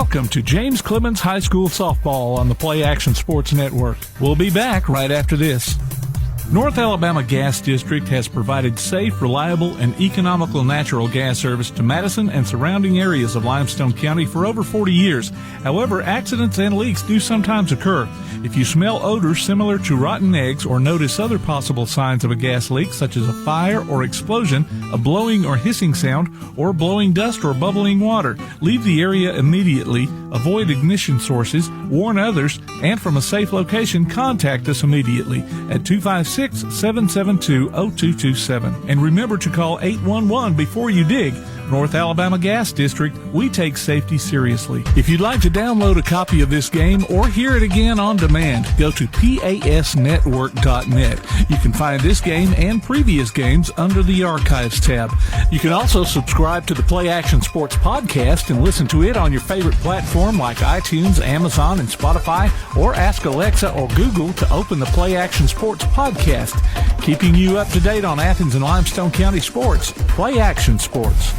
Welcome to James Clemens High School Softball on the Play Action Sports Network. We'll be back right after this. North Alabama Gas District has provided safe, reliable, and economical natural gas service to Madison and surrounding areas of Limestone County for over 40 years. However, accidents and leaks do sometimes occur. If you smell odors similar to rotten eggs or notice other possible signs of a gas leak, such as a fire or explosion, a blowing or hissing sound, or blowing dust or bubbling water, leave the area immediately, avoid ignition sources, warn others, and from a safe location, contact us immediately at 256-772-0227. And remember to call 811 before you dig. North Alabama Gas District, we take safety seriously. If you'd like to download a copy of this game or hear it again on demand, go to pasnetwork.net. You can find this game and previous games under the Archives tab. You can also subscribe to the Play Action Sports podcast and listen to it on your favorite platform like iTunes, Amazon, and Spotify, or ask Alexa or Google to open the Play Action Sports podcast. Keeping you up to date on Athens and Limestone County sports, Play Action Sports.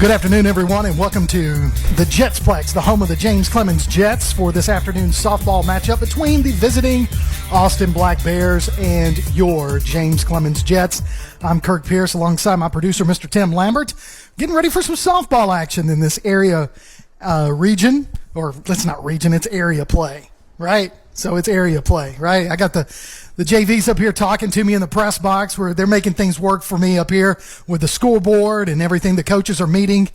Good afternoon, everyone, and welcome to the Jetsplex, the home of the James Clemens Jets, for this afternoon's softball matchup between the visiting Austin Black Bears and your James Clemens Jets. I'm Kirk Pierce alongside my producer, Mr. Tim Lambert, getting ready for some softball action in this area region, or it's not region, it's area play, right? So it's area play, right? I got the JVs up here talking to me in the press box where they're making things work for me up here with the scoreboard and everything. The coaches are meeting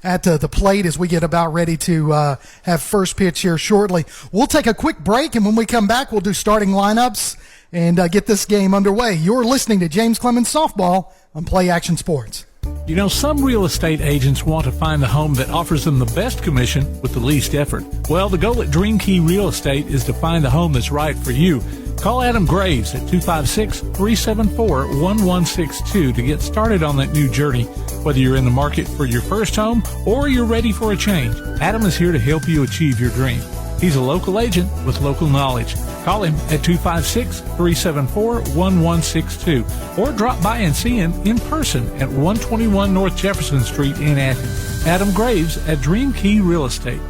at the plate as we get about ready to have first pitch here shortly. We'll take a quick break, and when we come back, we'll do starting lineups and get this game underway. You're listening to James Clemens Softball on Play Action Sports. You know, some real estate agents want to find the home that offers them the best commission with the least effort. Well, the goal at Dream Key Real Estate is to find the home that's right for you. Call Adam Graves at 256-374-1162 to get started on that new journey. Whether you're in the market for your first home or you're ready for a change, Adam is here to help you achieve your dream. He's a local agent with local knowledge. Call him at 256-374-1162 or drop by and see him in person at 121 North Jefferson Street in Athens. Adam Graves at Dream Key Real Estate.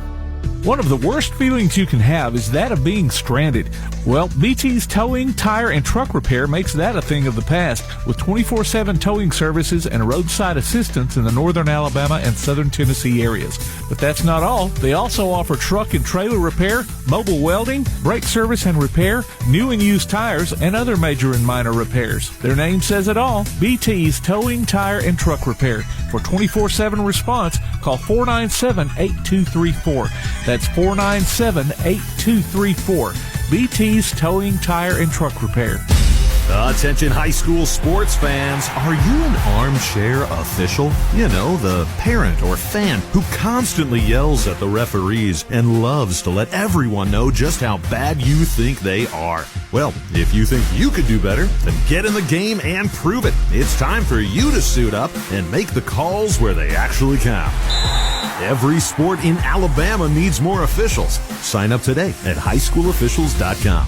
One of the worst feelings you can have is that of being stranded. Well, BT's Towing, Tire, and Truck Repair makes that a thing of the past, with 24/7 towing services and roadside assistance in the northern Alabama and southern Tennessee areas. But that's not all. They also offer truck and trailer repair, mobile welding, brake service and repair, new and used tires, and other major and minor repairs. Their name says it all, BT's Towing, Tire, and Truck Repair. For 24/7 response, call 497-8234. That's 497-8234. BT's Towing, Tire, and Truck Repair. Attention high school sports fans. Are you an armchair official? You know, the parent or fan who constantly yells at the referees and loves to let everyone know just how bad you think they are. Well, if you think you could do better, then get in the game and prove it. It's time for you to suit up and make the calls where they actually count. Every sport in Alabama needs more officials. Sign up today at highschoolofficials.com.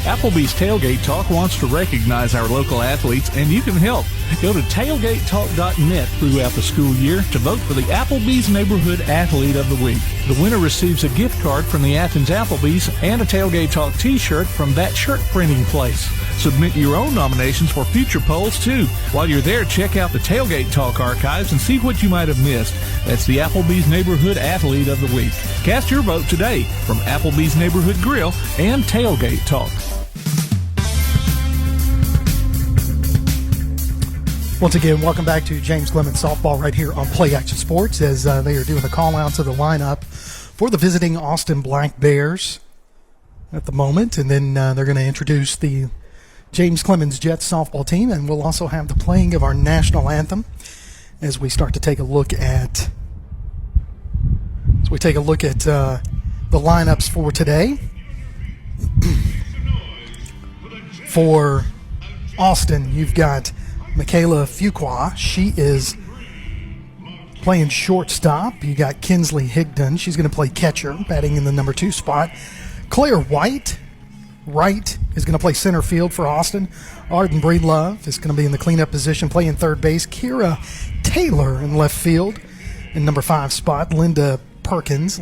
Applebee's Tailgate Talk wants to recognize our local athletes, and you can help. Go to tailgatetalk.net throughout the school year to vote for the Applebee's Neighborhood Athlete of the Week. The winner receives a gift card from the Athens Applebee's and a Tailgate Talk t-shirt from that shirt printing place. Submit your own nominations for future polls, too. While you're there, check out the Tailgate Talk archives and see what you might have missed. That's the Applebee's Neighborhood Athlete of the Week. Cast your vote today from Applebee's Neighborhood Grill and Tailgate Talk. Once again, welcome back to James Clemens Softball right here on Play Action Sports as they are doing the call-outs of the lineup for the visiting Austin Black Bears at the moment. And then they're going to introduce the James Clemens Jets softball team, and we'll also have the playing of our national anthem as we start to take a look at the lineups for today. For Austin, you've got Michaela Fuqua. She is Playing shortstop, you got Kinsley Higdon. She's going to play catcher, batting in the number 2 spot. Claire White is going to play center field for Austin. Arden Breedlove is going to be in the cleanup position, playing third base. Kira Taylor in left field in number 5 spot. Lindy Perkins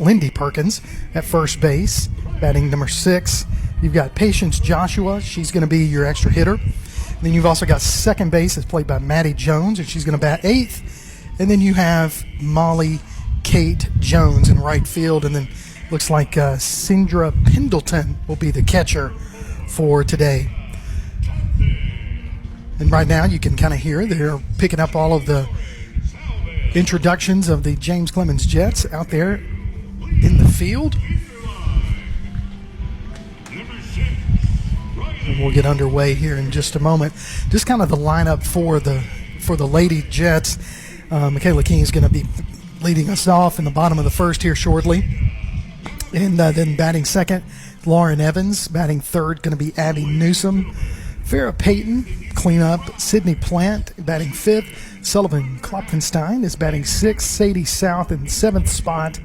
at first base, batting number 6. You've got Patience Joshua. She's going to be your extra hitter. And then you've also got second base. It's played by Maddie Jones, and she's going to bat 8th. And then you have Molly Kate Jones in right field. And then looks like Cindra Pendleton will be the catcher for today. And right now you can kind of hear they're picking up all of the introductions of the James Clemens Jets out there in the field. And we'll get underway here in just a moment. Just kind of the lineup for the Lady Jets. Michaela King is going to be leading us off in the bottom of the first here shortly. And then batting second, Lauren Evans. Batting third, going to be Abby Newsom. Farrah Payton, cleanup. Sydney Plant, batting 5th. Sullivan Klopfenstein is batting 6th. Sadie South in 7th spot.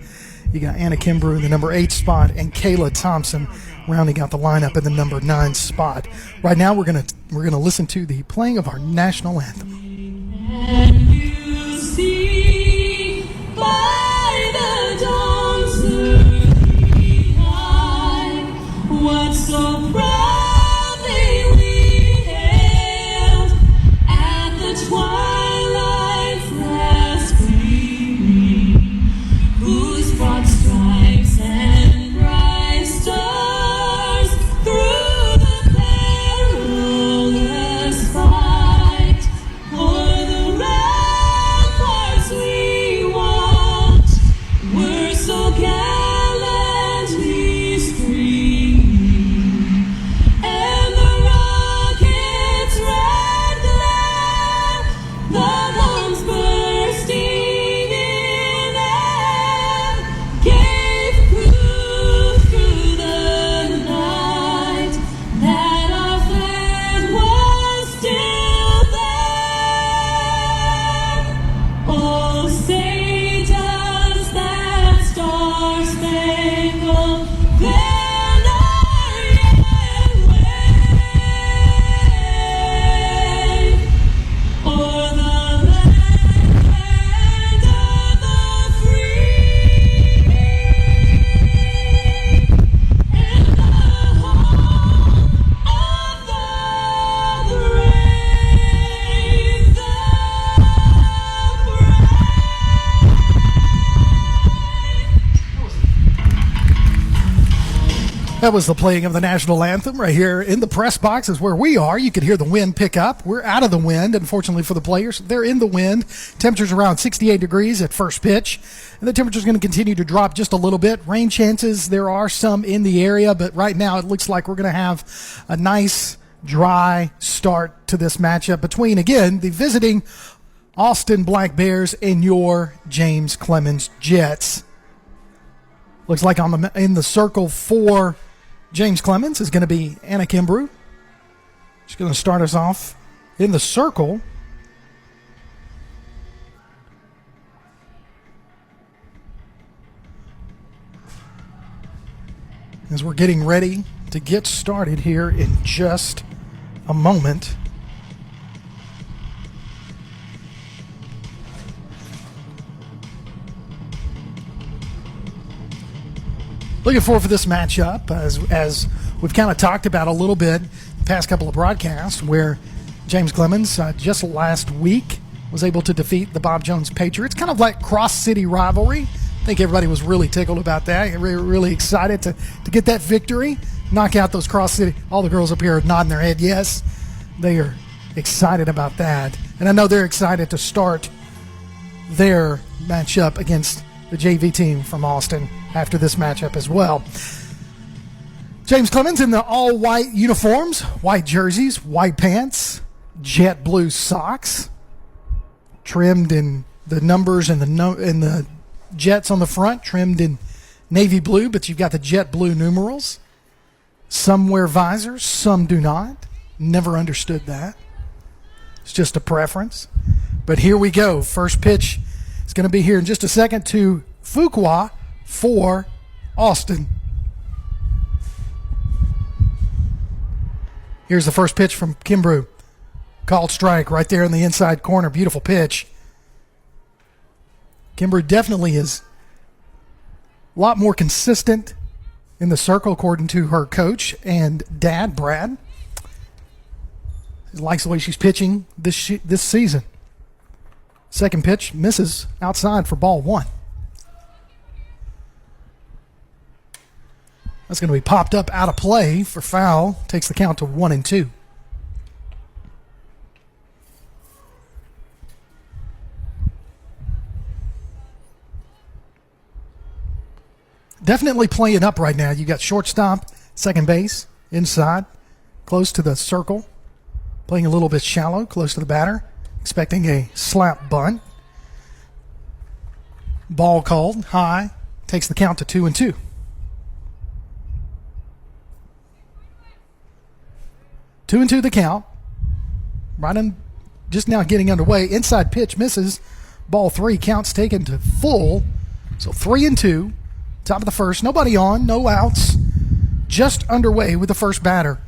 You got Anna Kimbrough in the number 8 spot. And Kayla Thompson rounding out the lineup in the number 9 spot. Right now we're gonna listen to the playing of our national anthem. And you see by the dawn's early light what so proudly we hailed at the twilight's last gleaming, whose broad stripes and bright stars through the perilous fight o'er the ramparts we watched were so gallantly streaming, and the rocket's red glare, the bombs bursting in air, gave proof through the night that our flag was still there. Oh, say does that star-spangled banner yet wave o'er the land of the free and the home of the brave, the That was the playing of the national anthem right here in the press box is where we are. You can hear the wind pick up. We're out of the wind, unfortunately for the players. They're in the wind. Temperature's around 68 degrees at first pitch. And the temperature's going to continue to drop just a little bit. Rain chances, there are some in the area, but right now it looks like we're going to have a nice, dry start to this matchup between, again, the visiting Austin Black Bears and your James Clemens Jets. Looks like in the circle for James Clemens is going to be Anna Kimbrough. She's going to start us off in the circle. As we're getting ready to get started here in just a moment. Looking forward for this matchup, as we've kind of talked about a little bit the past couple of broadcasts, where James Clemens just last week was able to defeat the Bob Jones Patriots. Kind of like cross-city rivalry. I think everybody was really tickled about that. Really excited to get that victory, knock out those cross-city. All the girls up here are nodding their head yes. They are excited about that. And I know they're excited to start their matchup against the JV team from Austin after this matchup as well. James Clemens in the all-white uniforms, white jerseys, white pants, jet blue socks, trimmed in the numbers and the Jets on the front, trimmed in navy blue, but you've got the jet blue numerals. Some wear visors, some do not. Never understood that. It's just a preference. But here we go. First pitch is going to be here in just a second to Fuqua for Austin. Here's the first pitch from Kimbrough. Called strike right there in the inside corner. Beautiful pitch. Kimbrough definitely is a lot more consistent in the circle, according to her coach and dad, Brad. He likes the way she's pitching this season. Second pitch misses outside for ball one. That's going to be popped up out of play for foul. Takes the count to 1-2. Definitely playing up right now. You got shortstop, second base, inside, close to the circle. Playing a little bit shallow, close to the batter. Expecting a slap bunt. Ball called, high. Takes the count to 2-2. Two and two the count. Right in, just now getting underway. Inside pitch misses. Ball three. Counts taken to full. So 3-2. Top of the first. Nobody on. No outs. Just underway with the first batter.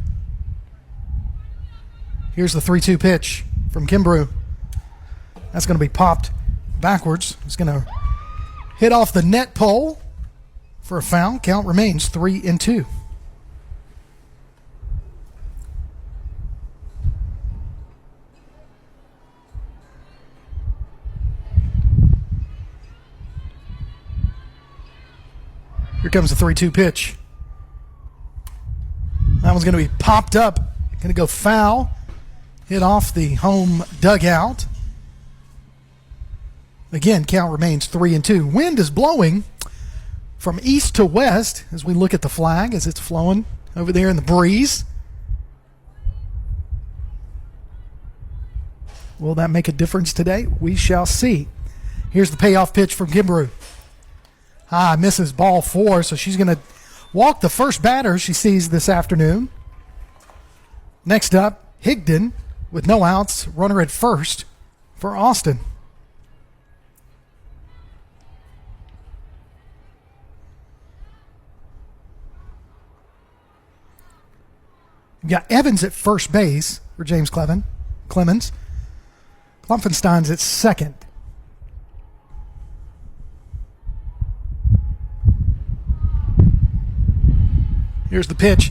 Here's the 3-2 pitch from Kimbrough. That's going to be popped backwards. It's going to hit off the net pole for a foul. Count remains 3-2. Here comes the 3-2 pitch. That one's going to be popped up. Going to go foul. Hit off the home dugout. Again, count remains 3-2. Wind is blowing from east to west as we look at the flag as it's flowing over there in the breeze. Will that make a difference today? We shall see. Here's the payoff pitch from Kimbrough. High, misses ball four, so she's going to walk the first batter she sees this afternoon. Next up, Higdon with no outs, runner at first for Austin. You got Evans at first base for James Clemens. Klopfenstein's at second. Here's the pitch.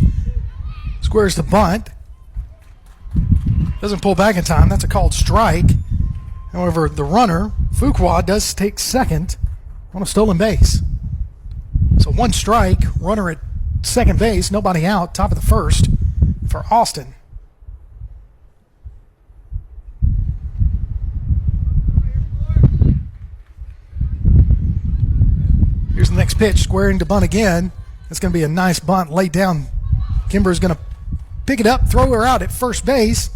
Squares the bunt. Doesn't pull back in time. That's a called strike. However, the runner, Fuqua, does take second on a stolen base. So one strike, runner at second base, nobody out, top of the first for Austin. Here's the next pitch, squaring to bunt again. It's going to be a nice bunt laid down. Kimbrough's going to pick it up, throw her out at first base.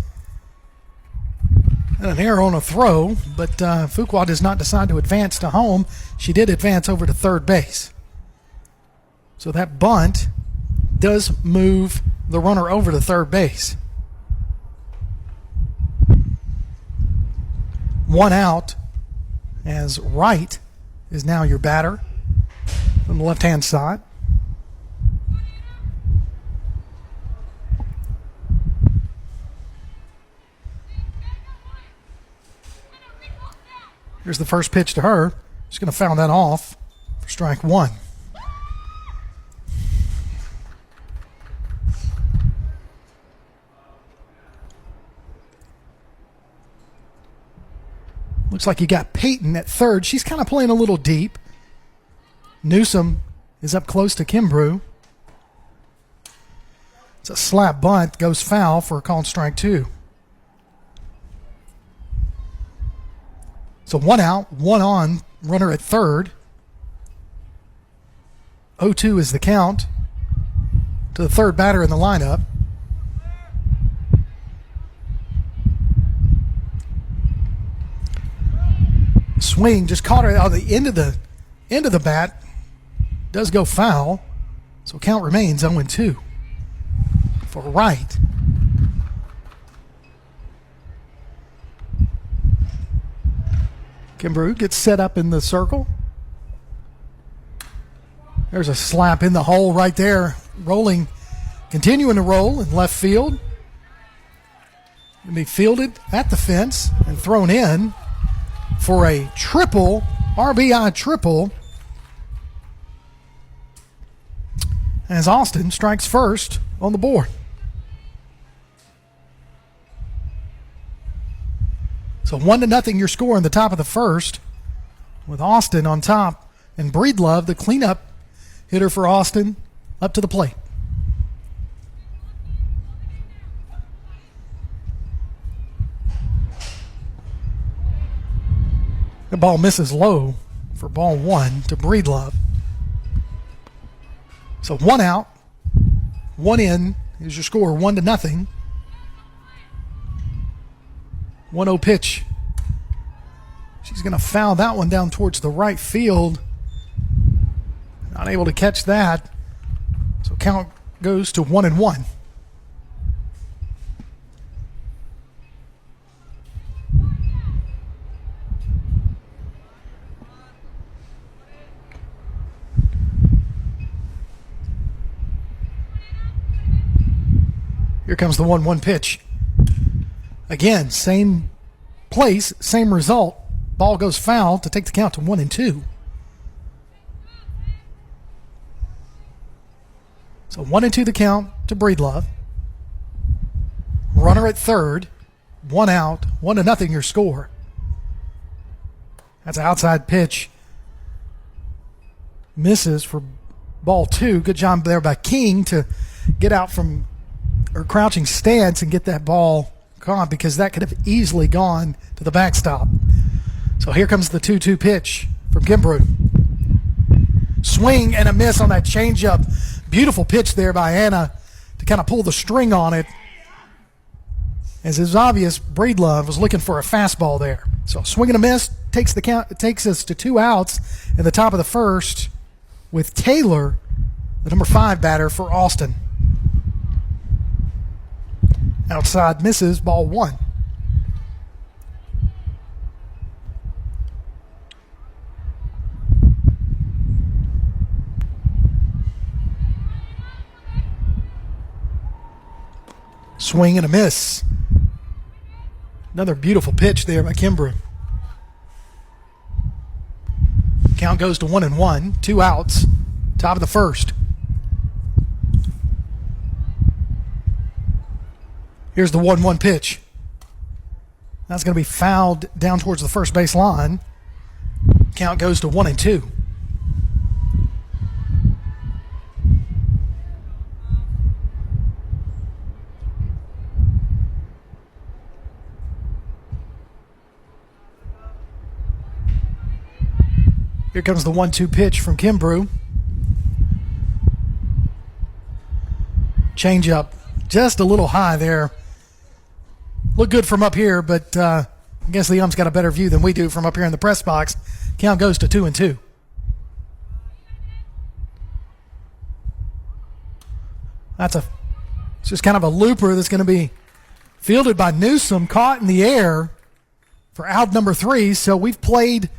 And an error on a throw, but Fuqua does not decide to advance to home. She did advance over to third base. So that bunt does move the runner over to third base. One out as Wright is now your batter from the left-hand side. Here's the first pitch to her. She's going to foul that off for strike one. Looks like you got Peyton at third. She's kind of playing a little deep. Newsom is up close to Kimbrough. It's a slap bunt. Goes foul for a called strike two. So one out, one on, runner at third. 0-2 is the count to the third batter in the lineup. Swing just caught her on the end of the bat. Does go foul. So count remains 0-2 for Wright. Kimbrough gets set up in the circle. There's a slap in the hole right there. Rolling, continuing to roll in left field. Going to be fielded at the fence and thrown in for a triple, RBI triple, as Austin strikes first on the board. So 1-0 your score in the top of the first, with Austin on top and Breedlove, the cleanup hitter for Austin, up to the plate. The ball misses low for ball one to Breedlove. So 1 out, 1 in is your score, 1-0. 1-0 pitch. She's going to foul that one down towards the right field. Not able to catch that. So count goes to 1-1. Here comes the 1-1 pitch. Again, same place, same result. Ball goes foul to take the count to 1-2. So 1-2 the count to Breedlove. Runner at third. 1 out. 1-0 your score. That's an outside pitch. Misses for ball 2. Good job there by King to get out from her crouching stance and get that ball caught, because that could have easily gone to the backstop. So here comes the 2-2 pitch from Kimbrough. Swing and a miss on that changeup. Beautiful pitch there by Anna to kind of pull the string on it. As is obvious, Breedlove was looking for a fastball there. So swing and a miss takes the count. It takes us to 2 outs in the top of the first, with Taylor, the number 5 batter for Austin. Outside misses, ball 1. Swing and a miss. Another beautiful pitch there by Kimbrough. Count goes to 1-1, 2 outs, top of the first. Here's the 1-1 pitch. That's going to be fouled down towards the first base line. Count goes to 1-2. Here comes the 1-2 pitch from Kimbrough. Change up just a little high there. Look good from up here, but I guess the ump's got a better view than we do from up here in the press box. Count goes to 2-2. It's just kind of a looper that's going to be fielded by Newsom, caught in the air for out number 3. So we've played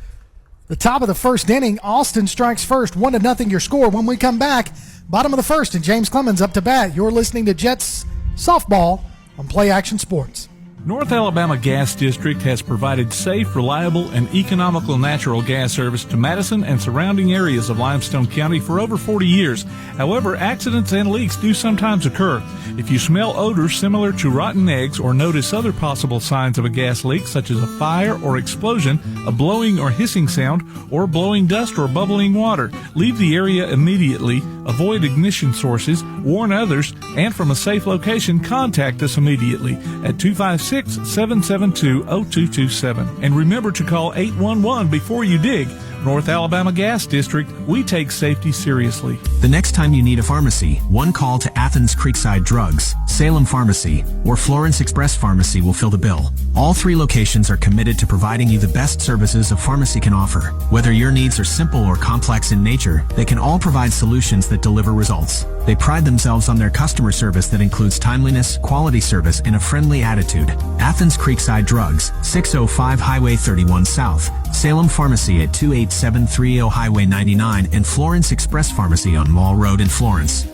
the top of the first inning. Austin strikes first, 1-0 your score. When we come back, bottom of the first, and James Clemens up to bat. You're listening to Jets Softball on Play Action Sports. North Alabama Gas District has provided safe, reliable, and economical natural gas service to Madison and surrounding areas of Limestone County for over 40 years. However, accidents and leaks do sometimes occur. If you smell odors similar to rotten eggs or notice other possible signs of a gas leak, such as a fire or explosion, a blowing or hissing sound, or blowing dust or bubbling water, leave the area immediately, avoid ignition sources, warn others, and from a safe location, contact us immediately at 256-772-0227. And remember to call 811 before you dig. North Alabama Gas District, we take safety seriously. The next time you need a pharmacy, one call to Athens Creekside Drugs, Salem Pharmacy, or Florence Express Pharmacy will fill the bill. All 3 locations are committed to providing you the best services a pharmacy can offer. Whether your needs are simple or complex in nature, they can all provide solutions that deliver results. They pride themselves on their customer service that includes timeliness, quality service, and a friendly attitude. Athens Creekside Drugs, 605 Highway 31 South. Salem Pharmacy at 28730 Highway 99, and Florence Express Pharmacy on Mall Road in Florence.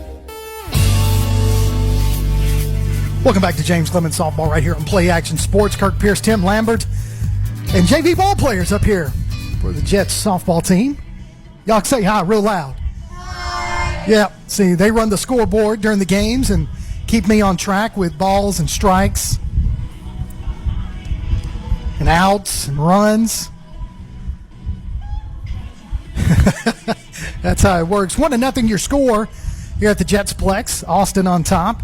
Welcome back to James Clemens Softball right here on Play Action Sports. Kirk Pierce, Tim Lambert, and JV ball players up here for the Jets softball team. Y'all say hi real loud. Yeah, see, they run the scoreboard during the games and keep me on track with balls and strikes and outs and runs. That's how it works. 1-0 your score here at the Jetsplex. Austin on top.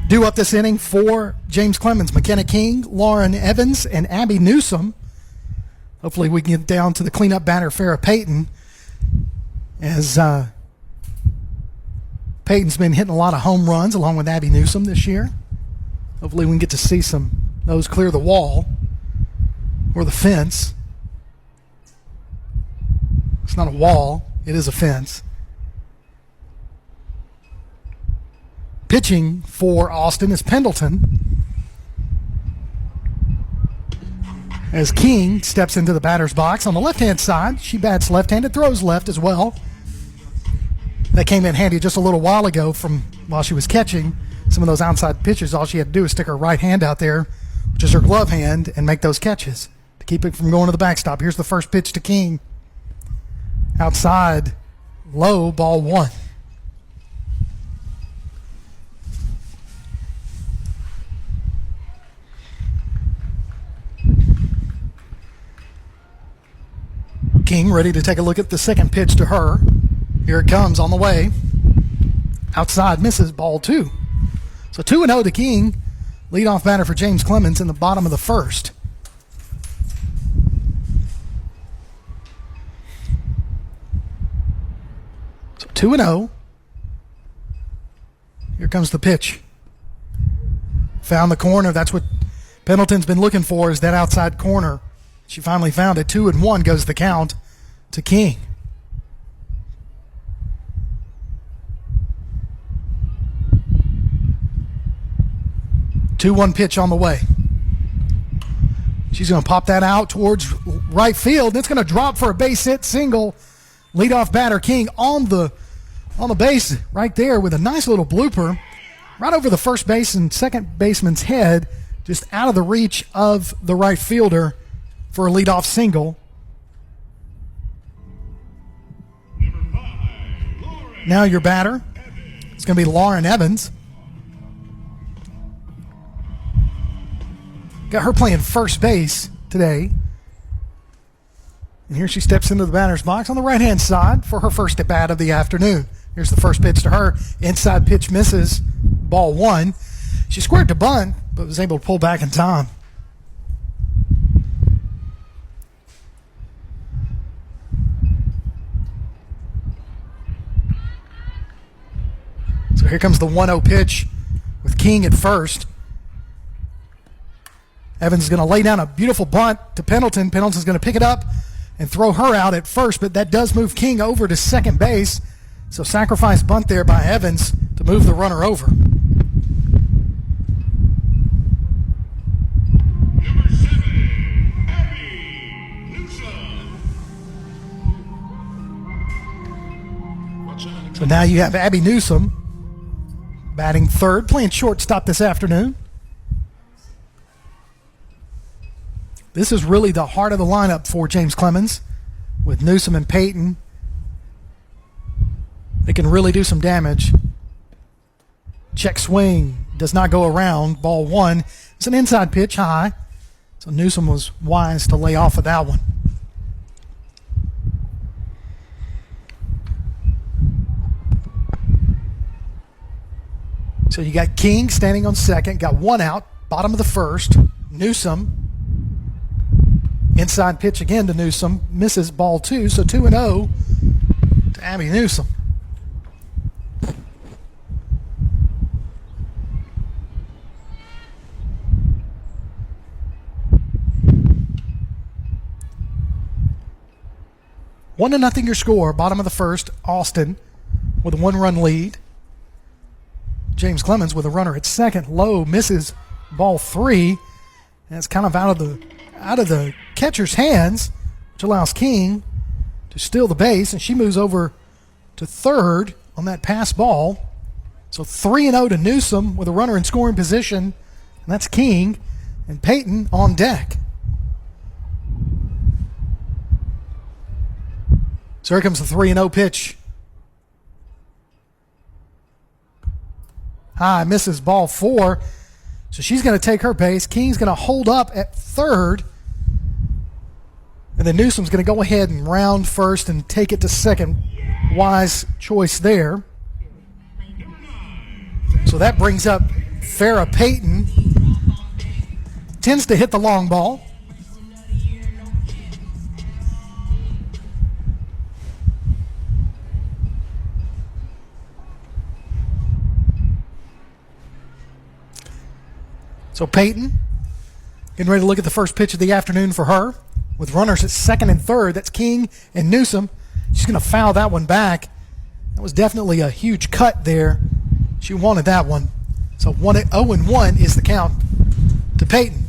Due up this inning for James Clemens, McKenna King, Lauren Evans, and Abby Newsom. Hopefully we can get down to the cleanup batter, Farrah Payton, as Payton's been hitting a lot of home runs along with Abby Newsom this year. Hopefully we can get to see some those clear the wall or the fence. It's not a wall, it is a fence. Pitching for Austin is Pendleton, as King steps into the batter's box on the left-hand side. She bats left-handed, throws left as well. That came in handy just a little while ago from while she was catching some of those outside pitches. All she had to do is stick her right hand out there, which is her glove hand, and make those catches to keep it from going to the backstop. Here's the first pitch to King. Outside, low, ball one. King ready to take a look at the second pitch to her. Here it comes on the way. Outside, misses, ball two. So 2-0 to King. Leadoff batter for James Clemens in the bottom of the first. So 2-0. Here comes the pitch. Found the corner. That's what Pendleton's been looking for, is that outside corner. She finally found it. 2-1 goes the count to King. Two-one pitch on the way. She's going to pop that out towards right field. It's going to drop for a base hit single. Leadoff batter King on the base right there with a nice little blooper right over the first base and second baseman's head, just out of the reach of the right fielder for a leadoff single. Now your batter is going to be Lauren Evans. Got her playing first base today. And here she steps into the batter's box on the right-hand side for her first at-bat of the afternoon. Here's the first pitch to her. Inside pitch misses, ball one. She squared to bunt, but was able to pull back in time. So here comes the 1-0 pitch with King at first. Evans is going to lay down a beautiful bunt to Pendleton. Pendleton's going to pick it up and throw her out at first, but that does move King over to second base. So sacrifice bunt there by Evans to move the runner over. Number 7, Abby Newsom. So now you have Abby Newsom batting third, playing shortstop this afternoon. This is really the heart of the lineup for James Clemens with Newsom and Payton. They can really do some damage. Check swing does not go around. Ball one. It's an inside pitch high. So Newsom was wise to lay off of that one. So you got King standing on second. Got one out. Bottom of the first. Newsom. Inside pitch again to Newsom. Misses, ball two. So 2-0 to Abby Newsom. One to nothing your score. Bottom of the first. Austin with a 1-run lead. James Clemens with a runner at second. Low misses ball 3. And it's kind of out of the catcher's hands, which allows King to steal the base, and she moves over to third on that pass ball. So 3-0 to Newsom with a runner in scoring position, and that's King, and Peyton on deck. So here comes the 3-0 pitch. High, misses ball 4. So she's going to take her base. King's going to hold up at third. And then Newsom's going to go ahead and round first and take it to second. Wise choice there. So that brings up Farrah Payton. Tends to hit the long ball. So Peyton, getting ready to look at the first pitch of the afternoon for her. With runners at second and third, that's King and Newsom. She's going to foul that one back. That was definitely a huge cut there. She wanted that one. So 0-1 is the count to Peyton.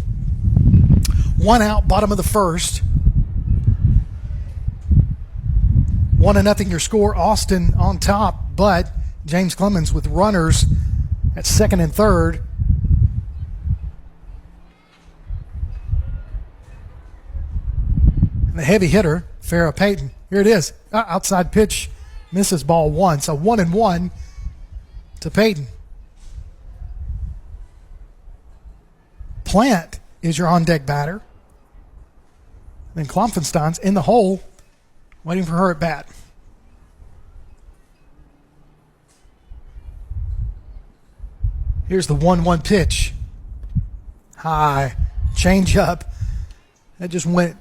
1 out, bottom of the first. 1-0 your score. Austin on top, but James Clemens with runners at second and third. And the heavy hitter, Farrah Payton. Here it is. Outside pitch, misses ball 1. So 1-1 to Payton. Plant is your on-deck batter. Then Klopfenstein's in the hole, waiting for her at bat. Here's the 1-1 pitch. High, change up. That just went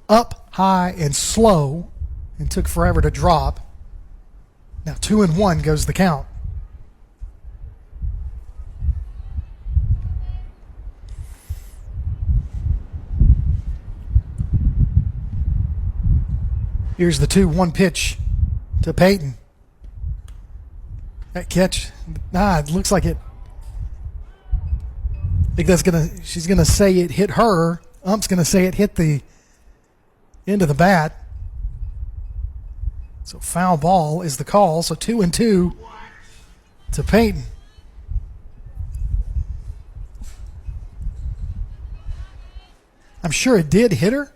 up, high, and slow, and took forever to drop. Now 2-1 goes the count. Here's the 2-1 pitch to Peyton. That catch, it looks like it. I think she's gonna say it hit her. Ump's gonna say it hit the end of the bat. So foul ball is the call. So 2-2 to Peyton. I'm sure it did hit her,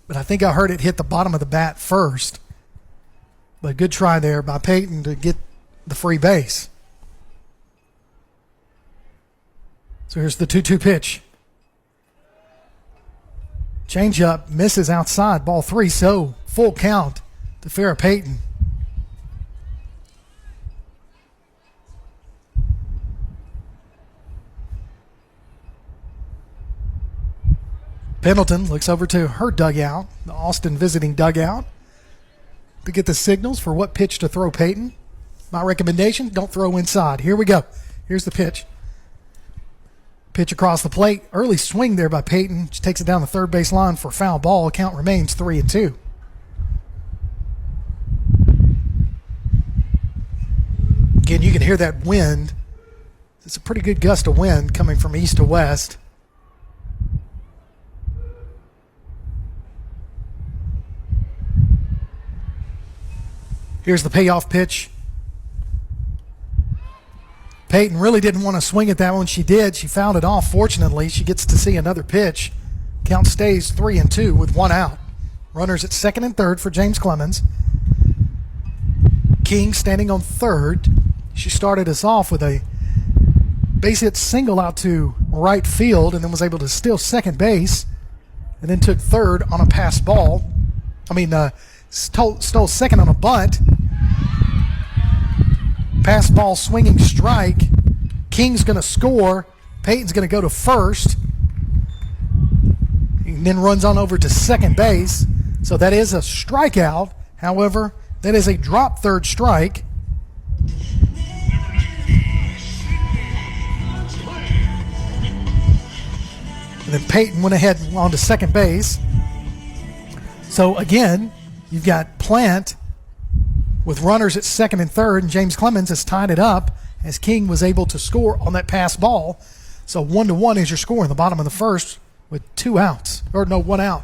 but I think I heard it hit the bottom of the bat first. But good try there by Peyton to get the free base. So here's the 2-2 pitch. Change up, misses outside, ball 3, so full count to Farrah Payton. Pendleton looks over to her dugout, the Austin visiting dugout, to get the signals for what pitch to throw Peyton. My recommendation, don't throw inside. Here we go. Here's the pitch. Pitch across the plate. Early swing there by Peyton. She takes it down the third base line for foul ball. Count remains 3-2. Again, you can hear that wind. It's a pretty good gust of wind coming from east to west. Here's the payoff pitch. Peyton really didn't want to swing at that one. She did. She fouled it off. Fortunately, she gets to see another pitch. Count stays 3-2 with 1 out. Runners at second and third for James Clemens. King standing on third. She started us off with a base hit single out to right field and then was able to steal second base and then took third on a pass ball. Stole second on a bunt. Pass ball, swinging strike. King's going to score. Peyton's going to go to first. And then runs on over to second base. So that is a strikeout. However, that is a drop third strike. And then Peyton went ahead and on to second base. So again, you've got Plant with runners at second and third, and James Clemens has tied it up as King was able to score on that pass ball. So 1-1 is your score in the bottom of the first with 2 outs. Or no, 1 out.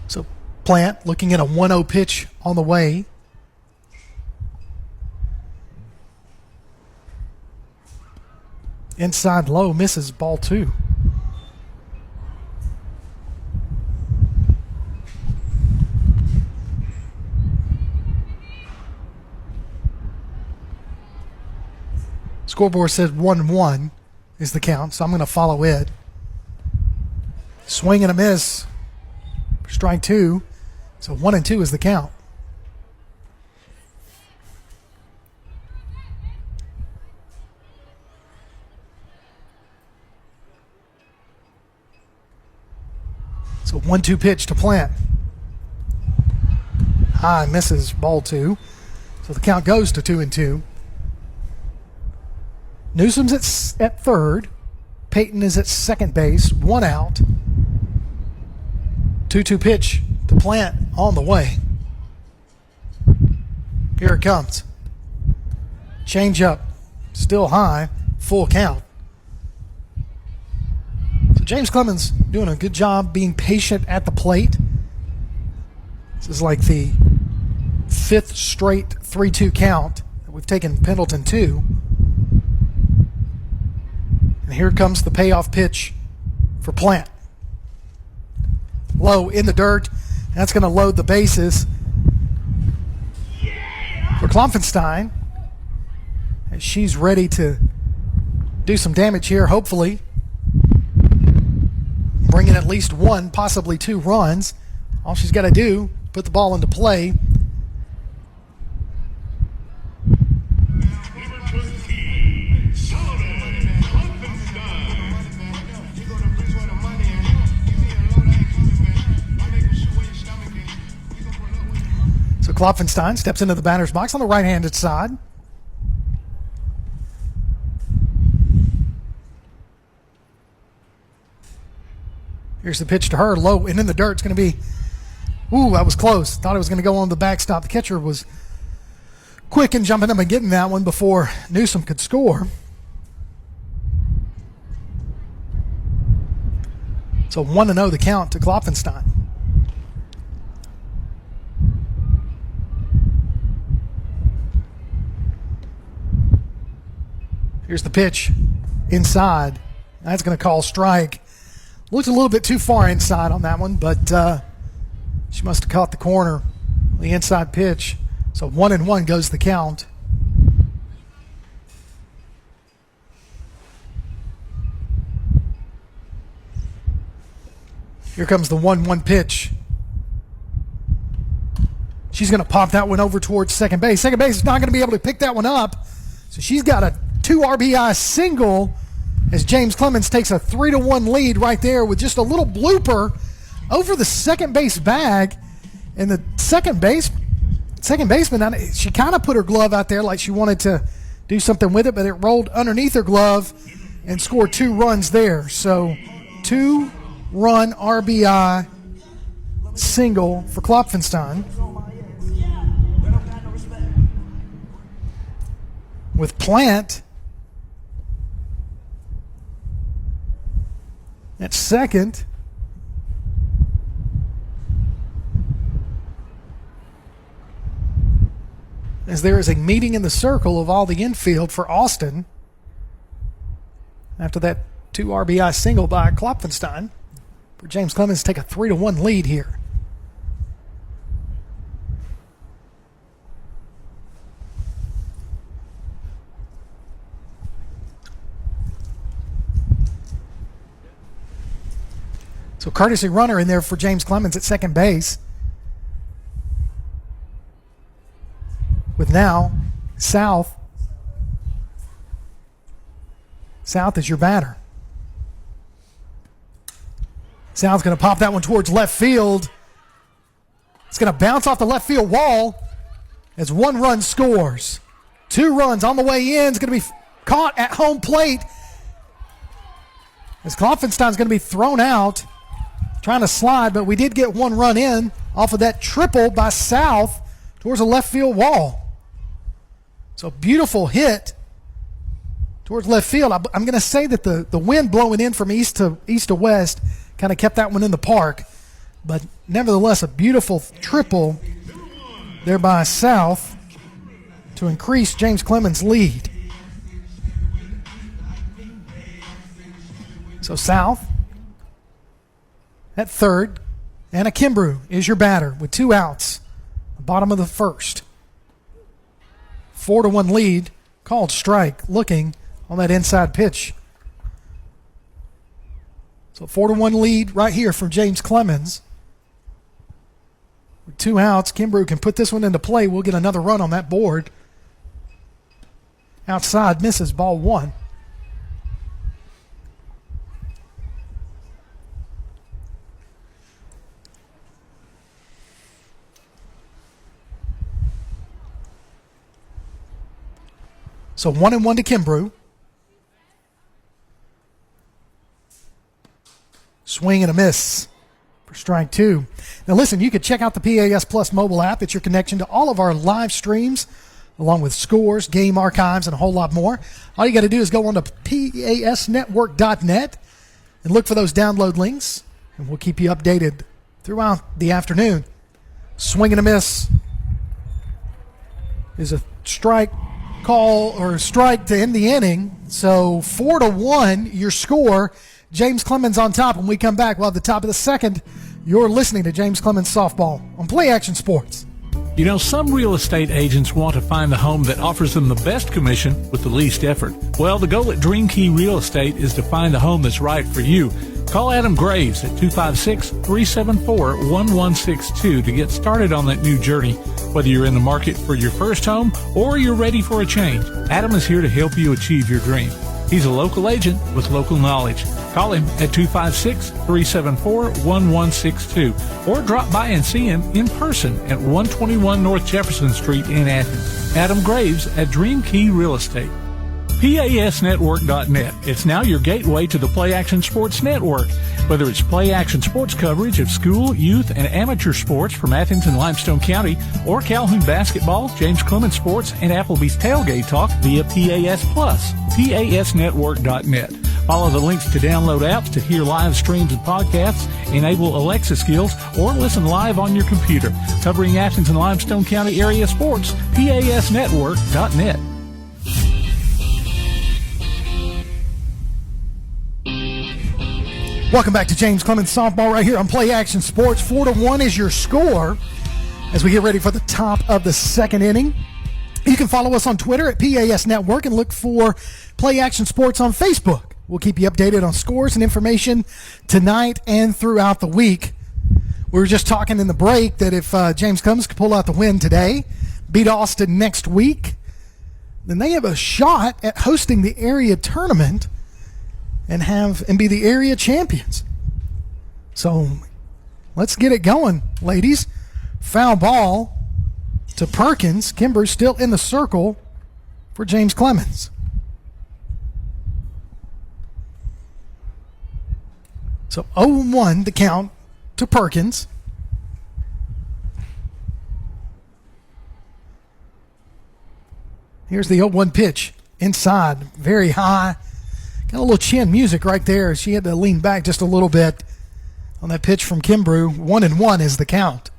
So Plant looking at a 1-0 pitch on the way. Inside low, misses, ball 2. Scoreboard said 1-1 is the count, so I'm going to follow it. Swing and a miss. Strike 2. So 1-2 is the count. So 1-2 pitch to Plant. High, misses, ball 2. So the count goes to 2-2. Newsom's at third. Peyton is at second base. 1 out. 2-2 pitch to Plant on the way. Here it comes. Change up. Still high. Full count. So James Clemens doing a good job being patient at the plate. This is like the 5th straight 3-2 count that we've taken Pendleton to. And here comes the payoff pitch for Plant. Low in the dirt. That's going to load the bases for Klopfenstein as she's ready to do some damage here, hopefully. Bring in at least 1, possibly 2 runs. All she's got to do, put the ball into play. So Klopfenstein steps into the batter's box on the right-handed side. Here's the pitch to her, low and in the dirt. It's going to be, ooh, that was close. Thought it was going to go on the backstop. The catcher was quick in jumping up and getting that one before Newsom could score. So 1-0 the count to Klopfenstein. Here's the pitch inside. That's going to call strike. Looked a little bit too far inside on that one, but she must have caught the corner, the inside pitch. So 1-1 goes the count. Here comes the 1-1 pitch. She's going to pop that one over towards second base. Second base is not going to be able to pick that one up. So she's got a 2 RBI single as James Clemens takes a 3-1 lead right there with just a little blooper over the second base bag. And the second baseman, she kind of put her glove out there like she wanted to do something with it, but it rolled underneath her glove and scored 2 runs there. So 2-run RBI single for Klopfenstein. With Plant at second. As there is a meeting in the circle of all the infield for Austin after that 2 RBI single by Klopfenstein for James Clemens to take a 3-1 lead here. So courtesy runner in there for James Clemens at second base. With now South. South is your batter. South's going to pop that one towards left field. It's going to bounce off the left field wall as 1 run scores. 2 runs on the way in. It's going to be caught at home plate. As Klopfenstein's going to be thrown out, trying to slide, but we did get one run in off of that triple by South towards the left field wall. So beautiful hit towards left field. I'm going to say that the wind blowing in from east to west kind of kept that one in the park. But nevertheless, a beautiful triple there by South to increase James Clemens' lead. So South at third, Anna Kimbrough is your batter with 2 outs. Bottom of the first. 4-1 lead, called strike, looking on that inside pitch. So 4-1 lead right here from James Clemens. With 2 outs, Kimbrough can put this one into play. We'll get another run on that board. Outside, misses, ball 1. So 1-1 to Kimbrough. Swing and a miss for strike 2. Now listen, you can check out the PAS Plus mobile app. It's your connection to all of our live streams, along with scores, game archives, and a whole lot more. All you got to do is go on to pasnetwork.net and look for those download links, and we'll keep you updated throughout the afternoon. Swing and a miss is a strike call or strike to end the inning. So 4-1 your score. James Clemens on top. When we come back, we'll have the top of the second. You're listening to James Clemens Softball on Play Action Sports. You know, some real estate agents want to find the home that offers them the best commission with the least effort. Well, the goal at Dream Key Real Estate is to find the home that's right for you. Call Adam Graves at 256-374-1162 to get started on that new journey. Whether you're in the market for your first home or you're ready for a change, Adam is here to help you achieve your dream. He's a local agent with local knowledge. Call him at 256-374-1162 or drop by and see him in person at 121 North Jefferson Street in Athens. Adam Graves at Dream Key Real Estate. PASnetwork.net. It's now your gateway to the Play Action Sports Network. Whether it's Play Action Sports coverage of school, youth, and amateur sports from Athens and Limestone County, or Calhoun basketball, James Clemens Sports, and Applebee's Tailgate Talk via PAS Plus. PASnetwork.net. Follow the links to download apps to hear live streams and podcasts, enable Alexa skills, or listen live on your computer. Covering Athens and Limestone County area sports, PASnetwork.net. Welcome back to James Clemens Softball right here on Play Action Sports. 4-1 is your score as we get ready for the top of the second inning. You can follow us on Twitter at PAS Network and look for Play Action Sports on Facebook. We'll keep you updated on scores and information tonight and throughout the week. We were just talking in the break that if James Clemens could pull out the win today, beat Austin next week, then they have a shot at hosting the area tournament and be the area champions. So let's get it going, ladies. Foul ball to Perkins. Kimber's still in the circle for James Clemens. So 0-1 the count to Perkins. Here's the 0-1 pitch. Inside, very high. Got a little chin music right there. She had to lean back just a little bit on that pitch from Kimbrough. 1-1 is the count.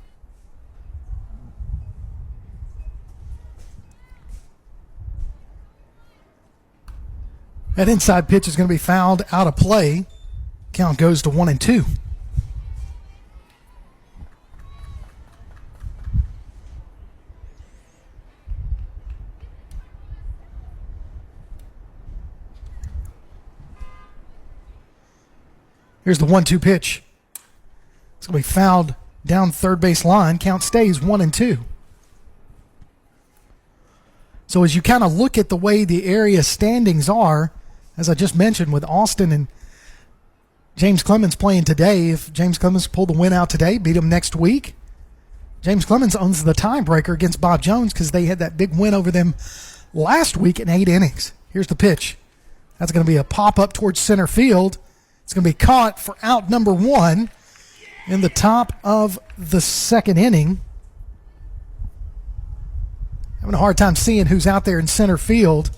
That inside pitch is going to be fouled out of play. Count goes to 1-2. Here's the 1-2 pitch. It's going to be fouled down third base line. Count stays 1-2. So as you kind of look at the way the area standings are, as I just mentioned, with Austin and James Clemens playing today, if James Clemens pulled the win out today, beat him next week, James Clemens owns the tiebreaker against Bob Jones because they had that big win over them last week in 8 innings. Here's the pitch. That's going to be a pop-up towards center field. It's going to be caught for out number 1 in the top of the second inning. Having a hard time seeing who's out there in center field.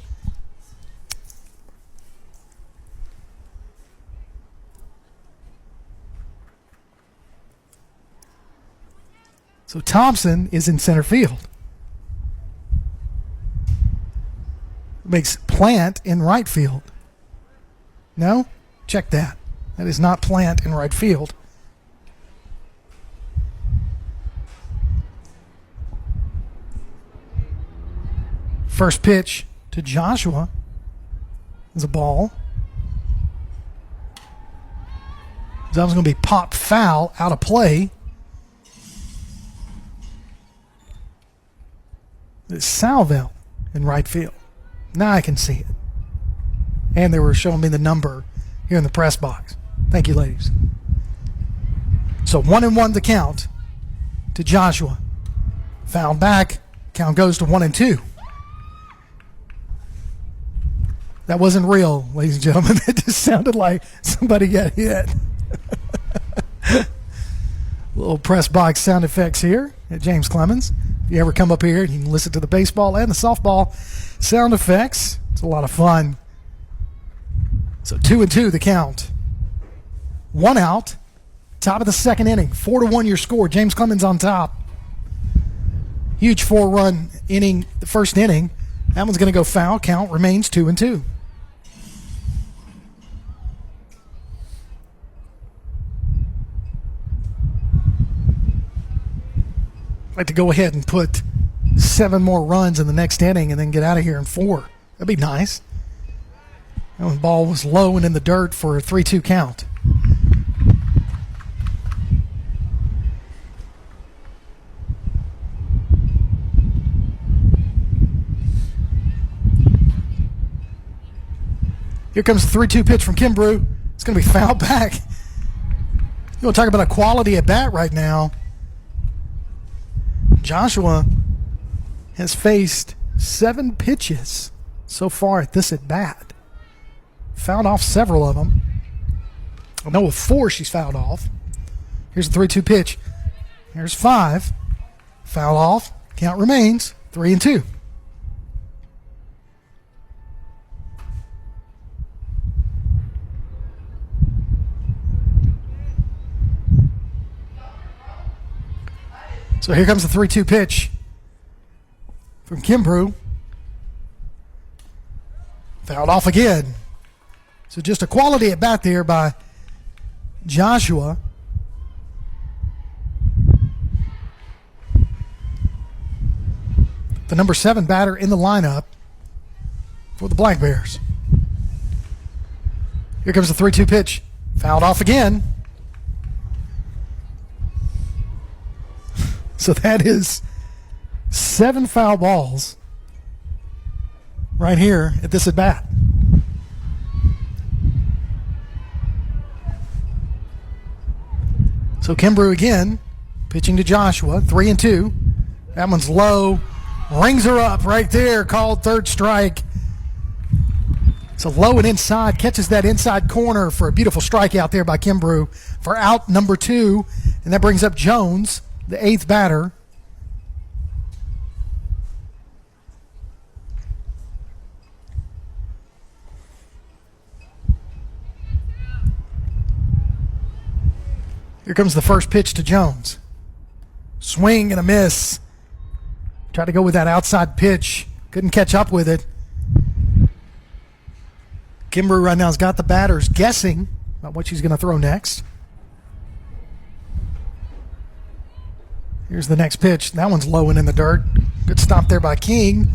So Thompson is in center field. Makes Plant in right field. No? Check that. That is not Plant in right field. First pitch to Joshua is a ball. That was going to be popped foul, out of play. It's Salville in right field. Now I can see it. And they were showing me the number here in the press box. Thank you, ladies. So 1-1 the count to Joshua. Foul back. Count goes to 1-2. That wasn't real, ladies and gentlemen. It just sounded like somebody got hit. Little press box sound effects here at James Clemens. If you ever come up here, you can listen to the baseball and the softball sound effects. It's a lot of fun. So 2-2 the count. 1 out. Top of the second inning. 4-1 your score. James Clemens on top. Huge 4-run inning, the first inning. That one's going to go foul. Count remains 2-2. I'd like to go ahead and put 7 more runs in the next inning and then get out of here in 4. That'd be nice. That one ball was low and in the dirt for a 3-2 count. Here comes the 3-2 pitch from Kimbrough. It's going to be fouled back. You want to talk about a quality at bat right now. Joshua has faced 7 pitches so far at this at bat. Fouled off several of them. I know with 4 she's fouled off. Here's the 3-2 pitch. Here's 5. Foul off. Count remains 3-2. So here comes the 3-2 pitch from Kimbrough. Fouled off again. So just a quality at bat there by Joshua. The number 7 batter in the lineup for the Black Bears. Here comes the 3-2 pitch. Fouled off again. So that is 7 foul balls right here at this at bat. So Kimbrough again, pitching to Joshua, 3-2. That one's low, rings her up right there, called third strike. So low and inside, catches that inside corner for a beautiful strikeout there by Kimbrough for out number 2, and that brings up Jones, the 8th batter. Here comes the first pitch to Jones. Swing and a miss. Tried to go with that outside pitch. Couldn't catch up with it. Kimbrough right now has got the batters guessing about what she's going to throw next. Here's the next pitch. That one's low and in the dirt. Good stop there by King.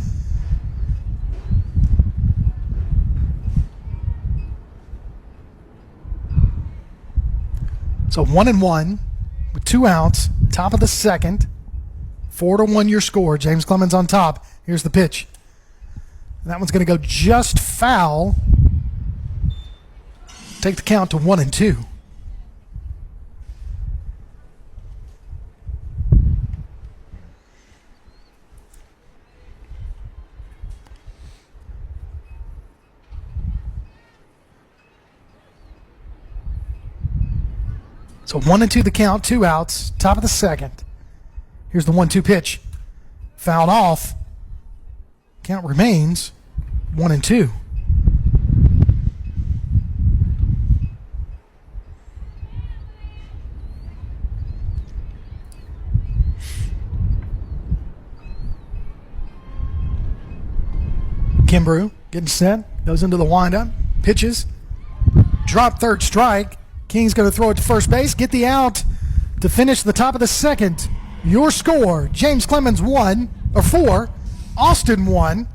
So 1-1 with 2 outs. Top of the second. 4-1 your score. James Clemens on top. Here's the pitch. And that one's going to go just foul. Take the count to 1-2. So 1-2 the count, 2 outs, top of the second. Here's the 1-2 pitch. Fouled off. Count remains 1-2. Kimbrough getting set, goes into the windup, pitches, drop third strike. King's going to throw it to first base, get the out to finish the top of the second. Your score, James Clemens 4, Austin 1.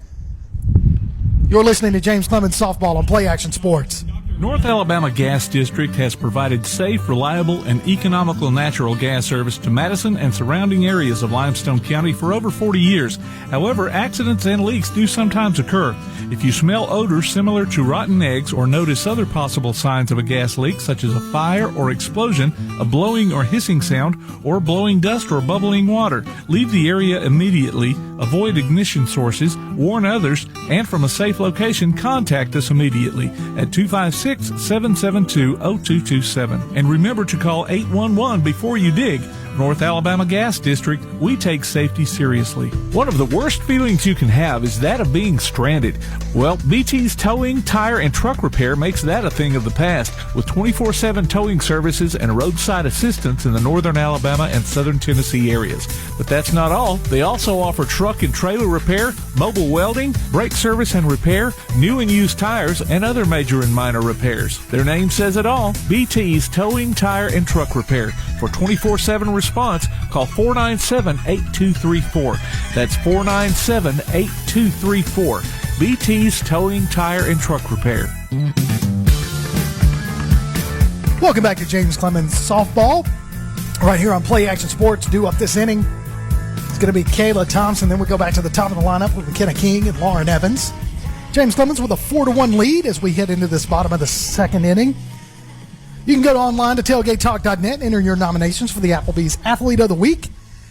You're listening to James Clemens Softball on Play Action Sports. North Alabama Gas District has provided safe, reliable, and economical natural gas service to Madison and surrounding areas of Limestone County for over 40 years. However, accidents and leaks do sometimes occur. If you smell odors similar to rotten eggs or notice other possible signs of a gas leak, such as a fire or explosion, a blowing or hissing sound, or blowing dust or bubbling water, leave the area immediately, avoid ignition sources, warn others, and from a safe location, contact us immediately at 256-772-0227. And remember to call 811 before you dig. North Alabama Gas District, we take safety seriously. One of the worst feelings you can have is that of being stranded. Well, BT's Towing, Tire, and Truck Repair makes that a thing of the past, with 24/7 towing services and roadside assistance in the northern Alabama and southern Tennessee areas. But that's not all. They also offer truck and trailer repair, mobile welding, brake service and repair, new and used tires, and other major and minor repairs. Their name says it all, BT's Towing, Tire, and Truck Repair. For 24/7 response, call 497-8234. That's 497-8234. BT's Towing, Tire, and Truck Repair. Welcome back to James Clemens Softball. Right here on Play Action Sports. Due up this inning, it's going to be Kayla Thompson. Then we go back to the top of the lineup with McKenna King and Lauren Evans. James Clemens with a 4-1 lead as we head into this bottom of the second inning. You can go to online to tailgatetalk.net, enter your nominations for the Applebee's Athlete of the Week,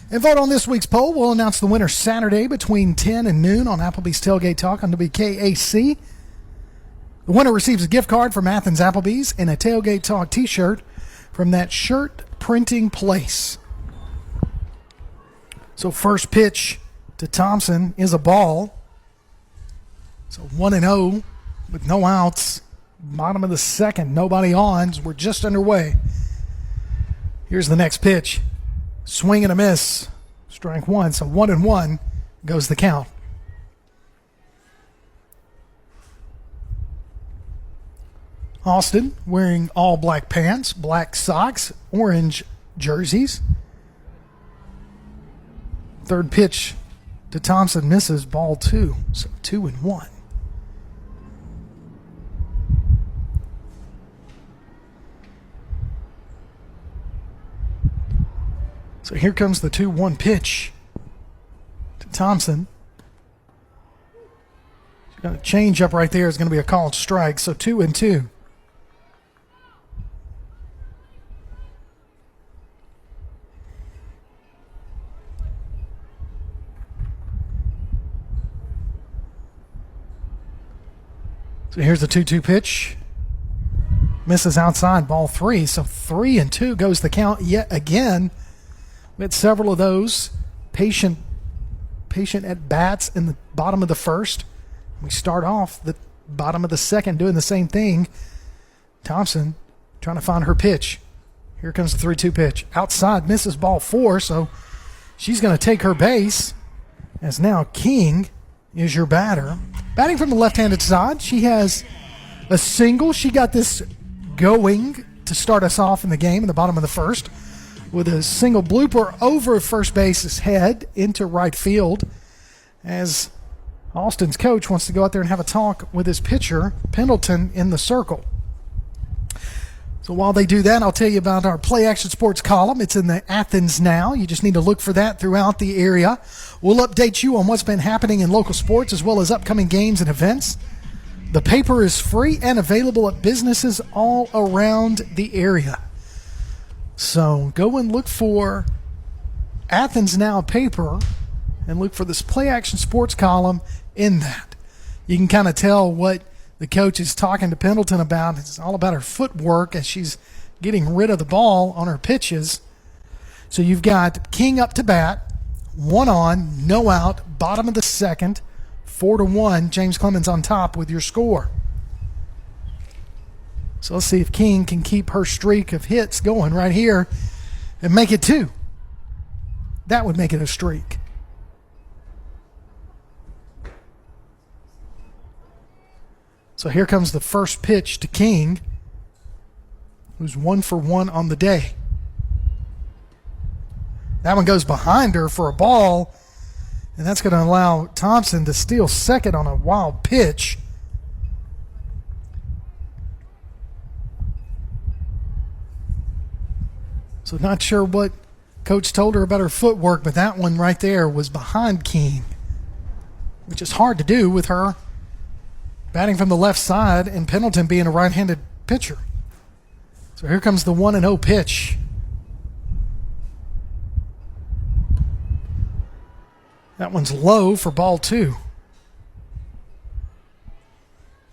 and vote on this week's poll. We'll announce the winner Saturday between 10 and noon on Applebee's Tailgate Talk on WKAC. The winner receives a gift card from Athens Applebee's and a Tailgate Talk t-shirt from that shirt printing place. So first pitch to Thompson is a ball. So 1-0 with no outs. Bottom of the second, nobody on. We're just underway. Here's the next pitch. Swing and a miss. Strike one. So 1-1 goes the count. Austin wearing all black pants, black socks, orange jerseys. Third pitch to Thompson misses, ball 2. So 2-1. So here comes the 2-1 pitch to Thompson. She's got a change up right there. It's going to be a called strike. So 2-2. So here's the 2-2 pitch. Misses outside, ball 3. So 3-2 goes the count yet again. We had several of those patient at bats in the bottom of the first. We start off the bottom of the second doing the same thing. Thompson trying to find her pitch. Here comes the 3-2 pitch. Outside, misses, ball 4, so she's going to take her base. As now King is your batter. Batting from the left-handed side, she has a single. She got this going to start us off in the game in the bottom of the first, with a single blooper over first base's head into right field, as Austin's coach wants to go out there and have a talk with his pitcher, Pendleton, in the circle. So while they do that, I'll tell you about our Play Action Sports column. It's in the Athens Now. You just need to look for that throughout the area. We'll update you on what's been happening in local sports as well as upcoming games and events. The paper is free and available at businesses all around the area. So go and look for Athens Now paper and look for this Play Action Sports column in that. You can kind of tell what the coach is talking to Pendleton about. It's all about her footwork as she's getting rid of the ball on her pitches. So you've got King up to bat, 1 on, no out, bottom of the second, 4-1. James Clemens on top with your score. So let's see if King can keep her streak of hits going right here and make it 2. That would make it a streak. So here comes the first pitch to King, who's 1 for 1 on the day. That one goes behind her for a ball, and that's going to allow Thompson to steal second on a wild pitch. So not sure what Coach told her about her footwork, but that one right there was behind King, which is hard to do with her batting from the left side and Pendleton being a right-handed pitcher. So here comes the 1-0 pitch. That one's low for ball 2.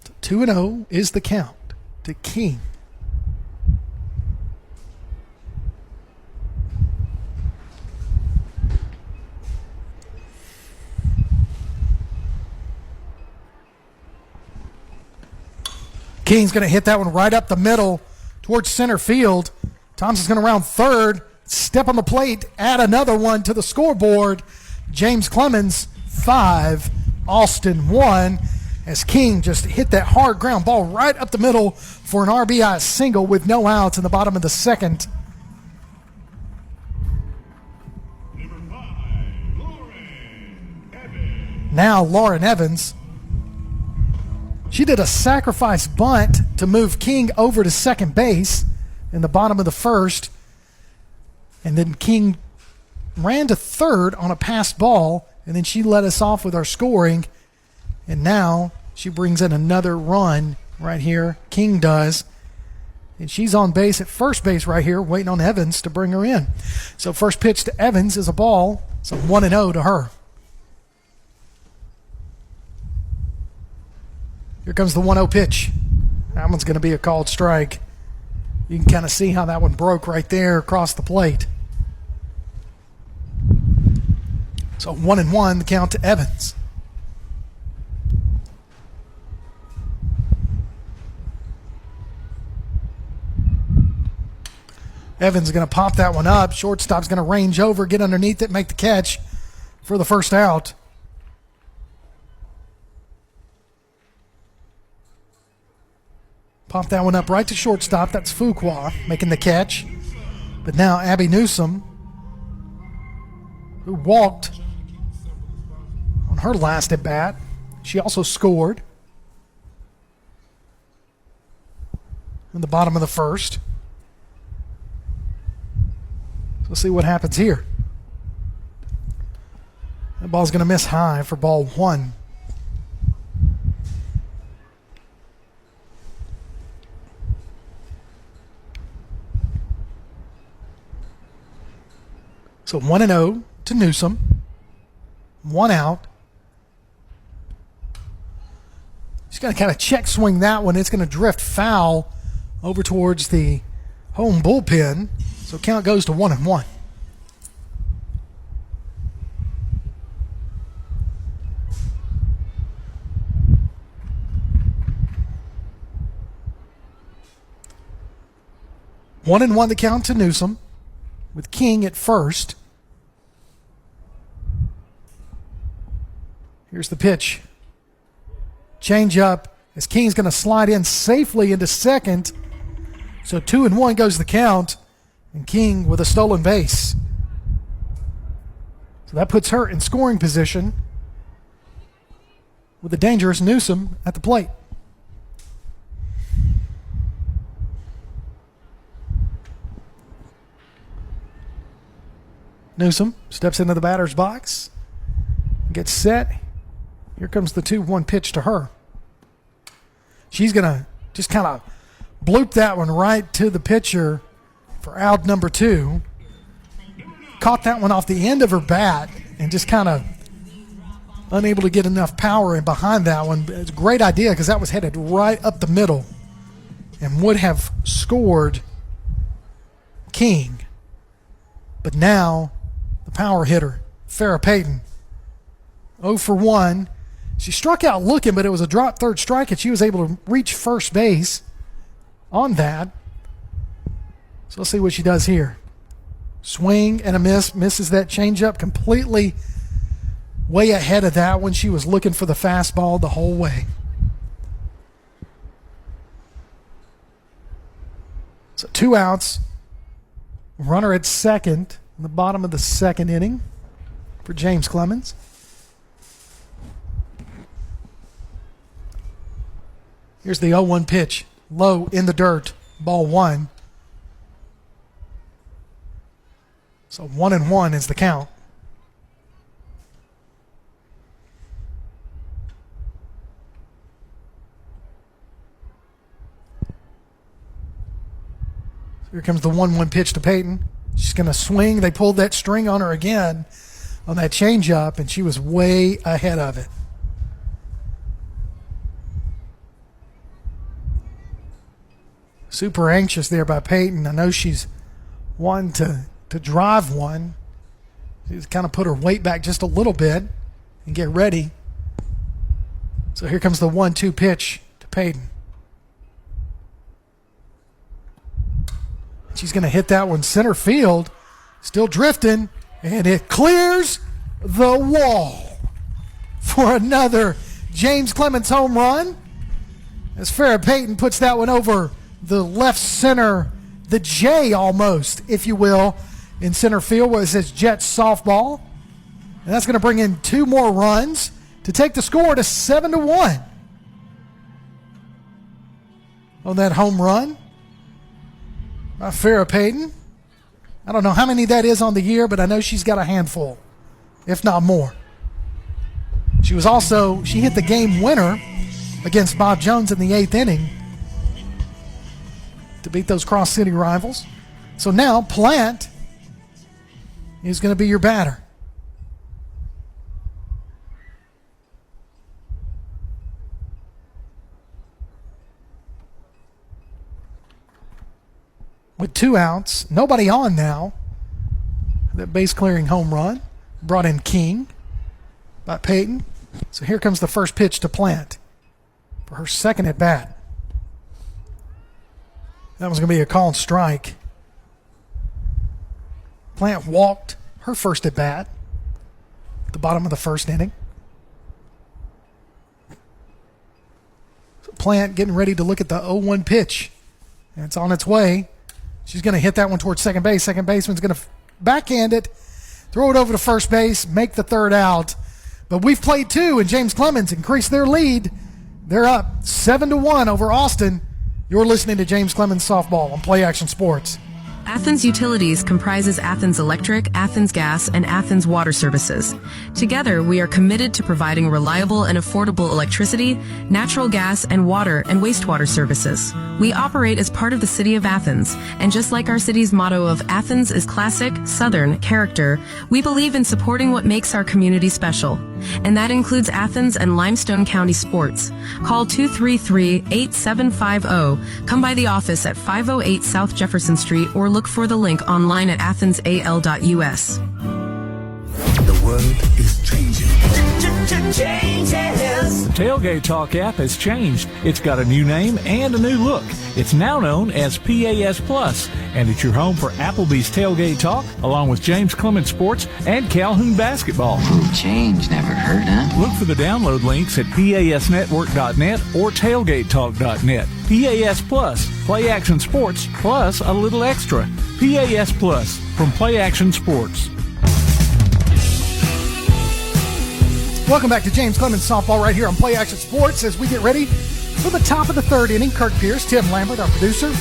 So 2-0 is the count to King. King's going to hit that one right up the middle towards center field. Thompson's going to round third, step on the plate, add another one to the scoreboard. James Clemens 5, Austin 1, as King just hit that hard ground ball right up the middle for an RBI single with no outs in the bottom of the second. Number 5, Lauren Evans. Now Lauren Evans. She did a sacrifice bunt to move King over to second base in the bottom of the first. And then King ran to third on a passed ball, and then she led us off with our scoring. And now she brings in another run right here. King does. And she's on base at first base right here, waiting on Evans to bring her in. So first pitch to Evans is a ball. So 1-0 to her. Here comes the 1-0 pitch. That one's going to be a called strike. You can kind of see how that one broke right there across the plate. So 1-1, the count to Evans. Evans is going to pop that one up. Shortstop's going to range over, get underneath it, make the catch for the first out. Pop that one up right to shortstop. That's Fuqua making the catch. But now Abby Newsom, who walked on her last at bat, she also scored in the bottom of the first. So let's see what happens here. That ball's going to miss high for ball 1. So 1-0 to Newsom. 1 out. She's going to kind of check swing that one. It's going to drift foul over towards the home bullpen. So count goes to 1-1. One and one the count to Newsom, with King at first. Here's the pitch. Change up as King's going to slide in safely into second. So 2-1 goes the count, and King with a stolen base. So that puts her in scoring position with the dangerous Newsom at the plate. Newsom steps into the batter's box, gets set. Here comes the 2-1 pitch to her. She's going to just kind of bloop that one right to the pitcher for out number 2. Caught that one off the end of her bat and just kind of unable to get enough power in behind that one. It's a great idea because that was headed right up the middle and would have scored King. But now, the power hitter, Farrah Payton, 0 for 1. She struck out looking, but it was a drop third strike, and she was able to reach first base on that. So let's see what she does here. Swing and a miss. Misses that changeup completely, way ahead of that one. She was looking for the fastball the whole way. So 2 outs. Runner at second in the bottom of the second inning for James Clemens. Here's the 0-1 pitch. Low in the dirt. Ball 1. So 1-1 is the count. Here comes the 1-1 pitch to Payton. She's going to swing. They pulled that string on her again on that changeup, and she was way ahead of it. Super anxious there by Payton. I know she's one to drive one. She's kind of put her weight back just a little bit and get ready. So here comes the 1-2 pitch to Payton. She's going to hit that one center field. Still drifting. And it clears the wall for another James Clemens home run. As Farrah Payton puts that one over the left center, the J almost, if you will, in center field where it says Jets softball. And that's going to bring in 2 more runs to take the score to 7-1 on that home run by Farrah Payton. I don't know how many that is on the year, but I know she's got a handful, if not more. She hit the game winner against Bob Jones in the 8th inning to beat those cross-city rivals. So now Plant is going to be your batter. With 2 outs, nobody on now. That base-clearing home run brought in King by Payton. So here comes the first pitch to Plant for her second at bat. That was going to be a called strike. Plant walked her first at bat at the bottom of the first inning. So Plant getting ready to look at the 0-1 pitch. And it's on its way. She's going to hit that one towards second base. Second baseman's going to backhand it, throw it over to first base, make the third out. But we've played 2, and James Clemens increased their lead. They're up 7-1 over Austin. You're listening to James Clemens Softball on Play Action Sports. Athens Utilities comprises Athens Electric, Athens Gas, and Athens Water Services. Together, we are committed to providing reliable and affordable electricity, natural gas, and water and wastewater services. We operate as part of the City of Athens, and just like our city's motto of Athens is classic, Southern character, we believe in supporting what makes our community special. And that includes Athens and Limestone County sports. Call 233-8750, come by the office at 508 South Jefferson Street, or look for the link online at athensal.us. The world is changing. The Tailgate Talk app has changed. It's got a new name and a new look. It's now known as PAS Plus, and it's your home for Applebee's Tailgate Talk, along with James Clemens Sports and Calhoun Basketball. Change never hurt, huh? Look for the download links at PASnetwork.net or TailgateTalk.net. PAS Plus, Play Action Sports, plus a little extra. PAS Plus from Play Action Sports. Welcome back to James Clemens Softball right here on Play Action Sports as we get ready for the top of the third inning. Kirk Pierce, Tim Lambert, our producer,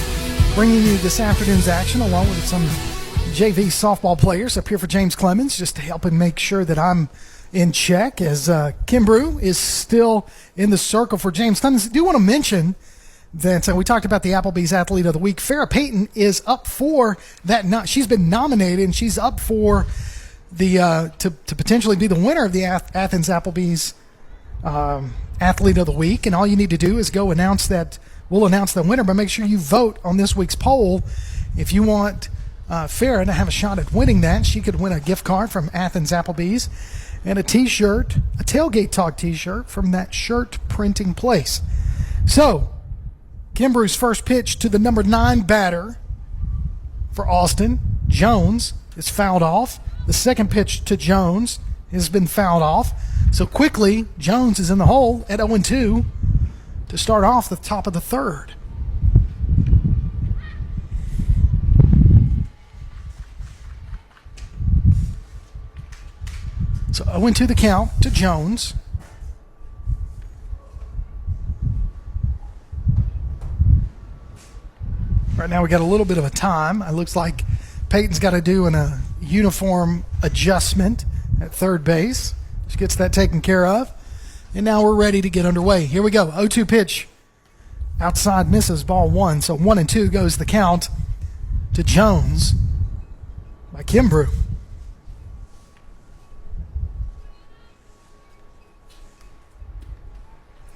bringing you this afternoon's action along with some JV softball players up here for James Clemens, just to help him make sure that I'm in check as Kim Brew is still in the circle for James Clemens. I do want to mention that we talked about the Applebee's Athlete of the Week. Farrah Payton is up for that. She's been nominated, and she's up for the to potentially be the winner of the Athens Applebee's Athlete of the Week. And all you need to do is go announce that. We'll announce the winner, but make sure you vote on this week's poll if you want Farah to have a shot at winning that. She could win a gift card from Athens Applebee's and a t-shirt, a Tailgate Talk t-shirt from that shirt printing place. So, Kimbrough's first pitch to the number 9 batter for Austin, Jones, is fouled off. The second pitch to Jones has been fouled off. So quickly, Jones is in the hole at 0-2 to start off the top of the third. So 0-2 the count to Jones. Right now we got a little bit of a time. It looks like Peyton's got to do a uniform adjustment at third base. She gets that taken care of. And now we're ready to get underway. Here we go. 0-2 pitch. Outside misses, ball 1. So 1-2 goes the count to Jones by Kimbrough.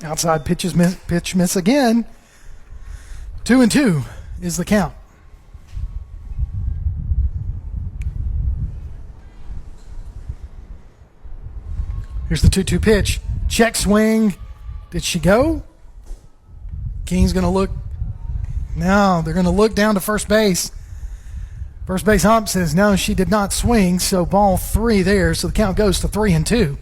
Outside pitch miss again. 2-2 is the count. Here's the 2-2 pitch. Check swing. Did she go? King's going to look. No, they're going to look down to first base. First base ump says no, she did not swing, so ball 3 there. So the count goes to 3-2.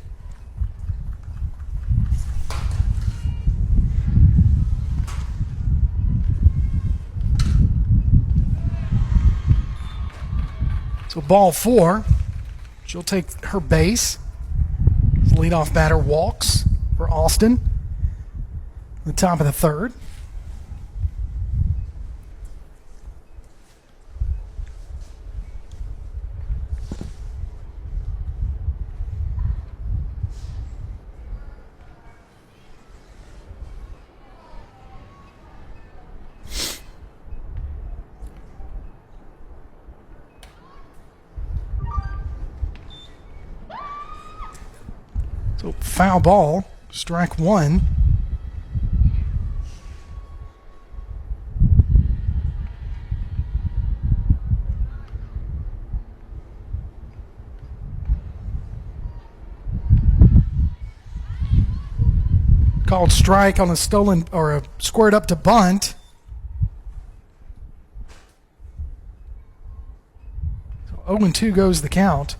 So ball 4, she'll take her base. The leadoff batter walks for Austin. The top of the third. So foul ball, strike 1. Called strike on a stolen or a squared up to bunt. So 0-2 goes the count.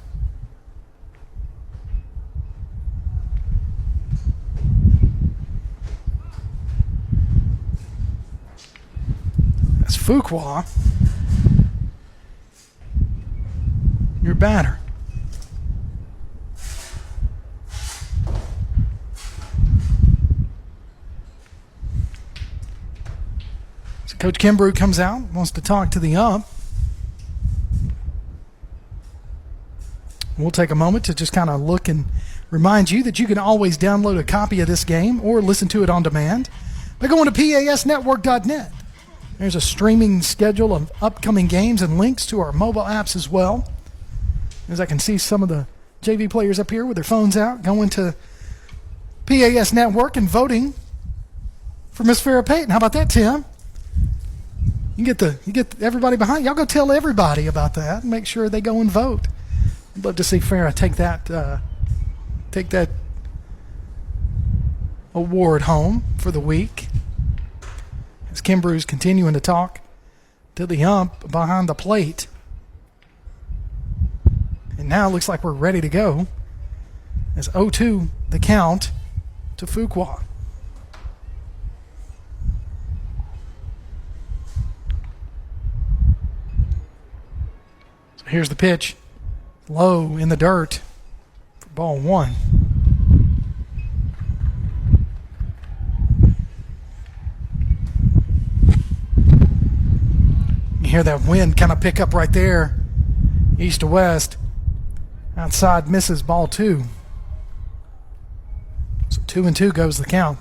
Fuqua, your batter. So Coach Kimbrough comes out, wants to talk to the ump. We'll take a moment to just kind of look and remind you that you can always download a copy of this game or listen to it on demand by going to pasnetwork.net. There's a streaming schedule of upcoming games and links to our mobile apps as well. As I can see some of the JV players up here with their phones out going to PAS Network and voting for Miss Farah Payton. How about that, Tim? You get everybody behind. Y'all go tell everybody about that and make sure they go and vote. I'd love to see Farah take that award home for the week. As Kimbrough's continuing to talk to the ump behind the plate. And now it looks like we're ready to go. As 0-2 the count to Fuqua. So here's the pitch. Low in the dirt for ball 1. You hear that wind kind of pick up right there, east to west. Outside misses, ball 2. So 2-2 goes the count.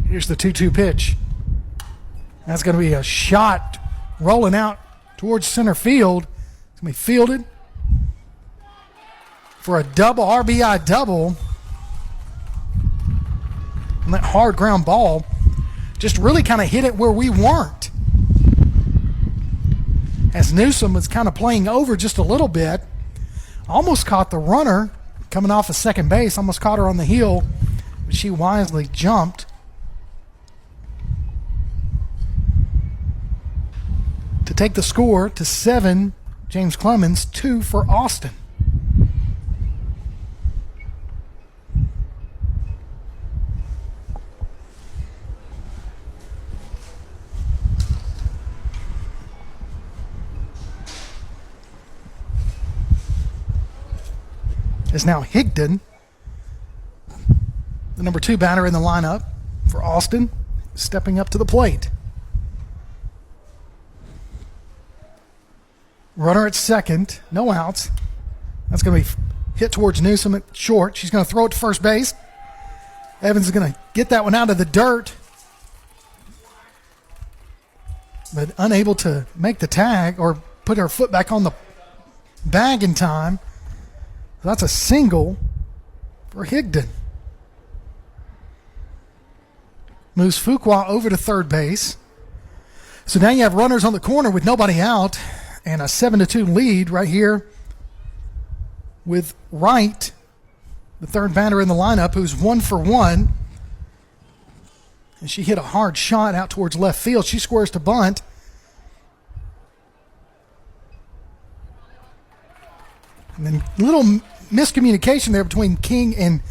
Here's the 2-2 pitch. That's going to be a shot rolling out towards center field. It's going to be fielded for a double, RBI double. And that hard ground ball just really kind of hit it where we weren't. As Newsom was kind of playing over just a little bit, almost caught the runner coming off of second base, almost caught her on the heel, but she wisely jumped. To take the score to 7, James Clemens, 2 for Austin. Is now Higdon, the number 2 batter in the lineup for Austin, stepping up to the plate. Runner at second, no outs. That's going to be hit towards Newsom at short. She's going to throw it to first base. Evans is going to get that one out of the dirt, but unable to make the tag or put her foot back on the bag in time. That's a single for Higdon. Moves Fuqua over to third base. So now you have runners on the corner with nobody out and a 7-2 lead right here with Wright, the third batter in the lineup, who's 1 for 1. And she hit a hard shot out towards left field. She squares to bunt. And then a little miscommunication there between King and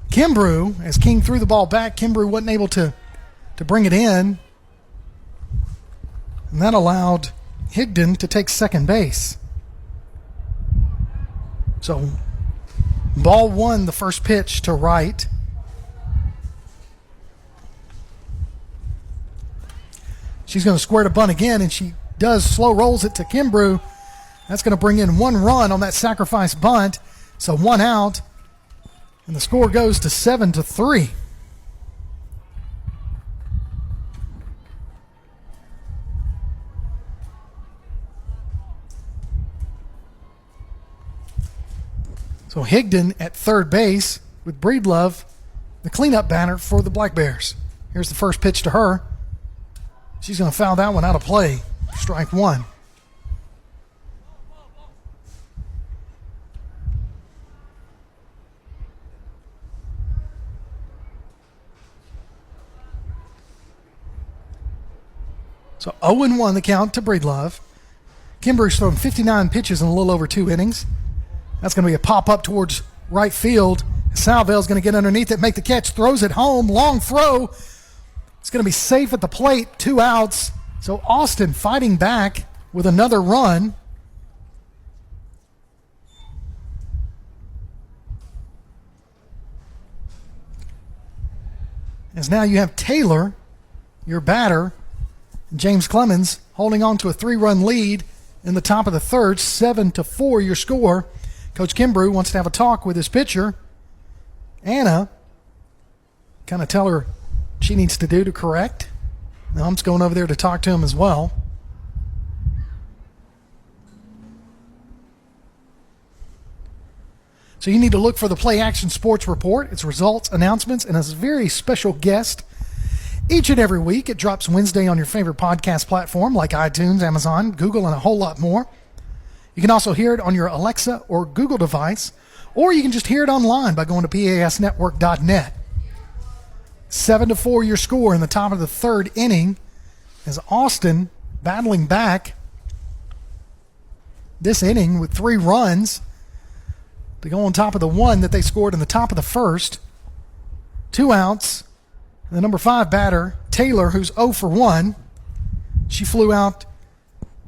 Kimbrough. As King threw the ball back, Kimbrough wasn't able to bring it in. And that allowed Higdon to take second base. So, ball 1, the first pitch to Wright. She's going to square to bunt again, and she does. Slow rolls it to Kimbrough. That's going to bring in 1 run on that sacrifice bunt. So 1 out, and the score goes to 7-3. So Higdon at third base with Breedlove, the cleanup batter for the Black Bears. Here's the first pitch to her. She's going to foul that one out of play. Strike 1. So 0-1 the count to Breedlove. Kimbrough's thrown 59 pitches in a little over 2 innings. That's going to be a pop-up towards right field. Salvell's going to get underneath it, make the catch, throws it home. Long throw. It's going to be safe at the plate. 2 outs. So Austin fighting back with another run. As now you have Taylor, your batter, James Clemens holding on to a 3-run lead in the top of the third. 7-4 your score. Coach Kimbrough wants to have a talk with his pitcher, Anna. Kind of tell her what she needs to do to correct. Now I'm just going over there to talk to him as well. So you need to look for the Play Action Sports Report, its results, announcements, and a very special guest each and every week. It drops Wednesday on your favorite podcast platform like iTunes, Amazon, Google, and a whole lot more. You can also hear it on your Alexa or Google device, or you can just hear it online by going to pasnetwork.net. 7-4 your score in the top of the third inning as Austin battling back this inning with 3 runs to go on top of the 1 that they scored in the top of the first. 2 outs. The number 5 batter, Taylor, who's 0 for 1. She flew out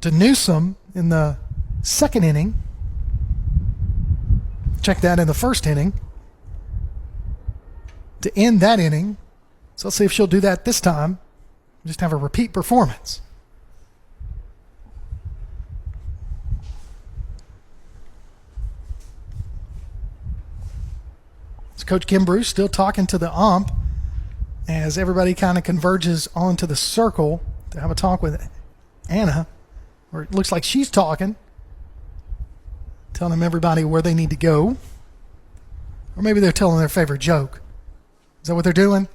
to Newsom in the second inning. Check that in the first inning to end that inning. So let's see if she'll do that this time. Just have a repeat performance. So Coach Kimbrough still talking to the ump as everybody kind of converges onto the circle to have a talk with Anna, or it looks like she's talking, telling them everybody where they need to go. Or maybe they're telling their favorite joke. Is that what they're doing?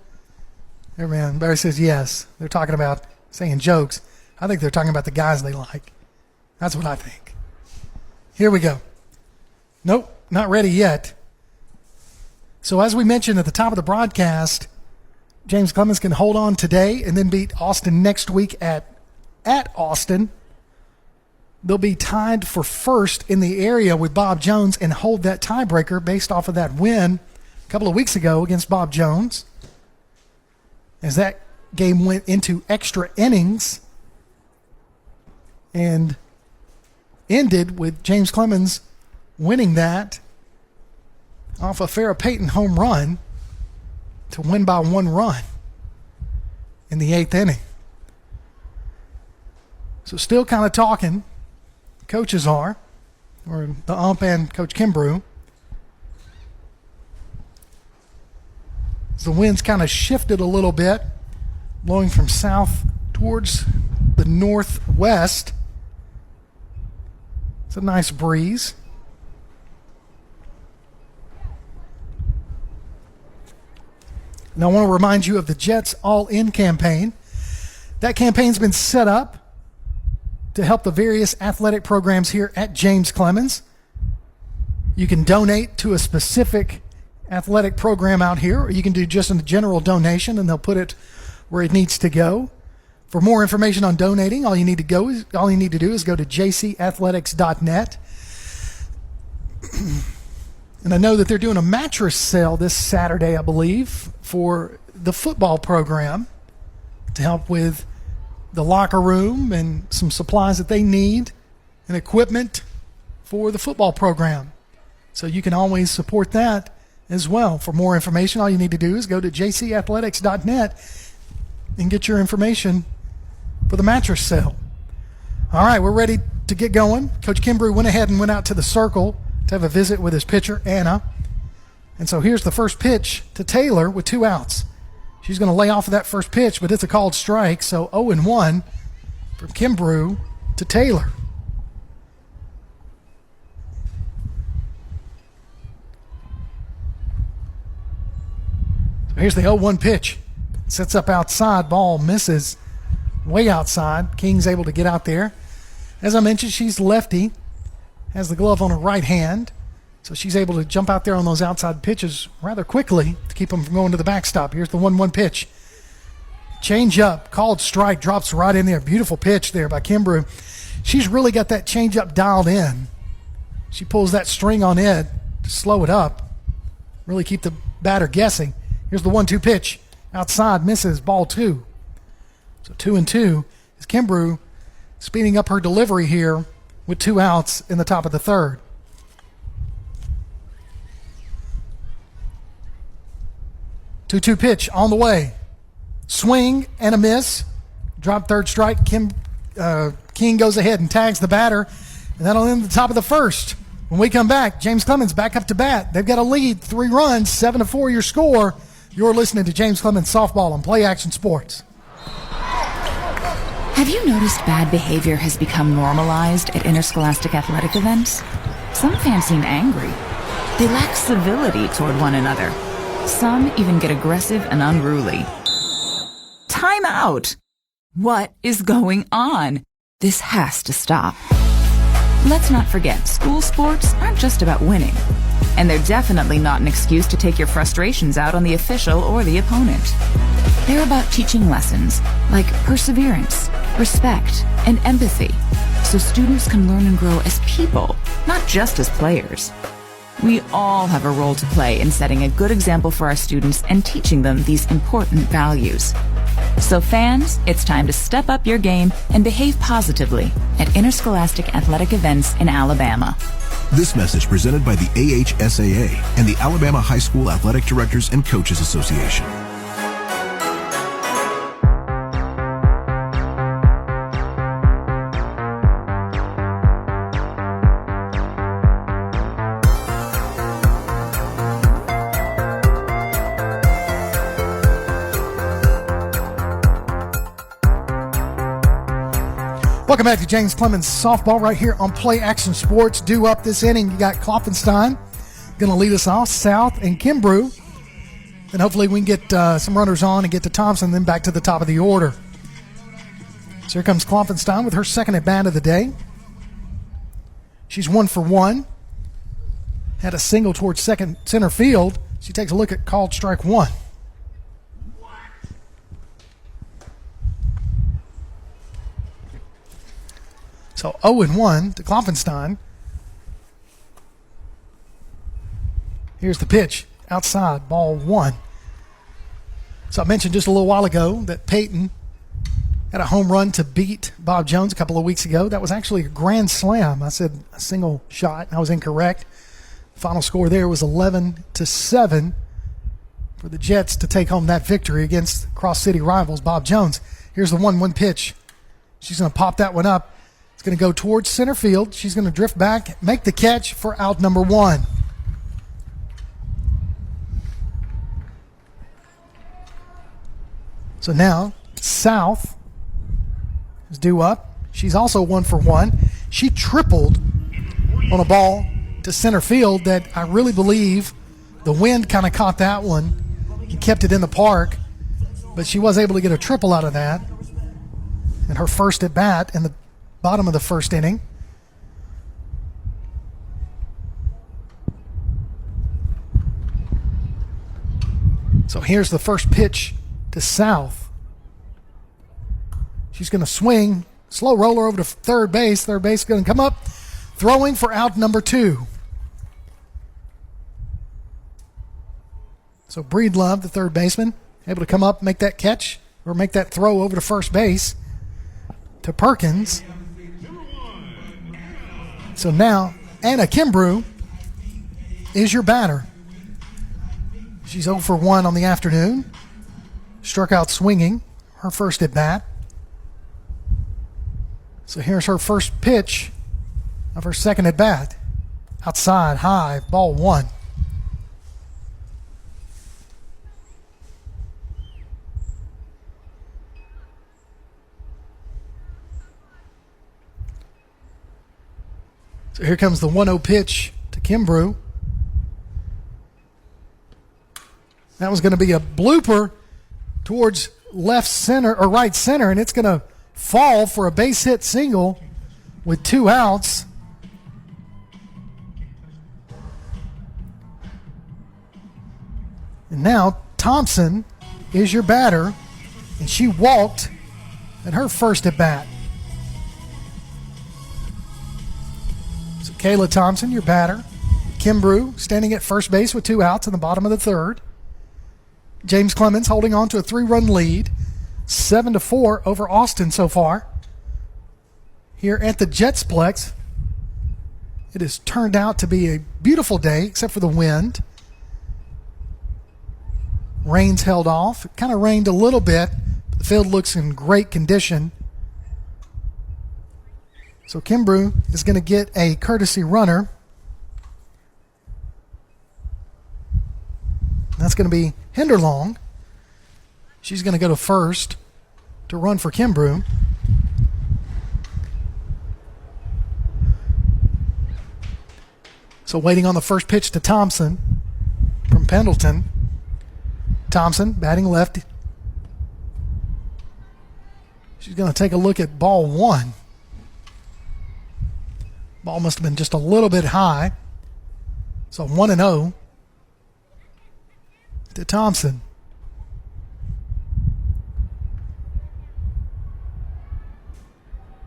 Everybody says yes. They're talking about saying jokes. I think they're talking about the guys they like. That's what I think. Here we go. Nope, not ready yet. So as we mentioned at the top of the broadcast, James Clemens can hold on today and then beat Austin next week at Austin. They'll be tied for first in the area with Bob Jones and hold that tiebreaker based off of that win a couple of weeks ago against Bob Jones. As that game went into extra innings and ended with James Clemens winning that off a Farrah Payton home run to win by 1 run in the 8th inning. So still kind of talking. Coaches are, or the ump and Coach Kimbrough. The wind's kind of shifted a little bit, blowing from south towards the northwest. It's a nice breeze. Now I want to remind you of the Jets All-In campaign. That campaign's been set up to help the various athletic programs here at James Clemens. You can donate to a specific athletic program out here, or you can do just a general donation and they'll put it where it needs to go. For more information on donating, all you need to do is go to jcathletics.net. And I know that they're doing a mattress sale this Saturday, I believe, for the football program to help with the locker room and some supplies that they need and equipment for the football program. So you can always support that as well. For more information, all you need to do is go to jcathletics.net and get your information for the mattress sale. All right, we're ready to get going. Coach Kimbrough went ahead and went out to the circle to have a visit with his pitcher, Anna. And so here's the first pitch to Taylor with 2 outs. She's going to lay off of that first pitch, but it's a called strike. So 0-1 from Kimbrough to Taylor. So here's the 0-1 pitch. Sets up outside. Ball misses way outside. King's able to get out there. As I mentioned, she's lefty. Has the glove on her right hand. So she's able to jump out there on those outside pitches rather quickly to keep them from going to the backstop. Here's the 1-1 pitch. Change up, called strike, drops right in there. Beautiful pitch there by Kimbrough. She's really got that change up dialed in. She pulls that string on it to slow it up, really keep the batter guessing. Here's the 1-2 pitch. Outside, misses, ball 2. So 2-2 is Kimbrough speeding up her delivery here with 2 outs in the top of the third. 2-2 pitch on the way. Swing and a miss. Drop third strike. King goes ahead and tags the batter. And that'll end the top of the first. When we come back, James Clemens back up to bat. They've got a lead, 3 runs, 7-4 your score. You're listening to James Clemens Softball on Play Action Sports. Have you noticed bad behavior has become normalized at interscholastic athletic events? Some fans seem angry. They lack civility toward one another. Some even get aggressive and unruly. Time out! What is going on? This has to stop. Let's not forget, school sports aren't just about winning. And they're definitely not an excuse to take your frustrations out on the official or the opponent. They're about teaching lessons like perseverance, respect, and empathy, so students can learn and grow as people, not just as players. We all have a role to play in setting a good example for our students and teaching them these important values. So fans, it's time to step up your game and behave positively at interscholastic athletic events in Alabama. This message presented by the AHSAA and the Alabama High School Athletic Directors and Coaches Association. Welcome back to James Clemens Softball right here on Play Action Sports. Due up this inning, you got Klopfenstein going to lead us off. South and Kimbrough Then hopefully we can get some runners on and get to Thompson, then back to the top of the order. So here comes Klopfenstein with her second at bat of the day. She's 1 for 1. Had a single towards center field. She takes a look at called strike one. So 0-1 to Klopfenstein. Here's the pitch. Outside, ball one. So I mentioned just a little while ago that Peyton had a home run to beat Bob Jones a couple of weeks ago. That was actually a grand slam. I said a single shot, and I was incorrect. Final score there was 11-7 for the Jets to take home that victory against cross-city rivals Bob Jones. Here's the 1-1 pitch. She's going to pop that one up. It's going to go towards center field. She's going to drift back, make the catch for out number one. So now South is due up. She's also 1 for 1. She tripled on a ball to center field that I really believe the wind kind of caught that one and kept it in the park. But she was able to get a triple out of that in her first at bat in the bottom of the first inning. So here's the first pitch to South. She's going to swing, slow roller over to third base. Third base is going to come up, throwing for out number two. So Breedlove, the third baseman, able to come up, make that catch, or make that throw over to first base to Perkins. So now Anna Kimbrough is your batter. She's 0 for 1 on the afternoon. Struck out swinging, her first at bat. So here's her first pitch of her second at bat. Outside, high, ball one. So here comes the 1-0 pitch to Kimbrough. That was going to be a blooper towards left center or right center, and it's going to fall for a base hit single with 2 outs. And now Thompson is your batter, and she walked at her first at bat. So Kayla Thompson, your batter. Kimbrough standing at first base with 2 outs in the bottom of the third. James Clemens holding on to a 3-run lead, 7-4 over Austin so far. Here at the Jetsplex, it has turned out to be a beautiful day, except for the wind. Rain's held off. It kind of rained a little bit, but the field looks in great condition. So Kimbrough is going to get a courtesy runner. That's going to be Hinderlong. She's going to go to first to run for Kimbrough. So waiting on the first pitch to Thompson from Pendleton. Thompson batting left. She's going to take a look at ball one. Ball must have been just a little bit high. So 1-0 to Thompson.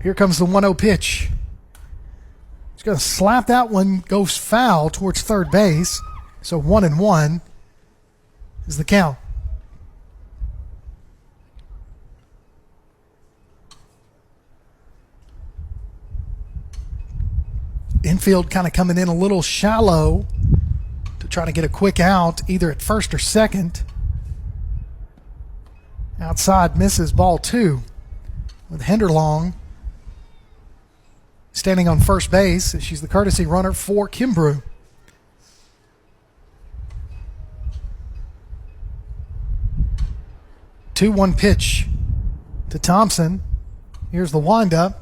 Here comes the 1-0 pitch. He's going to slap that one, goes foul towards third base. So 1-1 is the count. Infield kind of coming in a little shallow to try to get a quick out, either at first or second. Outside misses ball two with Hinderlong standing on first base. She's the courtesy runner for Kimbrough. Two 2-1 pitch to Thompson. Here's the windup.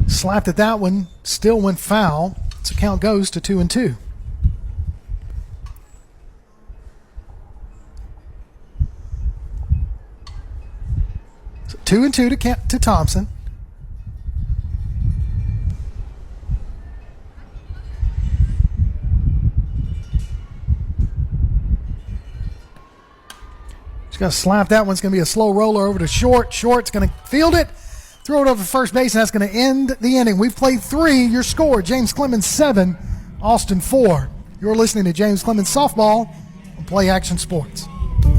Slapped at that one, still went foul. So count goes to 2-2. So 2-2 to Thompson. She's going to slap that one. It's going to be a slow roller over to Short. Short's going to field it, throw it over first base, and that's going to end the inning. We've played 3. Your score, James Clemens 7, Austin 4. You're listening to James Clemens Softball on Play Action Sports.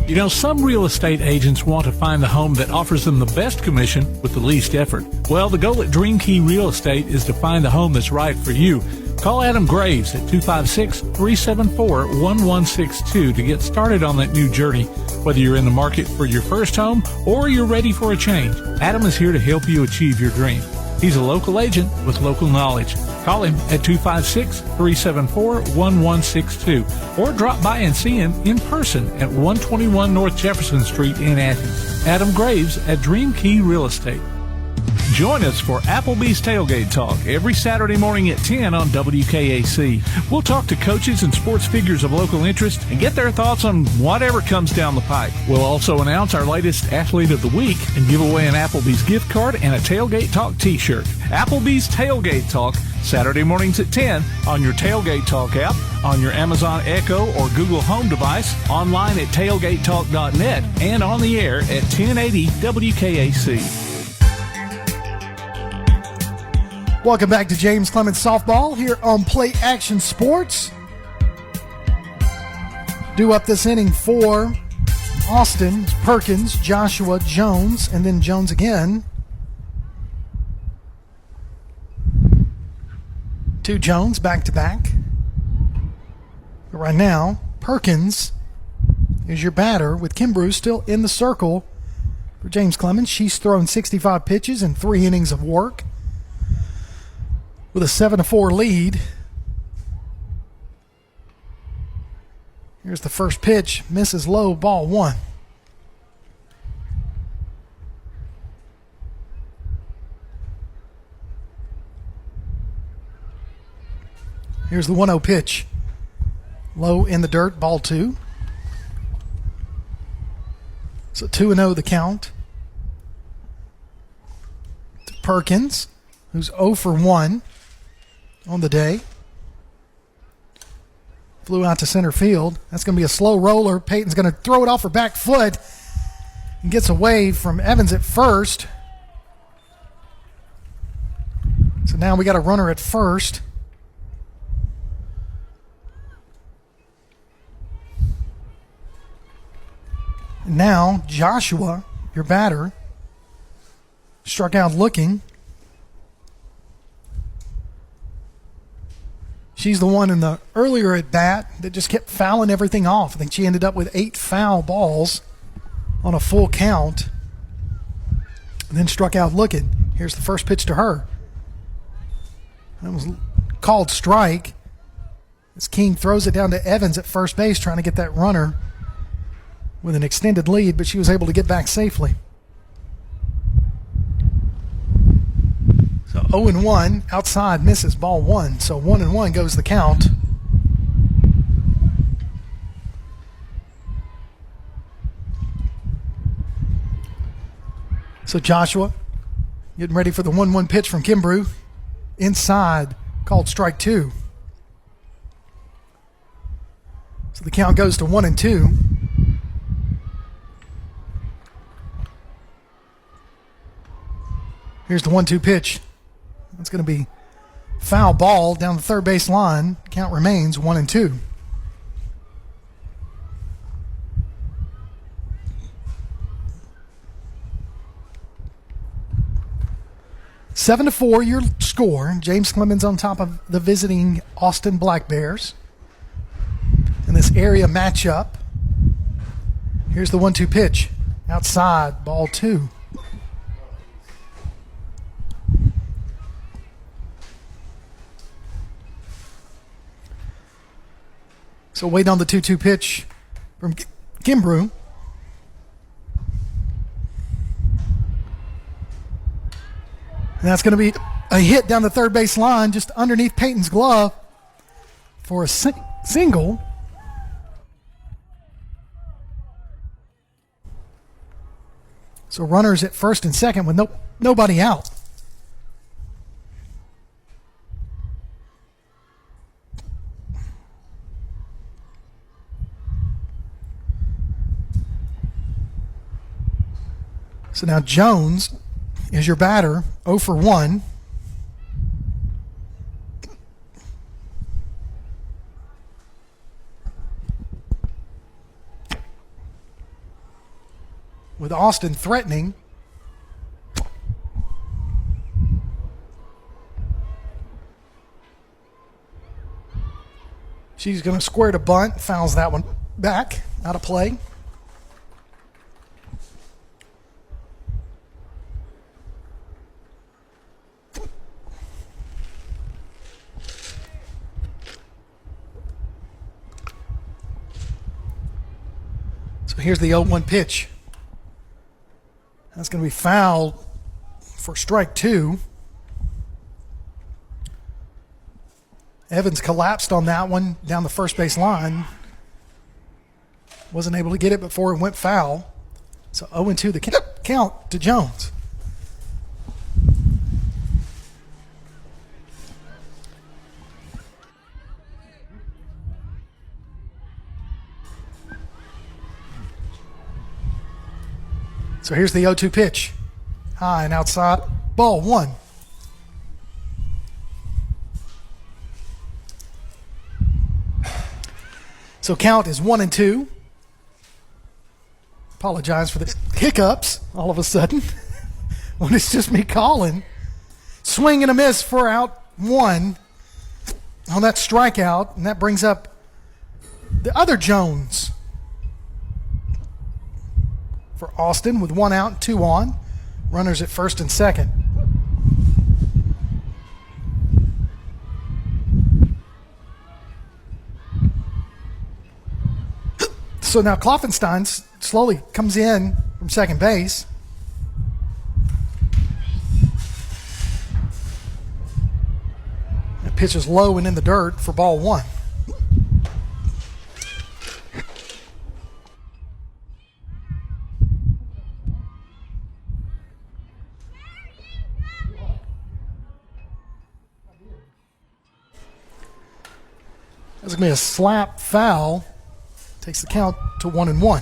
You know, some real estate agents want to find the home that offers them the best commission with the least effort. Well, the goal at Dream Key Real Estate is to find the home that's right for you. Call Adam Graves at 256-374-1162 to get started on that new journey. Whether you're in the market for your first home or you're ready for a change, Adam is here to help you achieve your dream. He's a local agent with local knowledge. Call him at 256-374-1162 or drop by and see him in person at 121 North Jefferson Street in Athens. Adam Graves at Dream Key Real Estate. Join us for Applebee's Tailgate Talk every Saturday morning at 10 on WKAC. We'll talk to coaches and sports figures of local interest and get their thoughts on whatever comes down the pike. We'll also announce our latest Athlete of the Week and give away an Applebee's gift card and a Tailgate Talk t-shirt. Applebee's Tailgate Talk, Saturday mornings at 10 on your Tailgate Talk app, on your Amazon Echo or Google Home device, online at tailgatetalk.net, and on the air at 1080 WKAC. Welcome back to James Clemens Softball here on Play Action Sports. Due up this inning for Austin, Perkins, Joshua, Jones, and then Jones again. 2 Jones back to back. But right now, Perkins is your batter with Kimbrough still in the circle for James Clemens. She's thrown 65 pitches in 3 innings of work, with a 7-4 lead. Here's the first pitch. Misses low, ball 1. Here's the 1-0 pitch. Low in the dirt, ball 2. So 2-0 the count to Perkins, who's 0 for 1 on the day. Flew out to center field. That's going to be a slow roller. Peyton's going to throw it off her back foot and gets away from Evans at first. So now we got a runner at first. And now Joshua, your batter, struck out looking. She's the one in the earlier at bat that just kept fouling everything off. I think she ended up with 8 foul balls on a full count and then struck out looking. Here's the first pitch to her. That was called strike as King throws it down to Evans at first base, trying to get that runner with an extended lead, but she was able to get back safely. So 0-1, outside, misses, ball 1. So 1-1 goes the count. So Joshua getting ready for the 1-1 pitch from Kimbrough. Inside, called strike 2. So the count goes to 1-2. Here's the 1-2 pitch. That's going to be foul ball down the third base line. Count remains 1-2. Seven to 4, your score. James Clemens on top of the visiting Austin Black Bears in this area matchup. Here's the 1-2 pitch. Outside, ball 2. So wait on the 2-2 pitch from Kimbrough. And that's going to be a hit down the third base line just underneath Peyton's glove for a single. So runners at first and second with nobody out. So now Jones is your batter, 0 for 1. With Austin threatening. She's going to square to bunt, fouls that one back, out of play. So here's the 0-1 pitch. That's going to be fouled for strike 2. Evans collapsed on that one down the first base line. Wasn't able to get it before it went foul. So 0-2 the count to Jones. So here's the 0-2 pitch. High and outside. Ball 1. So count is 1-2. Apologize for the hiccups all of a sudden when it's just me calling. Swing and a miss for out 1 on that strikeout, and that brings up the other Jones for Austin with 1 out and 2 on. Runners at first and second. So now Kloffenstein slowly comes in from second base. That pitch is low and in the dirt for ball 1. That's going to be a slap foul. Takes the count to 1-1.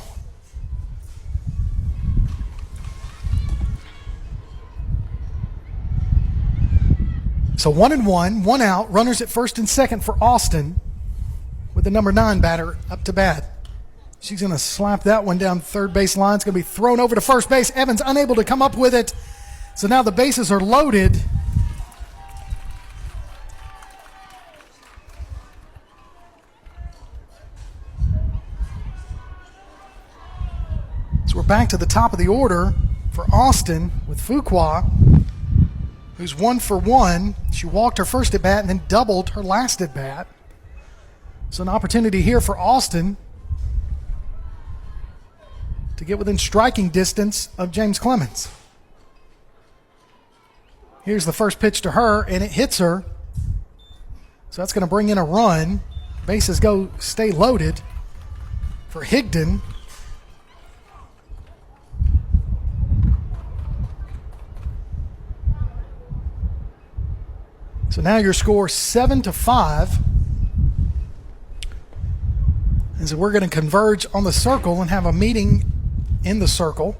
So 1-1, 1 out, runners at first and second for Austin with the number 9 batter up to bat. She's going to slap that one down third base line. It's going to be thrown over to first base. Evans unable to come up with it. So now the bases are loaded. So we're back to the top of the order for Austin with Fuqua, who's 1 for 1. She walked her first at bat and then doubled her last at bat. So an opportunity here for Austin to get within striking distance of James Clemens. Here's the first pitch to her, and it hits her. So that's going to bring in a run. Bases stay loaded for Higdon. So now your score 7-5. And so we're going to converge on the circle and have a meeting in the circle.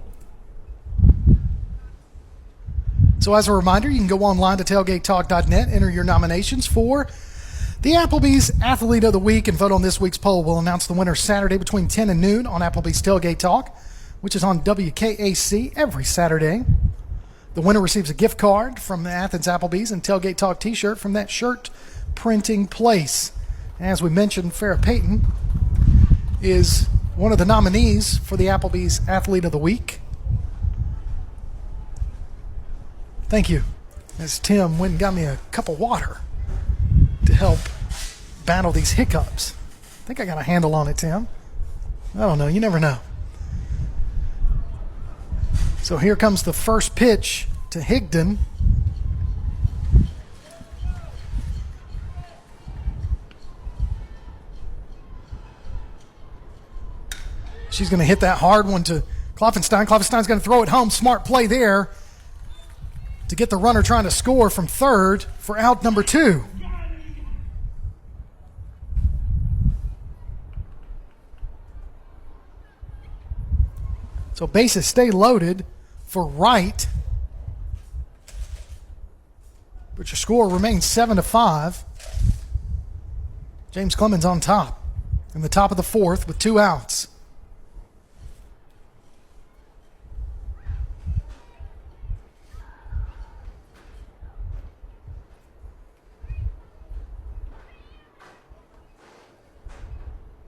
So as a reminder, you can go online to tailgatetalk.net, enter your nominations for the Applebee's Athlete of the Week, and vote on this week's poll. We'll announce the winner Saturday between 10 and noon on Applebee's Tailgate Talk, which is on WKAC every Saturday. The winner receives a gift card from the Athens Applebee's and Tailgate Talk t-shirt from that shirt printing place. As we mentioned, Farrah Payton is one of the nominees for the Applebee's Athlete of the Week. Thank you. As Tim went and got me a cup of water to help battle these hiccups. I think I got a handle on it, Tim. I don't know. You never know. So here comes the first pitch to Higdon. She's going to hit that hard one to Kloffenstein's going to throw it home. Smart play there to get the runner trying to score from third for out number 2. So bases stay loaded for Wright. But your score remains 7-5. James Clemens on top in the top of the 4th with 2 outs.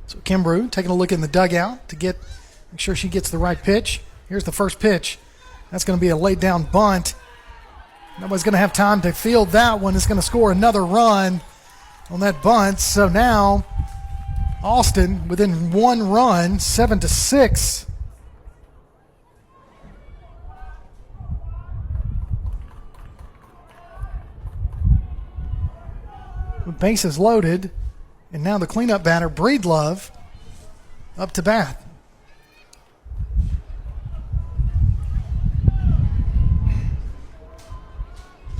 So Kimbrough taking a look in the dugout to make sure she gets the right pitch. Here's the first pitch. That's going to be a laid down bunt. Nobody's going to have time to field that one. It's going to score another run on that bunt. So now Austin within 1 run, 7-6. With bases loaded, and now the cleanup batter, Breedlove, up to bat.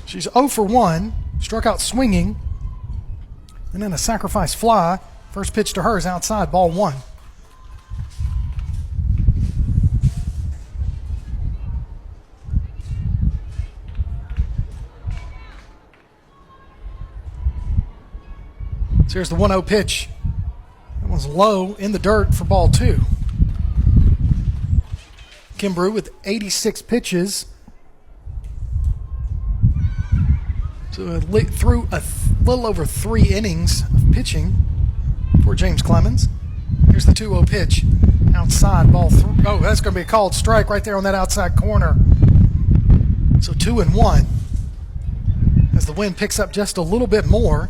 She's 0 for 1, struck out swinging, and then a sacrifice fly. First pitch to her is outside, ball 1. So here's the 1-0 pitch. That one's low in the dirt for ball 2. Kimbrough with 86 pitches. So through a little over 3 innings of pitching for James Clemens. Here's the 2-0 pitch. Outside, ball 3. Oh, that's going to be a called strike right there on that outside corner. So 2-1. As the wind picks up just a little bit more.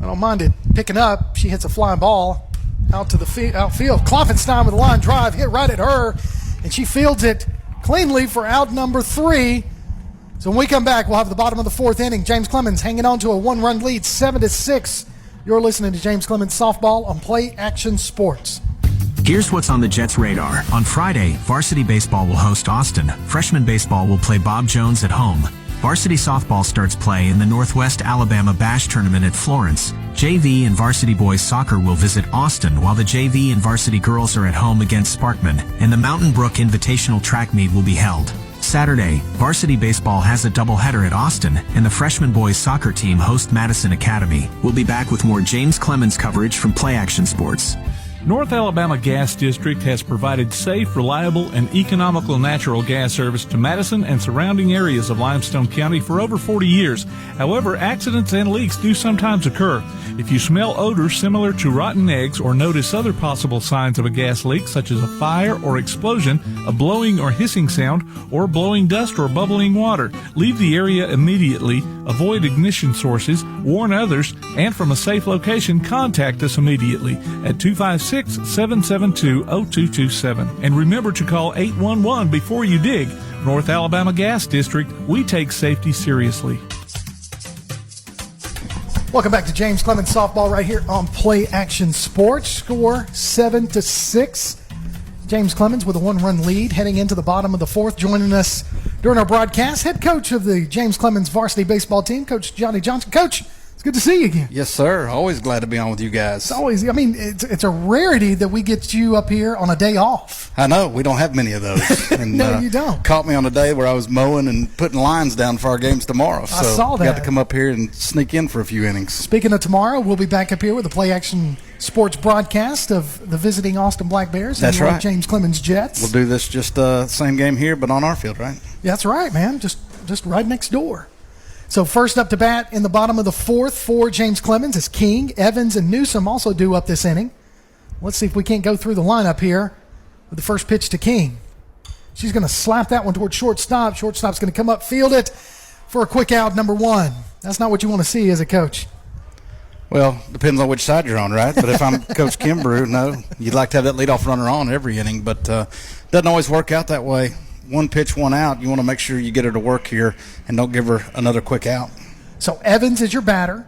I don't mind it picking up. She hits a fly ball out to the outfield. Kloffenstein with a line drive hit right at her, and she fields it cleanly for out number 3. So when we come back, we'll have the bottom of the 4th inning. James Clemens hanging on to a 1-run lead, 7-6. You're listening to James Clemens Softball on Play Action Sports. Here's what's on the Jets' radar. On Friday, varsity baseball will host Austin. Freshman baseball will play Bob Jones at home. Varsity softball starts play in the Northwest Alabama Bash Tournament at Florence. JV and varsity boys soccer will visit Austin, while the JV and varsity girls are at home against Sparkman, and the Mountain Brook Invitational Track Meet will be held. Saturday, varsity baseball has a doubleheader at Austin, and the freshman boys soccer team host Madison Academy. We'll be back with more James Clemens coverage from Play Action Sports. North Alabama Gas District has provided safe, reliable, and economical natural gas service to Madison and surrounding areas of Limestone County for over 40 years. However, accidents and leaks do sometimes occur. If you smell odors similar to rotten eggs or notice other possible signs of a gas leak, such as a fire or explosion, a blowing or hissing sound, or blowing dust or bubbling water, leave the area immediately, avoid ignition sources, warn others, and from a safe location, contact us immediately at 256-772-0227. And remember to call 811 before you dig. North Alabama Gas District, we take safety seriously. Welcome back to James Clemens Softball right here on Play Action Sports. Score 7-6. James Clemens with a 1-run lead heading into the bottom of the 4th. Joining us during our broadcast, head coach of the James Clemens varsity baseball team, Coach Johnny Johnson. Coach, it's good to see you again. Yes, sir. Always glad to be on with you guys. It's always, it's a rarity that we get you up here on a day off. I know. We don't have many of those. And, no, you don't. Caught me on a day where I was mowing and putting lines down for our games tomorrow. So I saw that. Got to come up here and sneak in for a few innings. Speaking of tomorrow, we'll be back up here with the Play Action Sports broadcast of the visiting Austin Black Bears. That's and right. James Clemens Jets. We'll do this just same game here, but on our field, right? Yeah, that's right, man. Just right next door. So first up to bat in the bottom of the 4th for James Clemens is King. Evans and Newsom also due up this inning. Let's see if we can't go through the lineup here with the first pitch to King. She's going to slap that one towards shortstop. Shortstop's going to come up, field it for a quick out, number 1. That's not what you want to see as a coach. Well, depends on which side you're on, right? But if I'm Coach Kimbrough, no, you'd like to have that leadoff runner on every inning, but doesn't always work out that way. 1 pitch, 1 out. You want to make sure you get her to work here and don't give her another quick out. So Evans is your batter.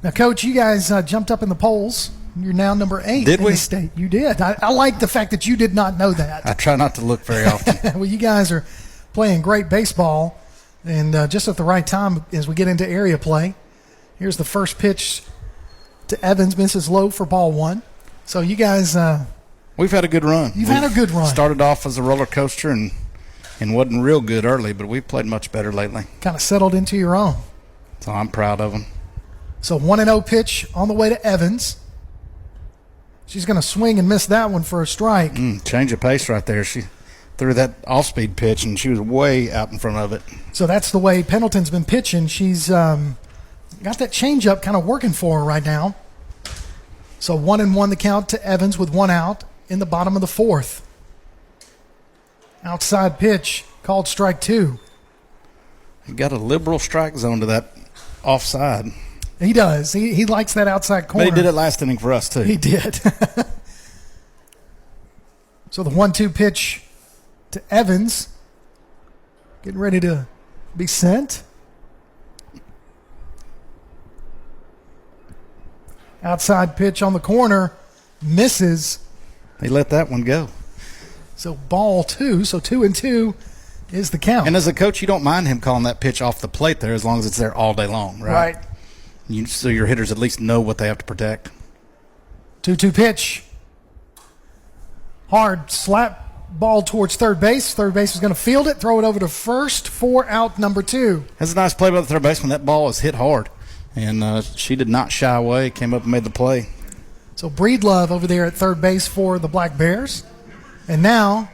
Now, Coach, you guys jumped up in the polls You're now number 8 Did in we? the state. You did. I like the fact that you did not know that. I try not to look very often. Well, you guys are playing great baseball, and just at the right time as we get into area play. Here's the first pitch to Evans, misses low for ball 1. So you guys, we've had a good run. You've had a good run. Started off as a roller coaster and wasn't real good early, but we've played much better lately. Kind of settled into your own. So I'm proud of them. So 1-0 pitch on the way to Evans. She's going to swing and miss that one for a strike. Change of pace right there. She threw that off-speed pitch, and she was way out in front of it. So that's the way Pendleton's been pitching. She's got that changeup kind of working for her right now. So 1-1 the count to Evans with 1 out in the bottom of the 4th. Outside pitch called strike 2. He got a liberal strike zone to that offside. He does. He likes that outside corner. But he did it last inning for us, too. He did. So the 1-2 pitch to Evans. Getting ready to be sent. Outside pitch on the corner. Misses. He let that one go. So ball 2. So 2-2 is the count. And as a coach, you don't mind him calling that pitch off the plate there as long as it's there all day long, right? So your hitters at least know what they have to protect. 2-2 pitch. Hard slap ball towards third base. Third base is going to field it, throw it over to first for out number 2. That's a nice play by the third baseman. That ball is hit hard, and she did not shy away, came up and made the play. So Breedlove over there at third base for the Black Bears. And now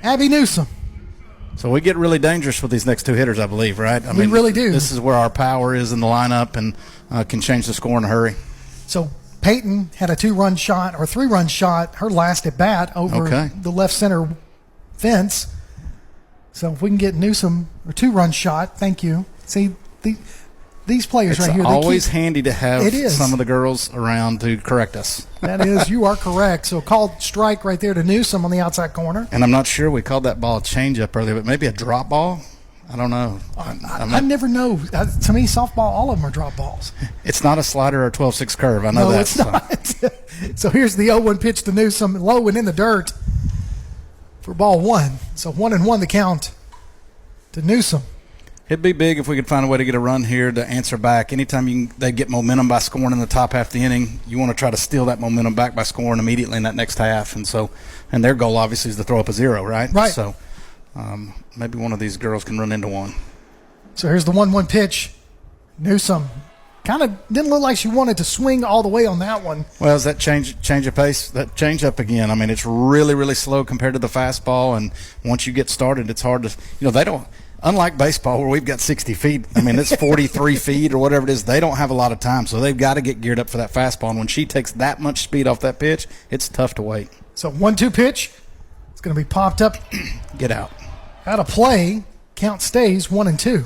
Abby Newsom. So we get really dangerous with these next 2 hitters, I believe, right? I We really do. This is where our power is in the lineup and can change the score in a hurry. So Peyton had a 2-run shot or 3-run shot, her last at bat over the left center fence. So if we can get Newsom a 2-run shot, thank you. See, these players right here. It's always handy to have some of the girls around to correct us. That is, you are correct. So called strike right there to Newsom on the outside corner. And I'm not sure we called that ball a changeup earlier, but maybe a drop ball. I don't know. I never know. To me, softball, all of them are drop balls. It's not a slider or a 12-6 curve. I know no, that. It's not. So here's the 0-1 pitch to Newsom, low and in the dirt for ball 1. So 1-1 the count to Newsom. It'd be big if we could find a way to get a run here to answer back. Anytime they get momentum by scoring in the top half of the inning, you want to try to steal that momentum back by scoring immediately in that next half. And their goal obviously is to throw up a 0, right? Right. So maybe one of these girls can run into one. So here's the 1-1 pitch. Newsom kind of didn't look like she wanted to swing all the way on that one. Well, is that change of pace, that change up again? I mean, it's really, really slow compared to the fastball. And once you get started, it's hard to, they don't. Unlike baseball where we've got 60 feet, I mean, it's 43 feet or whatever it is, they don't have a lot of time, so they've got to get geared up for that fastball. And when she takes that much speed off that pitch, it's tough to wait. So 1-2 pitch. It's going to be popped up. Get out. Out of play. Count stays 1-2.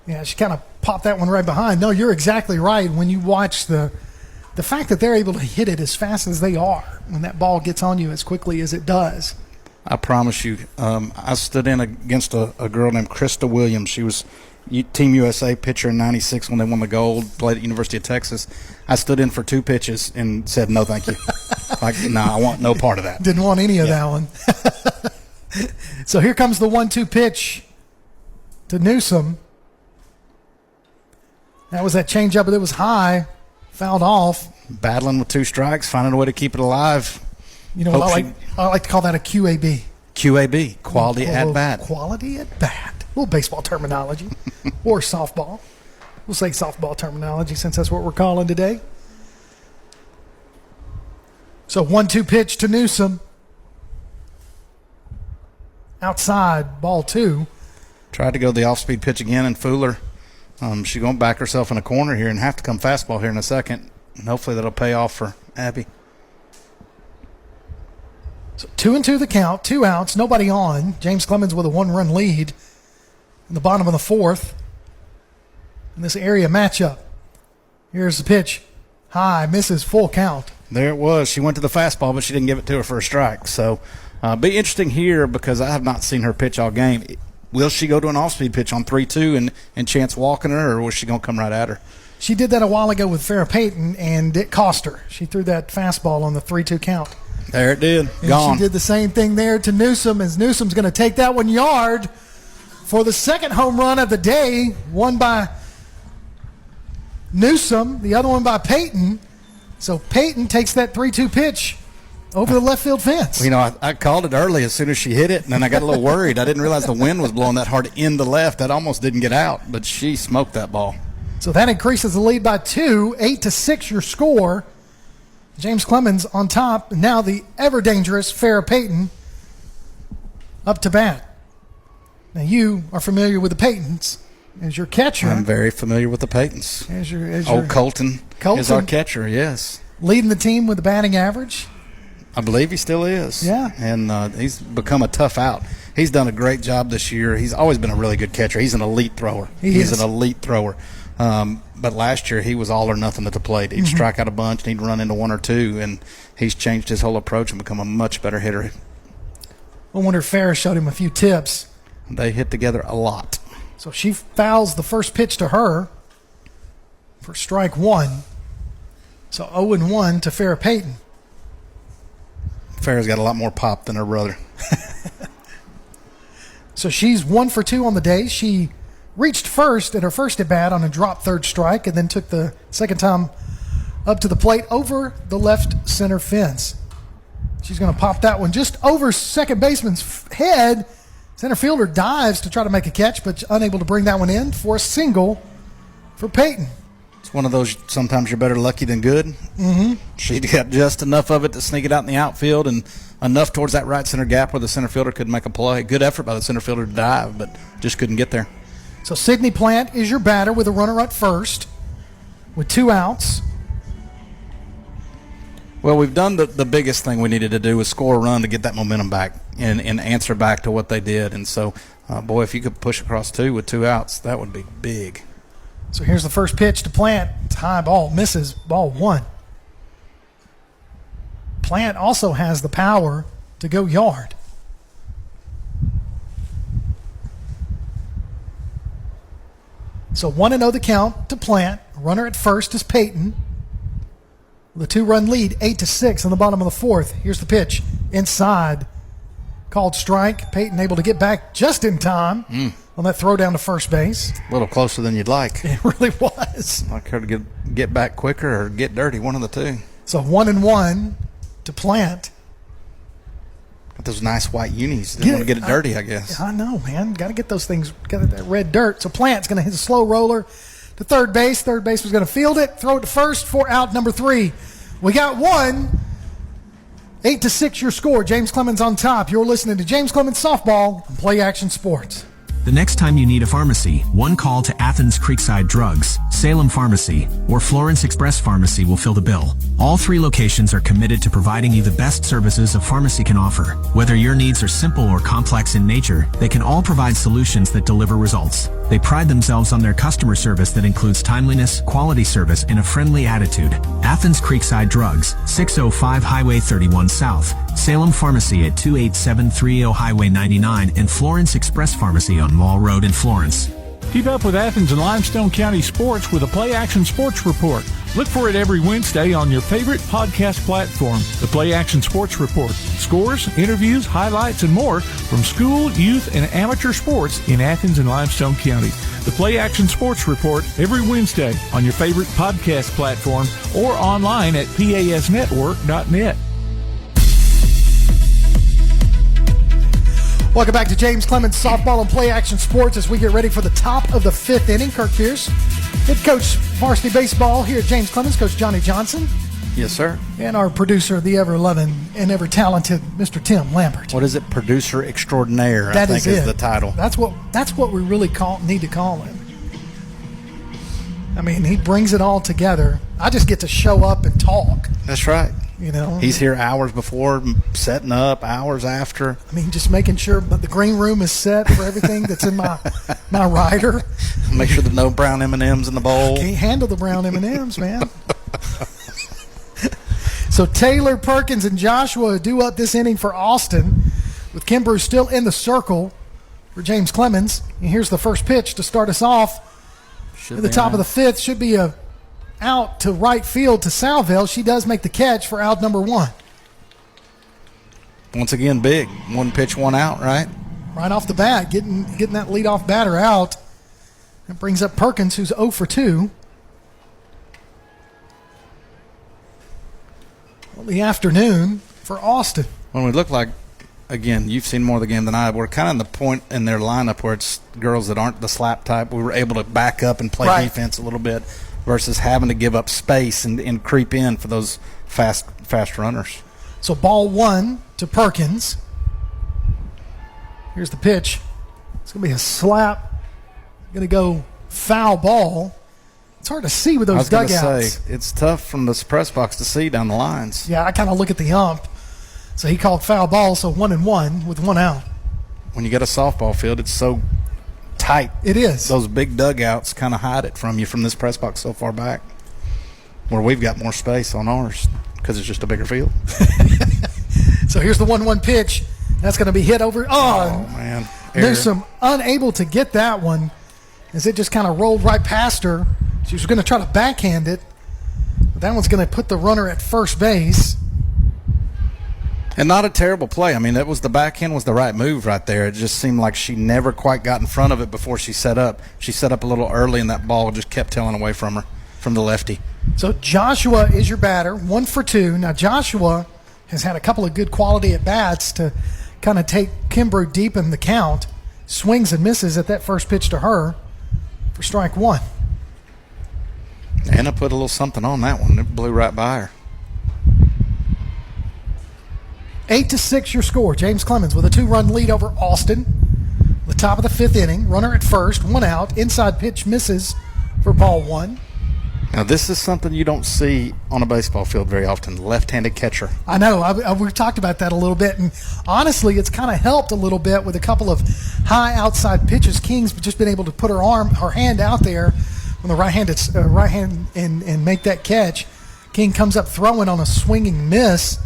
Yeah, she kind of popped that one right behind. No, you're exactly right. When you watch the fact that they're able to hit it as fast as they are when that ball gets on you as quickly as it does. I promise you, I stood in against a girl named Krista Williams. She was Team USA pitcher in '96 when they won the gold, played at University of Texas. I stood in for 2 pitches and said, no, thank you. I want no part of that. Didn't want any of that one. So here comes the 1-2 pitch to Newsom. That was that changeup that was high, fouled off. Battling with 2 strikes, finding a way to keep it alive. You know what I like to call that a QAB. QAB, quality at bat. Quality at bat. A little baseball terminology. Or softball. We'll say softball terminology since that's what we're calling today. So 1-2 pitch to Newsom. Outside, ball 2. Tried to go the off-speed pitch again and fool her. She's going to back herself in a corner here and have to come fastball here in a second. And hopefully that'll pay off for Abby. So 2-2 the count, 2 outs, nobody on. James Clemens with a 1-run lead in the bottom of the 4th in this area matchup. Here's the pitch. High, misses, full count. There it was. She went to the fastball, but she didn't give it to her for a strike. So be interesting here because I have not seen her pitch all game. Will she go to an off-speed pitch on 3-2 and chance walking her, or was she going to come right at her? She did that a while ago with Farrah Payton, and it cost her. She threw that fastball on the 3-2 count. There it did. And Gone. she did the same thing there to Newsom, as Newsom's going to take that one yard for the second home run of the day, one by Newsom, the other one by Payton. So Payton takes that 3-2 pitch over the left field fence. You know, I called it early as soon as she hit it, and then I got a little worried. I didn't realize the wind was blowing that hard in the left. That almost didn't get out, but she smoked that ball. So that increases the lead by 2, 8-6 your score. James Clemens on top. Now the ever dangerous Farrah Payton up to bat. Now you are familiar with the Paytons as your catcher. I'm very familiar with the Paytons. As your Colton is our catcher, yes. Leading the team with the batting average. I believe he still is. Yeah. And he's become a tough out. He's done a great job this year. He's always been a really good catcher. He's an elite thrower. He's an elite thrower. But last year he was all or nothing at the plate. He'd strike out a bunch and he'd run into one or two, and he's changed his whole approach and become a much better hitter. I wonder if Farrah showed him a few tips. They hit together a lot. So she fouls the first pitch to her for strike one. So 0-1 to Farrah Payton. Farrah's got a lot more pop than her brother. So she's 1 for 2 on the day. She reached first at her first at bat on a drop third strike, and then took the second time up to the plate over the left center fence. She's going to pop that one just over second baseman's head. Center fielder dives to try to make a catch, but unable to bring that one in for a single for Payton. It's one of those, sometimes you're better lucky than good. Mm-hmm. She got just enough of it to sneak it out in the outfield, and enough towards that right center gap where the center fielder could make a play. Good effort by the center fielder to dive, but just couldn't get there. So Sidney Plant is your batter with a runner at first with 2 outs. Well, we've done the biggest thing we needed to do was score a run to get that momentum back and answer back to what they did. And so, boy, if you could push across 2 with 2 outs, that would be big. So here's the first pitch to Plant. It's high ball, misses, ball 1. Plant also has the power to go yard. So 1-0 the count to Plant. Runner at first is Payton. The 2-run lead, 8-6 in the bottom of the fourth. Here's the pitch. Inside. Called strike. Payton able to get back just in time on that throw down to first base. A little closer than you'd like. It really was. Like her to get back quicker or get dirty, one of the two. So 1-1 to Plant. Got those nice white unis. Didn't want to get it dirty, I guess. I know, man. Got to get those things, got that red dirt. So Plant's going to hit a slow roller to third base. Third base was going to field it, throw it to first for out number 3. We got 1. 8-6 your score. James Clemens on top. You're listening to James Clemens Softball on Play Action Sports. The next time you need a pharmacy, one call to Athens Creekside Drugs, Salem Pharmacy, or Florence Express Pharmacy will fill the bill. All 3 locations are committed to providing you the best services a pharmacy can offer. Whether your needs are simple or complex in nature, they can all provide solutions that deliver results. They pride themselves on their customer service that includes timeliness, quality service, and a friendly attitude. Athens Creekside Drugs, 605 Highway 31 South, Salem Pharmacy at 28730 Highway 99, and Florence Express Pharmacy on Mall Road in Florence. Keep up with Athens and Limestone County sports with a Play Action Sports Report. Look for it every Wednesday on your favorite podcast platform. The Play Action Sports Report. Scores, interviews, highlights, and more from school, youth, and amateur sports in Athens and Limestone County. The Play Action Sports Report every Wednesday on your favorite podcast platform or online at pasnetwork.net. Welcome back to James Clemens Softball and Play Action Sports as we get ready for the top of the 5th inning. Kirk Pierce, head coach varsity baseball here at James Clemens, Coach Johnny Johnson. Yes, sir. And our producer, the ever-loving and ever-talented Mr. Tim Lambert. What is it? Producer extraordinaire, That I think is the title. That's what we really need to call him. I mean, he brings it all together. I just get to show up and talk. That's right. You know, he's here hours before, setting up, hours after. I mean, just making sure the green room is set for everything that's in my rider. Make sure there's no brown M&Ms in the bowl. Can't handle the brown M&Ms, man. So Taylor, Perkins, and Joshua do up this inning for Austin, with Kimbrough still in the circle for James Clemens. And here's the first pitch to start us off. At the top of the 5th, should be a out to right field to Salville. She does make the catch for out number 1. Once again, big. 1 pitch, 1 out, right? Right off the bat, getting that leadoff batter out. That brings up Perkins, who's 0 for 2. Well, the afternoon for Austin. When we look like, again, you've seen more of the game than I have. We're kind of in the point in their lineup where it's girls that aren't the slap type. We were able to back up and play defense a little bit versus having to give up space and creep in for those fast runners. So ball 1 to Perkins. Here's the pitch. It's going to be a slap. Going to go foul ball. It's hard to see with those dugouts. I was going to say, it's tough from the press box to see down the lines. Yeah, I kind of look at the ump. So he called foul ball, so 1-1 with 1 out. When you get a softball field, it's so tight. It is. Those big dugouts kind of hide it from you from this press box so far back, where we've got more space on ours because it's just a bigger field. So here's the 1-1 pitch. That's going to be hit over. Oh man. Newsom unable to get that one as it just kind of rolled right past her. She was going to try to backhand it, but that one's going to put the runner at first base. And not a terrible play. I mean, that was the backhand was the right move right there. It just seemed like she never quite got in front of it before she set up. She set up a little early, and that ball just kept tailing away from her, from the lefty. So Joshua is your batter, 1 for 2. Now Joshua has had a couple of good quality at-bats to kind of take Kimbrough deep in the count. Swings and misses at that first pitch to her for strike 1. Anna put a little something on that one. It blew right by her. 8-6 your score. James Clemens with a 2-run lead over Austin. The top of the 5th inning. Runner at first, 1 out. Inside pitch misses for ball 1. Now, this is something you don't see on a baseball field very often, left-handed catcher. I know. We've talked about that a little bit, and honestly, it's kind of helped a little bit with a couple of high outside pitches. King's just been able to put her hand out there on the right hand and make that catch. King comes up throwing on a swinging miss.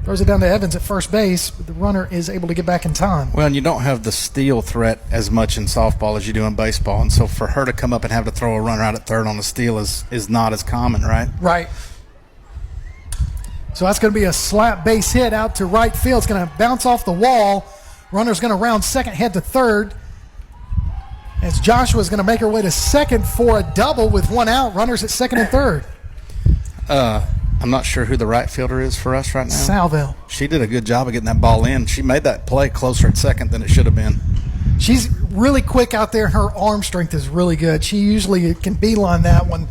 Throws it down to Evans at first base, but the runner is able to get back in time. Well, and you don't have the steal threat as much in softball as you do in baseball, and so for her to come up and have to throw a runner out at third on the steal is not as common, right? Right. So that's going to be a slap base hit out to right field. It's going to bounce off the wall. Runner's going to round second, head to third. As Joshua's going to make her way to second for a double with 1 out. Runners at second and third. I'm not sure who the right fielder is for us right now. Salville. She did a good job of getting that ball in. She made that play closer at second than it should have been. She's really quick out there. Her arm strength is really good. She usually can beeline that one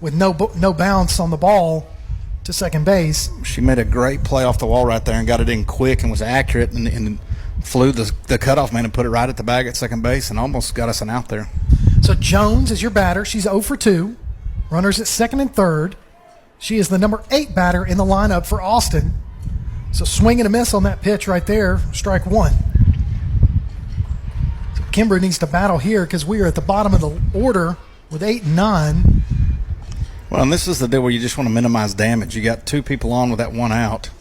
with no bounce on the ball to second base. She made a great play off the wall right there and got it in quick and was accurate and flew the cutoff man and put it right at the bag at second base and almost got us an out there. So Jones is your batter. She's 0 for 2. Runners at second and third. She is the number 8 batter in the lineup for Austin. So swing and a miss on that pitch right there, strike 1. So Kimbrough needs to battle here because we are at the bottom of the order with 8 and 9. Well, and this is the deal where you just want to minimize damage. You got 2 people on with that 1 out.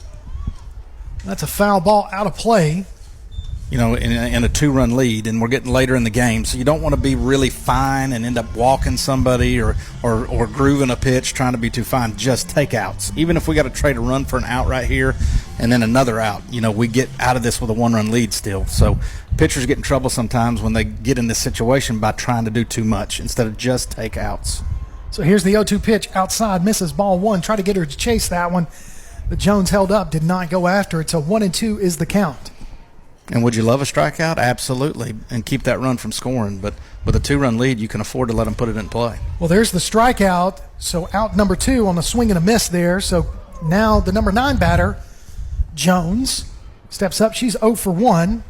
That's a foul ball out of play. You know, in a 2-run lead, and we're getting later in the game, so you don't want to be really fine and end up walking somebody or grooving a pitch, trying to be too fine. Just take outs. Even if we got to trade a run for an out right here and then another out, you know, we get out of this with a 1-run lead still. So pitchers get in trouble sometimes when they get in this situation by trying to do too much instead of just take outs. So here's the 0-2 pitch outside, misses ball 1. Try to get her to chase that one, but Jones held up, did not go after it. So 1-2 is the count. And would you love a strikeout? Absolutely, and keep that run from scoring. But with a 2-run lead, you can afford to let them put it in play. Well, there's the strikeout. So out number 2 on a swing and a miss there. So now the number 9 batter, Jones, steps up. She's 0 for 1.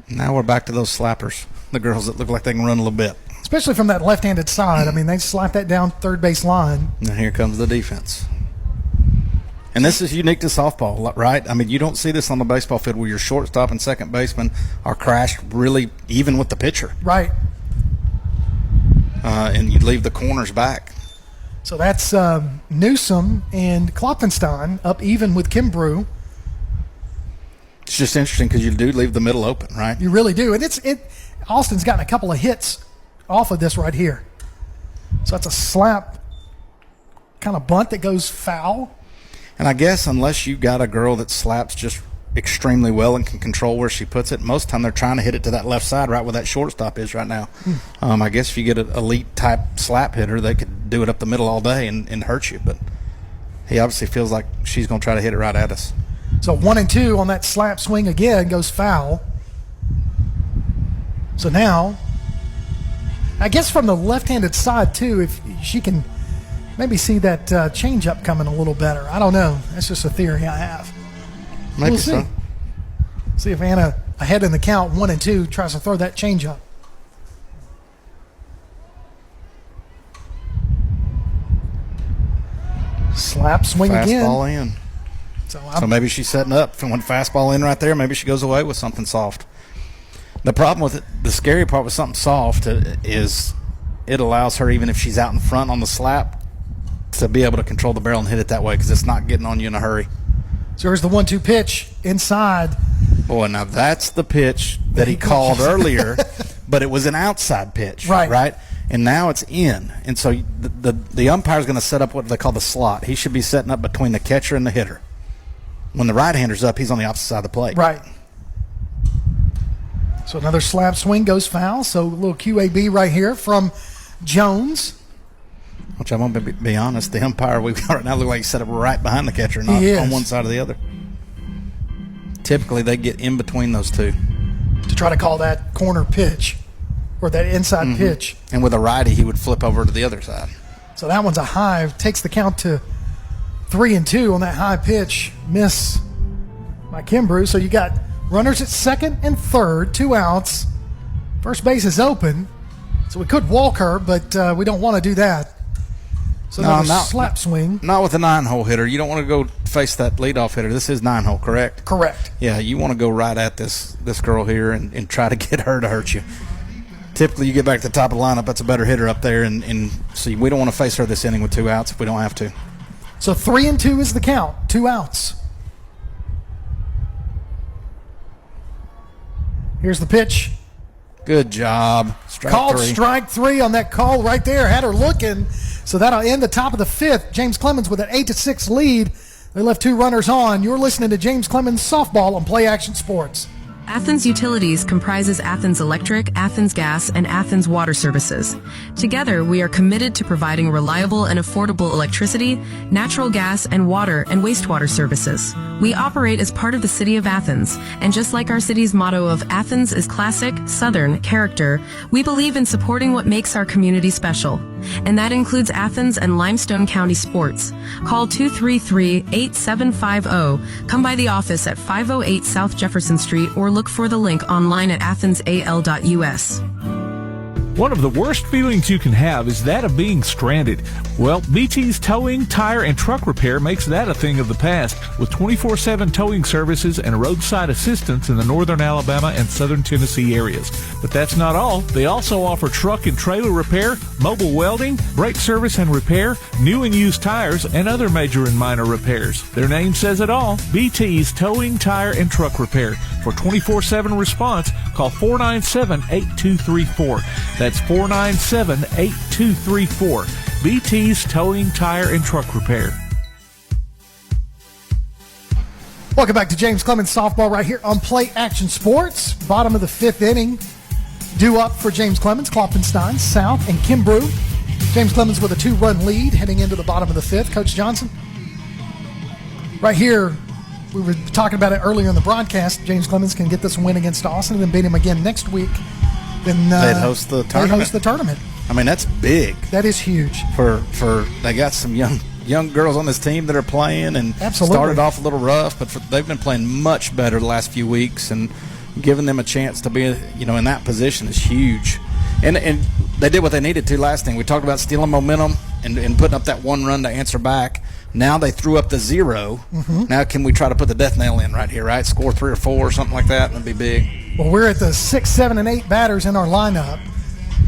Now we're back to those slappers, the girls that look like they can run a little bit. Especially from that left-handed side. I mean, they slap that down third base line. And here comes the defense. And this is unique to softball, right? I mean, you don't see this on the baseball field where your shortstop and second baseman are crashed really even with the pitcher. Right. And you leave the corners back. So that's Newsom and Klopfenstein up even with Kimbrough. It's just interesting because you do leave the middle open, right? You really do. And Austin's gotten a couple of hits off of this right here. So that's a slap kind of bunt that goes foul. And I guess unless you got a girl that slaps just extremely well and can control where she puts it, most of the time they're trying to hit it to that left side, right where that shortstop is right now. I guess if you get an elite type slap hitter, they could do it up the middle all day and hurt you. But he obviously feels like she's going to try to hit it right at us. So 1-2 on that slap swing again goes foul. So now, I guess from the left-handed side too, if she can maybe see that changeup coming a little better. I don't know. That's just a theory I have. Maybe we'll see. So. See if Anna, ahead in the count, 1-2, tries to throw that changeup. Slap swing again. Fastball in. So maybe she's setting up. If it went fastball in right there, maybe she goes away with something soft. The problem with it, the scary part with something soft is it allows her, even if she's out in front on the slap, to be able to control the barrel and hit it that way because it's not getting on you in a hurry. So here's the 1-2 pitch inside. Boy, now that's the pitch that he called earlier, but it was an outside pitch, right? And now it's in. And so the umpire's going to set up what they call the slot. He should be setting up between the catcher and the hitter. When the right-hander's up, he's on the opposite side of the plate. Right. So another slap swing goes foul. So a little QAB right here from Jones. Which I won't be honest, the umpire we've got right now looks like he's set up right behind the catcher, not on one side or the other. Typically, they get in between those two. To try to call that corner pitch or that inside pitch. And with a righty, he would flip over to the other side. So that one's a high. Takes the count to 3-2 on that high pitch. Miss by Kimbrough. So you got runners at second and third, 2 outs. First base is open. So we could walk her, but we don't want to do that. So another slap swing. Not with a 9-hole hitter. You don't want to go face that leadoff hitter. This is 9-hole, correct? Correct. Yeah, you want to go right at this girl here and try to get her to hurt you. Typically, you get back to the top of the lineup, that's a better hitter up there, and see, we don't want to face her this inning with 2 outs if we don't have to. So 3-2 is the count, 2 outs. Here's the pitch. Good job. Called strike 3 on that call right there. Had her looking. So that'll end the top of the 5th. James Clemens with an 8-6 lead. They left 2 runners on. You're listening to James Clemens Softball on Play Action Sports. Athens Utilities comprises Athens Electric, Athens Gas, and Athens Water Services. Together, we are committed to providing reliable and affordable electricity, natural gas, and water and wastewater services. We operate as part of the City of Athens, and just like our city's motto of Athens is classic, Southern character, we believe in supporting what makes our community special. And that includes Athens and Limestone County sports. Call 233-8750. Come by the office at 508 South Jefferson Street or look for the link online at athensal.us. One of the worst feelings you can have is that of being stranded. Well, BT's Towing, Tire, and Truck Repair makes that a thing of the past with 24/7 towing services and roadside assistance in the northern Alabama and southern Tennessee areas. But that's not all. They also offer truck and trailer repair, mobile welding, brake service and repair, new and used tires, and other major and minor repairs. Their name says it all. BT's Towing, Tire, and Truck Repair. For 24/7 response, call 497-8234. That's 497-8234. BT's Towing, Tire, and Truck Repair. Welcome back to James Clemens Softball right here on Play Action Sports. Bottom of the 5th inning. Due up for James Clemens, Klopfenstein, South, and Kimbrough. James Clemens with a 2-run lead heading into the bottom of the 5th. Coach Johnson. Right here, we were talking about it earlier in the broadcast. James Clemens can get this win against Austin and then beat him again next week. Then they'd host the tournament. I mean, that's big. That is huge. For they got some young girls on this team that are playing and Absolutely. Started off a little rough, but they've been playing much better the last few weeks, and giving them a chance to be in that position is huge. And they did what they needed to last thing. We talked about stealing momentum and putting up that 1 run to answer back. Now they threw up the 0. Now can we try to put the death nail in right here, right? Score 3 or 4 or something like that, and it'd be big. Well, we're at the 6, 7, and 8 batters in our lineup,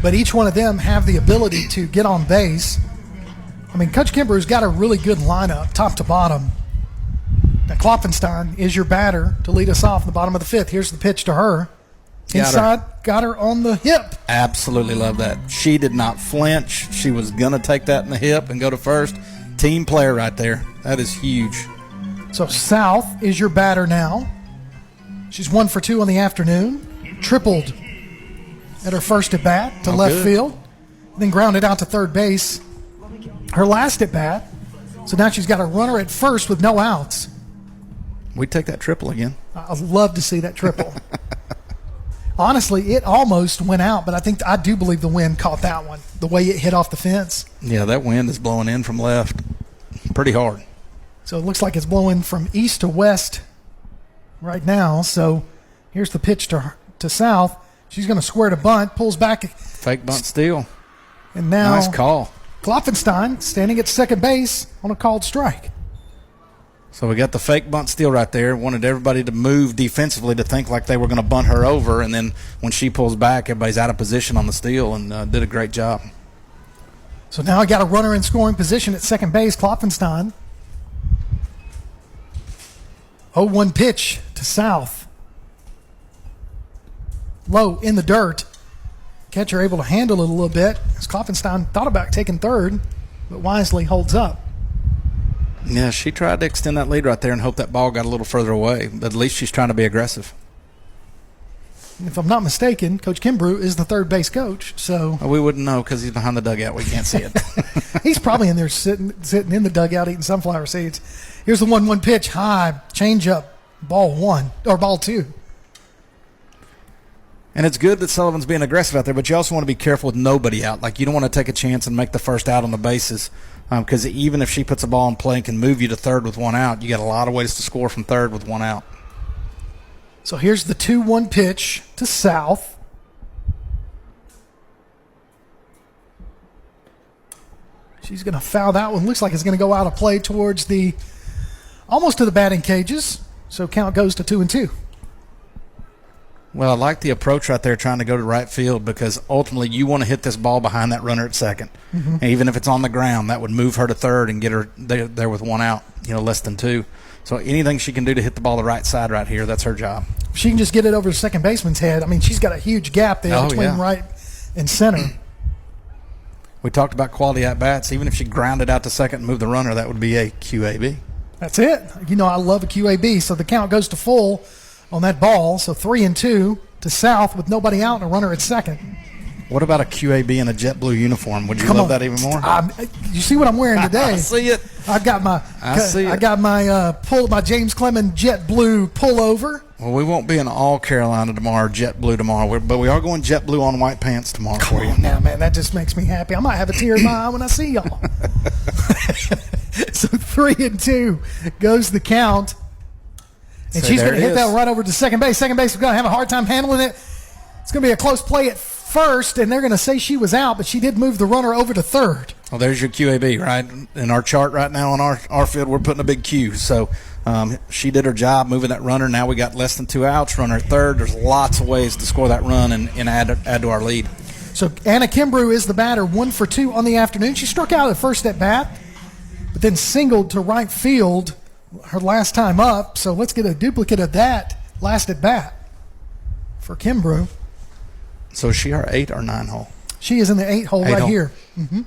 but each one of them have the ability to get on base. I mean, Coach Kimbrough's got a really good lineup, top to bottom. Now, Klopfenstein is your batter to lead us off in the bottom of the 5th. Here's the pitch to her. Inside, got her on the hip. Absolutely love that. She did not flinch. She was going to take that in the hip and go to first. Team player right there. That is huge. So South is your batter now. She's 1 for 2 on the afternoon. Tripled at her first at bat to left field. Then grounded out to third base. Her last at bat. So now she's got a runner at first with no outs. We'd take that triple again. I'd love to see that triple. Honestly, it almost went out, but I do believe the wind caught that one, the way it hit off the fence. Yeah, that wind is blowing in from left pretty hard. So it looks like it's blowing from east to west right now. So here's the pitch to South. She's going to square to bunt, pulls back. Fake bunt steal. And now nice call. Klopfenstein standing at second base on a called strike. So we got the fake bunt steal right there. Wanted everybody to move defensively to think like they were going to bunt her over. And then when she pulls back, everybody's out of position on the steal and did a great job. So now I got a runner in scoring position at second base, Klopfenstein. 0-1 pitch to South. Low in the dirt. Catcher able to handle it a little bit as Klopfenstein thought about taking third, but wisely holds up. Yeah, she tried to extend that lead right there and hope that ball got a little further away, but at least she's trying to be aggressive. If I'm not mistaken, Coach Kimbrough is the third base coach, so we wouldn't know because he's behind the dugout. We can't see it. He's probably in there sitting in the dugout eating sunflower seeds. Here's the 1-1 pitch, high, changeup, ball 2. And it's good that Sullivan's being aggressive out there, but you also want to be careful with nobody out. Like, you don't want to take a chance and make the first out on the bases because even if she puts a ball in play and can move you to third with one out, you got a lot of ways to score from third with one out. So here's the 2-1 pitch to South. She's going to foul that one. Looks like it's going to go out of play towards almost to the batting cages. So count goes to 2-2. Well, I like the approach right there trying to go to right field because ultimately you want to hit this ball behind that runner at second. Mm-hmm. And even if it's on the ground, that would move her to third and get her there with one out, less than 2. So anything she can do to hit the ball the right side right here, that's her job. If she can just get it over the second baseman's head. I mean, she's got a huge gap there between right and center. We talked about quality at-bats. Even if she grounded out to second and moved the runner, that would be a QAB. That's it. I love a QAB. So the count goes to full on that ball. So 3-2 to South with nobody out and a runner at second. What about a QAB in a jet blue uniform? Would you love that even more? You see what I'm wearing today? I see it. I got my James Clemens jet blue pullover. Well, we won't be in all Carolina tomorrow, jet blue tomorrow, but we are going jet blue on white pants tomorrow for you. Now, man, that just makes me happy. I might have a tear in my eye when I see y'all. So 3-2 goes the count. And she's going to hit that right over to second base. Second base is going to have a hard time handling it. It's going to be a close play at first, and they're going to say she was out, but she did move the runner over to third. Well, there's your QAB, right? In our chart right now on our field, we're putting a big Q. So she did her job moving that runner. Now we got less than 2 outs, runner at third. There's lots of ways to score that run and add to our lead. So Anna Kimbrough is the batter, 1 for 2 on the afternoon. She struck out at first at bat, but then singled to right field her last time up. So let's get a duplicate of that last at bat for Kimbrough. So is she our 8 or 9 hole? She is in the 8 hole right here. Mm-hmm.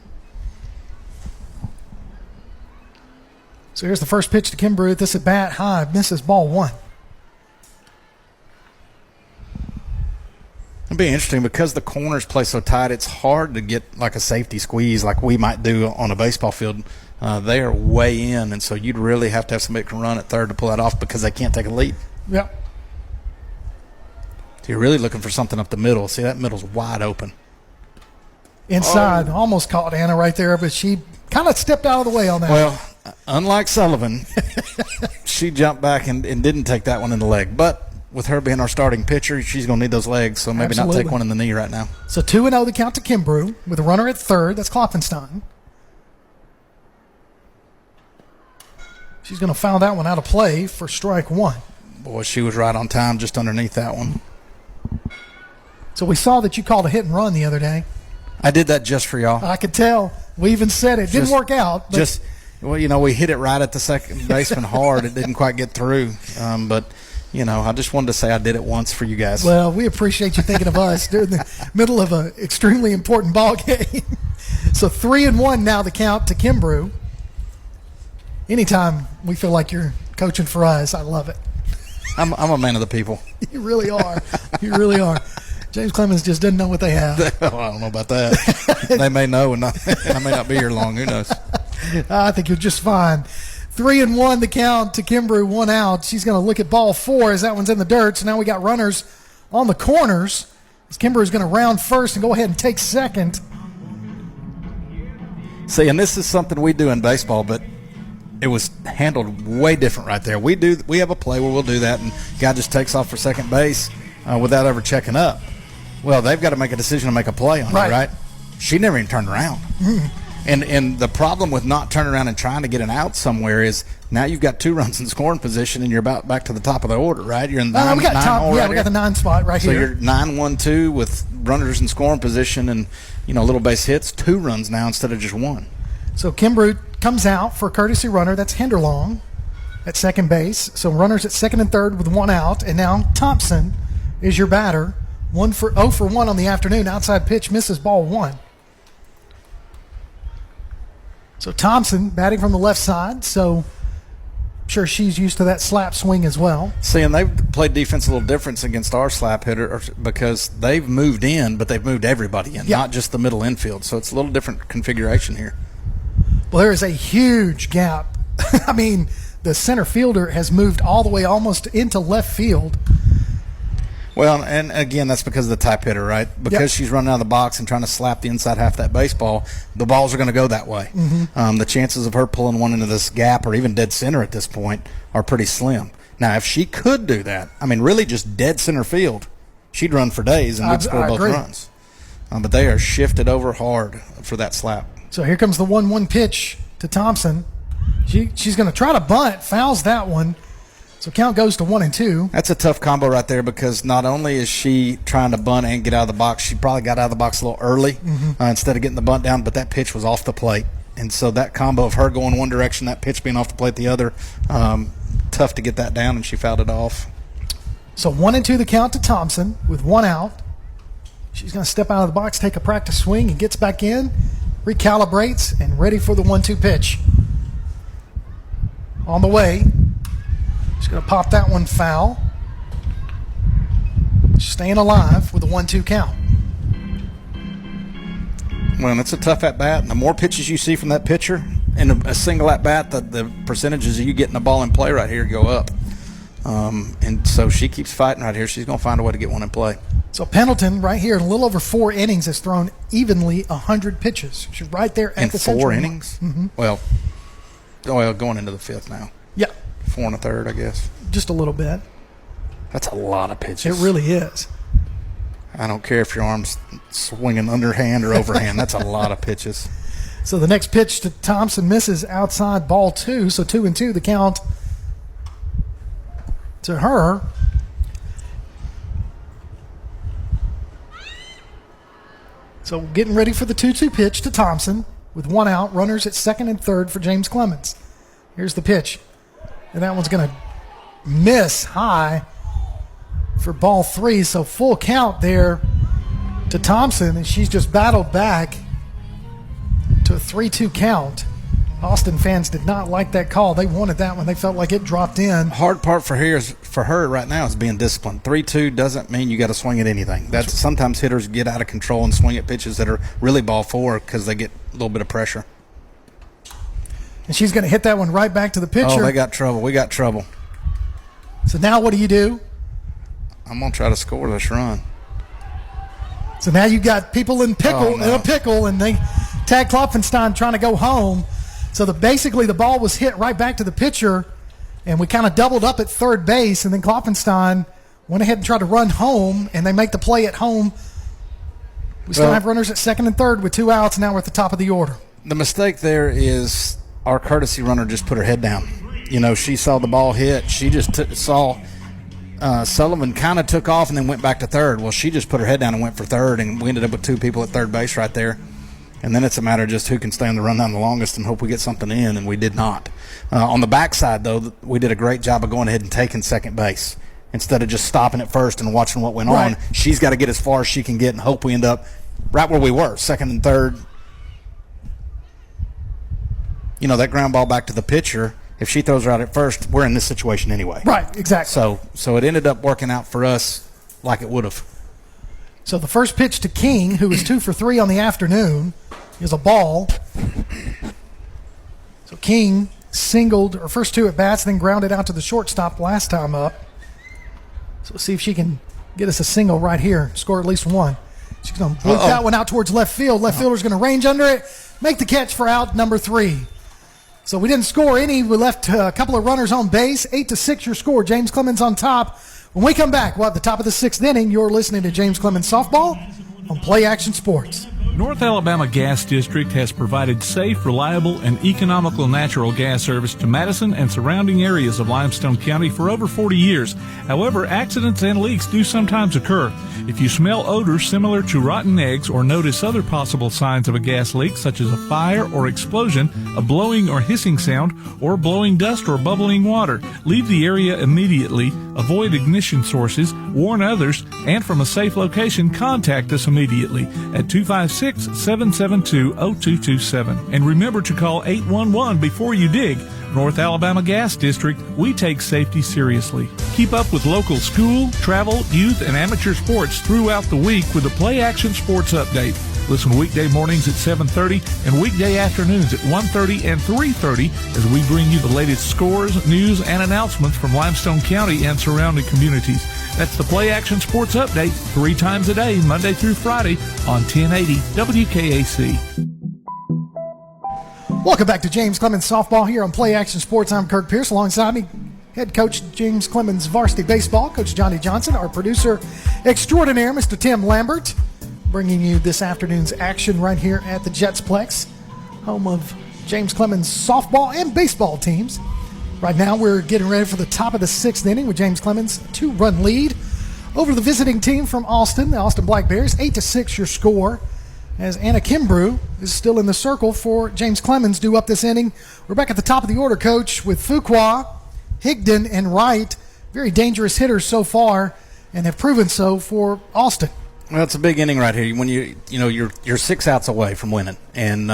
So here's the first pitch to Kimbrough. This at bat high, misses ball 1. It'll be interesting because the corners play so tight. It's hard to get like a safety squeeze like we might do on a baseball field. They are way in, and so you'd really have to have somebody who can run at third to pull that off because they can't take a lead. Yep. So you're really looking for something up the middle. See, that middle's wide open. Inside, almost caught Anna right there, but she kind of stepped out of the way on that. Well, unlike Sullivan, she jumped back and didn't take that one in the leg. But with her being our starting pitcher, she's going to need those legs, so maybe not take one in the knee right now. So 2-0 the count to Kimbrough with a runner at third. That's Klopfenstein. She's going to foul that one out of play for strike 1. Boy, she was right on time just underneath that one. So we saw that you called a hit and run the other day. I did that just for y'all. I could tell. We even said it. Didn't work out. But we hit it right at the second baseman hard. It didn't quite get through. But I just wanted to say I did it once for you guys. Well, we appreciate you thinking of us during the middle of an extremely important ball game. So 3-1 now the count to Kimbrough. anytime we feel like you're coaching for us, I love it. I'm a man of the people. You really are. You really are. James Clemens just doesn't know what they have. Well, I don't know about that. They may know, and I may not be here long. Who knows? I think you're just fine. 3-1 the count to Kimbrough, 1 out. She's going to look at ball 4 as that one's in the dirt. So now we got runners on the corners. As Kimbrough is going to round first and go ahead and take second. See, and this is something we do in baseball, but it was handled way different right there. We have a play where we'll do that, and guy just takes off for second base without ever checking up. Well, they've got to make a decision to make a play on it, right? She never even turned around. And the problem with not turning around and trying to get an out somewhere is now you've got 2 runs in scoring position, and you're about back to the top of the order, right? You're in the 9 hole right we got the 9 spot right here. So here. you're 9-1-2 with runners in scoring position and, little base hits, 2 runs now instead of just 1. So Kimbrough comes out for a courtesy runner. That's Hinderlong at second base. So runners at second and third with 1 out. And now Thompson is your batter. 0 for 1 on the afternoon. Outside pitch misses, ball 1. So Thompson batting from the left side. So I'm sure she's used to that slap swing as well. See, and they've played defense a little different against our slap hitter because they've moved in, but they've moved everybody in, not just the middle infield. So it's a little different configuration here. Well, there is a huge gap. I mean, the center fielder has moved all the way almost into left field. Well, and again, that's because of the type hitter, right? Because she's running out of the box and trying to slap the inside half of that baseball, the balls are going to go that way. The chances of her pulling one into this gap or even dead center at this point are pretty slim. Now, if she could do that, I mean, really just dead center field, she'd run for days and we'd score both runs. But they are shifted over hard for that slap. So here comes the 1-1 pitch to Thompson. She's going to try to bunt, fouls that one. So count goes to 1-2. That's a tough combo right there because not only is she trying to bunt and get out of the box, she probably got out of the box a little early instead of getting the bunt down, but that pitch was off the plate. And so that combo of her going one direction, that pitch being off the plate the other, tough to get that down, and she fouled it off. So 1-2 the count to Thompson with 1 out. She's going to step out of the box, take a practice swing, and gets back in, recalibrates, and ready for the 1-2 pitch. On the way. She's going to pop that one foul. Staying alive with a 1-2 count. Well, it's a tough at-bat. And the more pitches you see from that pitcher in a single at-bat, the percentages of you getting the ball in play right here go up. And so she keeps fighting right here. She's going to find a way to get one in play. So Pendleton right here in a little over 4 innings has thrown evenly 100 pitches. She's right there at the central. In 4 innings? Well, going into the 5th now. Yeah. 4 1/3, I guess. Just a little bit. That's a lot of pitches. It really is. I don't care if your arm's swinging underhand or overhand. That's a lot of pitches. So the next pitch to Thompson misses outside, ball 2. So 2-2 the count to her. So getting ready for the 2-2 pitch to Thompson with 1 out. Runners at second and third for James Clemens. Here's the pitch. And that one's going to miss high for ball 3. So full count there to Thompson. And she's just battled back to a 3-2 count. Austin fans did not like that call. They wanted that one. They felt like it dropped in. Hard part for her right now is being disciplined. 3-2 doesn't mean you got to swing at anything. That's sometimes hitters get out of control and swing at pitches that are really ball 4 because they get a little bit of pressure. And she's going to hit that one right back to the pitcher. Oh, they got trouble. We got trouble. So now what do? I'm going to try to score this run. So now you got people in a pickle, and they tag Klopfenstein trying to go home. So basically the ball was hit right back to the pitcher, and we kind of doubled up at third base, and then Klopfenstein went ahead and tried to run home, and they make the play at home. We still have runners at second and third with 2 outs, and now we're at the top of the order. The mistake there is our courtesy runner just put her head down. She saw the ball hit. She just saw Sullivan kind of took off and then went back to third. Well, she just put her head down and went for third, and we ended up with 2 people at third base right there. And then it's a matter of just who can stay on the run down the longest and hope we get something in, and we did not. On the backside, though, we did a great job of going ahead and taking second base instead of just stopping at first and watching what went on. She's got to get as far as she can get and hope we end up right where we were, second and third. that ground ball back to the pitcher, if she throws her out at first, we're in this situation anyway. Right, exactly. So it ended up working out for us like it would have. So the first pitch to King, who was 2 for 3 on the afternoon, is a ball. So King singled her first 2 at bats, then grounded out to the shortstop last time up. So let's see if she can get us a single right here, score at least one. She's going to bloop that one out towards left field. Left fielder's going to range under it, make the catch for out number 3. So we didn't score any. We left a couple of runners on base. 8-6 your score. James Clemens on top. When we come back, we'll have the top of the 6th inning. You're listening to James Clemens Softball on Play Action Sports. North Alabama Gas District has provided safe, reliable, and economical natural gas service to Madison and surrounding areas of Limestone County for over 40 years. However, accidents and leaks do sometimes occur. If you smell odors similar to rotten eggs or notice other possible signs of a gas leak, such as a fire or explosion, a blowing or hissing sound, or blowing dust or bubbling water, leave the area immediately, avoid ignition sources, warn others, and from a safe location, contact us immediately at 256-772-0227. And remember to call 811 before you dig. North Alabama Gas District, we take safety seriously. Keep up with local school, travel, youth, and amateur sports throughout the week with the Play Action Sports Update. Listen weekday mornings at 7:30 and weekday afternoons at 1:30 and 3:30 as we bring you the latest scores, news, and announcements from Limestone County and surrounding communities. That's the Play Action Sports Update 3 times a day, Monday through Friday on 1080 WKAC. Welcome back to James Clemens Softball here on Play Action Sports. I'm Kirk Pierce. Alongside me, head coach James Clemens Varsity Baseball, Coach Johnny Johnson, our producer extraordinaire, Mr. Tim Lambert, bringing you this afternoon's action right here at the Jetsplex, home of James Clemens softball and baseball teams. Right now, we're getting ready for the top of the 6th inning with James Clemens' 2-run lead over the visiting team from Austin, the Austin Black Bears. 8-6 your score, as Anna Kimbrough is still in the circle for James Clemens due up this inning. We're back at the top of the order, Coach, with Fuqua, Higdon, and Wright. Very dangerous hitters so far and have proven so for Austin. Well, it's a big inning right here. When you're 6 outs away from winning, and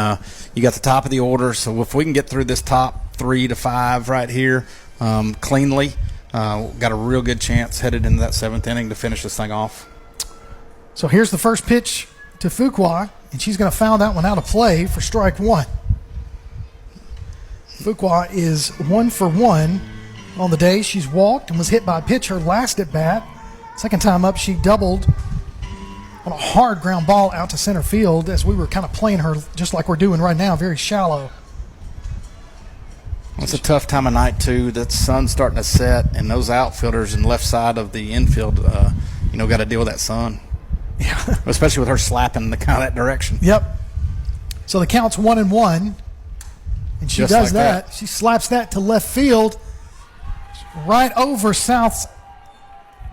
you got the top of the order. So if we can get through this top 3 to 5 right here cleanly, got a real good chance headed into that 7th inning to finish this thing off. So here's the first pitch to Fuqua, and she's going to foul that one out of play for strike 1. Fuqua is 1 for 1 on the day. She's walked and was hit by a pitch her last at bat. Second time up, she doubled on a hard ground ball out to center field as we were kind of playing her just like we're doing right now, very shallow. It's a tough time of night, too. The sun's starting to set, and those outfielders in left side of the infield, got to deal with that sun. Yeah. Especially with her slapping the kind of that direction. Yep. So the count's 1-1, and she Just does like that. She slaps that to left field. Right over South's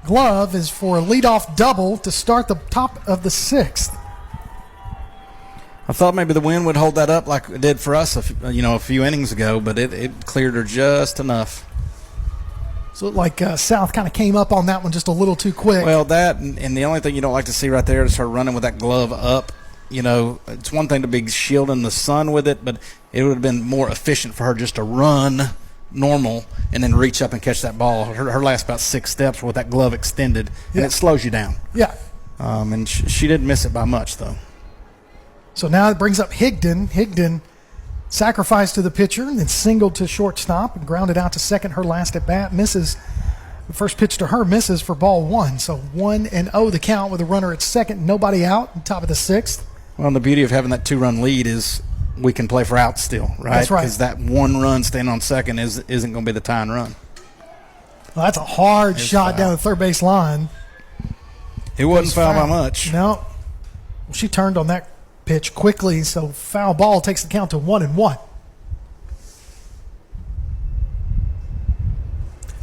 glove is for a leadoff double to start the top of the 6th. I thought maybe the wind would hold that up like it did for us a few innings ago, but it cleared her just enough. So it looked like South kind of came up on that one just a little too quick. Well, that and the only thing you don't like to see right there is her running with that glove up. It's one thing to be shielding the sun with it, but it would have been more efficient for her just to run normal and then reach up and catch that ball. Her last about 6 steps with that glove extended, and it slows you down. Yeah. And she didn't miss it by much, though. So now it brings up Higdon. Higdon sacrificed to the pitcher and then singled to shortstop and grounded out to second her last at bat. Misses. The first pitch to her misses for ball 1. So 1-0 the count with a runner at second, nobody out, top of the 6th. Well, the beauty of having that 2-run lead is we can play for outs still, right? That's right. Because that 1 run staying on second isn't going to be the tying run. Well, that's a hard shot down the third base line. It wasn't foul by much. No. Well, she turned on that pitch quickly, so foul ball takes the count to 1-1.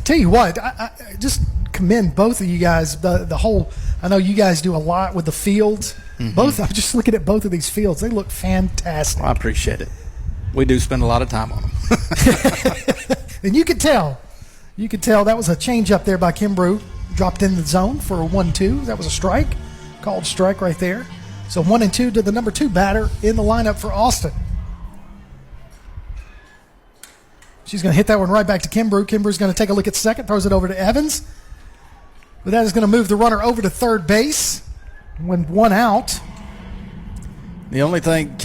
Tell you what, I just commend both of you guys. The whole, I know you guys do a lot with the fields. Mm-hmm. I'm just looking at both of these fields. They look fantastic. Well, I appreciate it. We do spend a lot of time on them. And you could tell that was a change up there by Kimbrough. Dropped in the zone for a 1-2. That was a strike. Called strike right there. So 1-2 to the number 2 batter in the lineup for Austin. She's going to hit that one right back to Kimbrough. Kimbrew's going to take a look at second, throws it over to Evans. But that is going to move the runner over to third base. When one out. The only thing,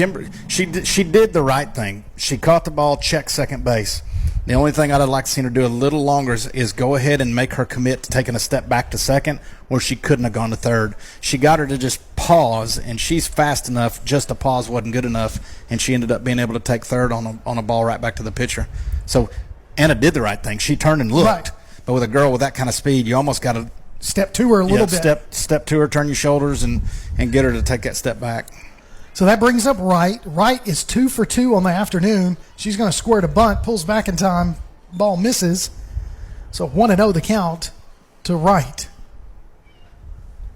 she did the right thing. She caught the ball, checked second base. The only thing I'd like to see her do a little longer is go ahead and make her commit to taking a step back to second where she couldn't have gone to third. She got her to just pause, and she's fast enough. Just a pause wasn't good enough, and she ended up being able to take third on a ball right back to the pitcher. So Anna did the right thing. She turned and looked. Right. But with a girl with that kind of speed, you almost got to step to her a little bit. Step to her, turn your shoulders, and get her to take that step back. So that brings up Wright. Wright is 2 for 2 on the afternoon. She's going to square to bunt, pulls back in time, ball misses. So 1-0 the count to Wright.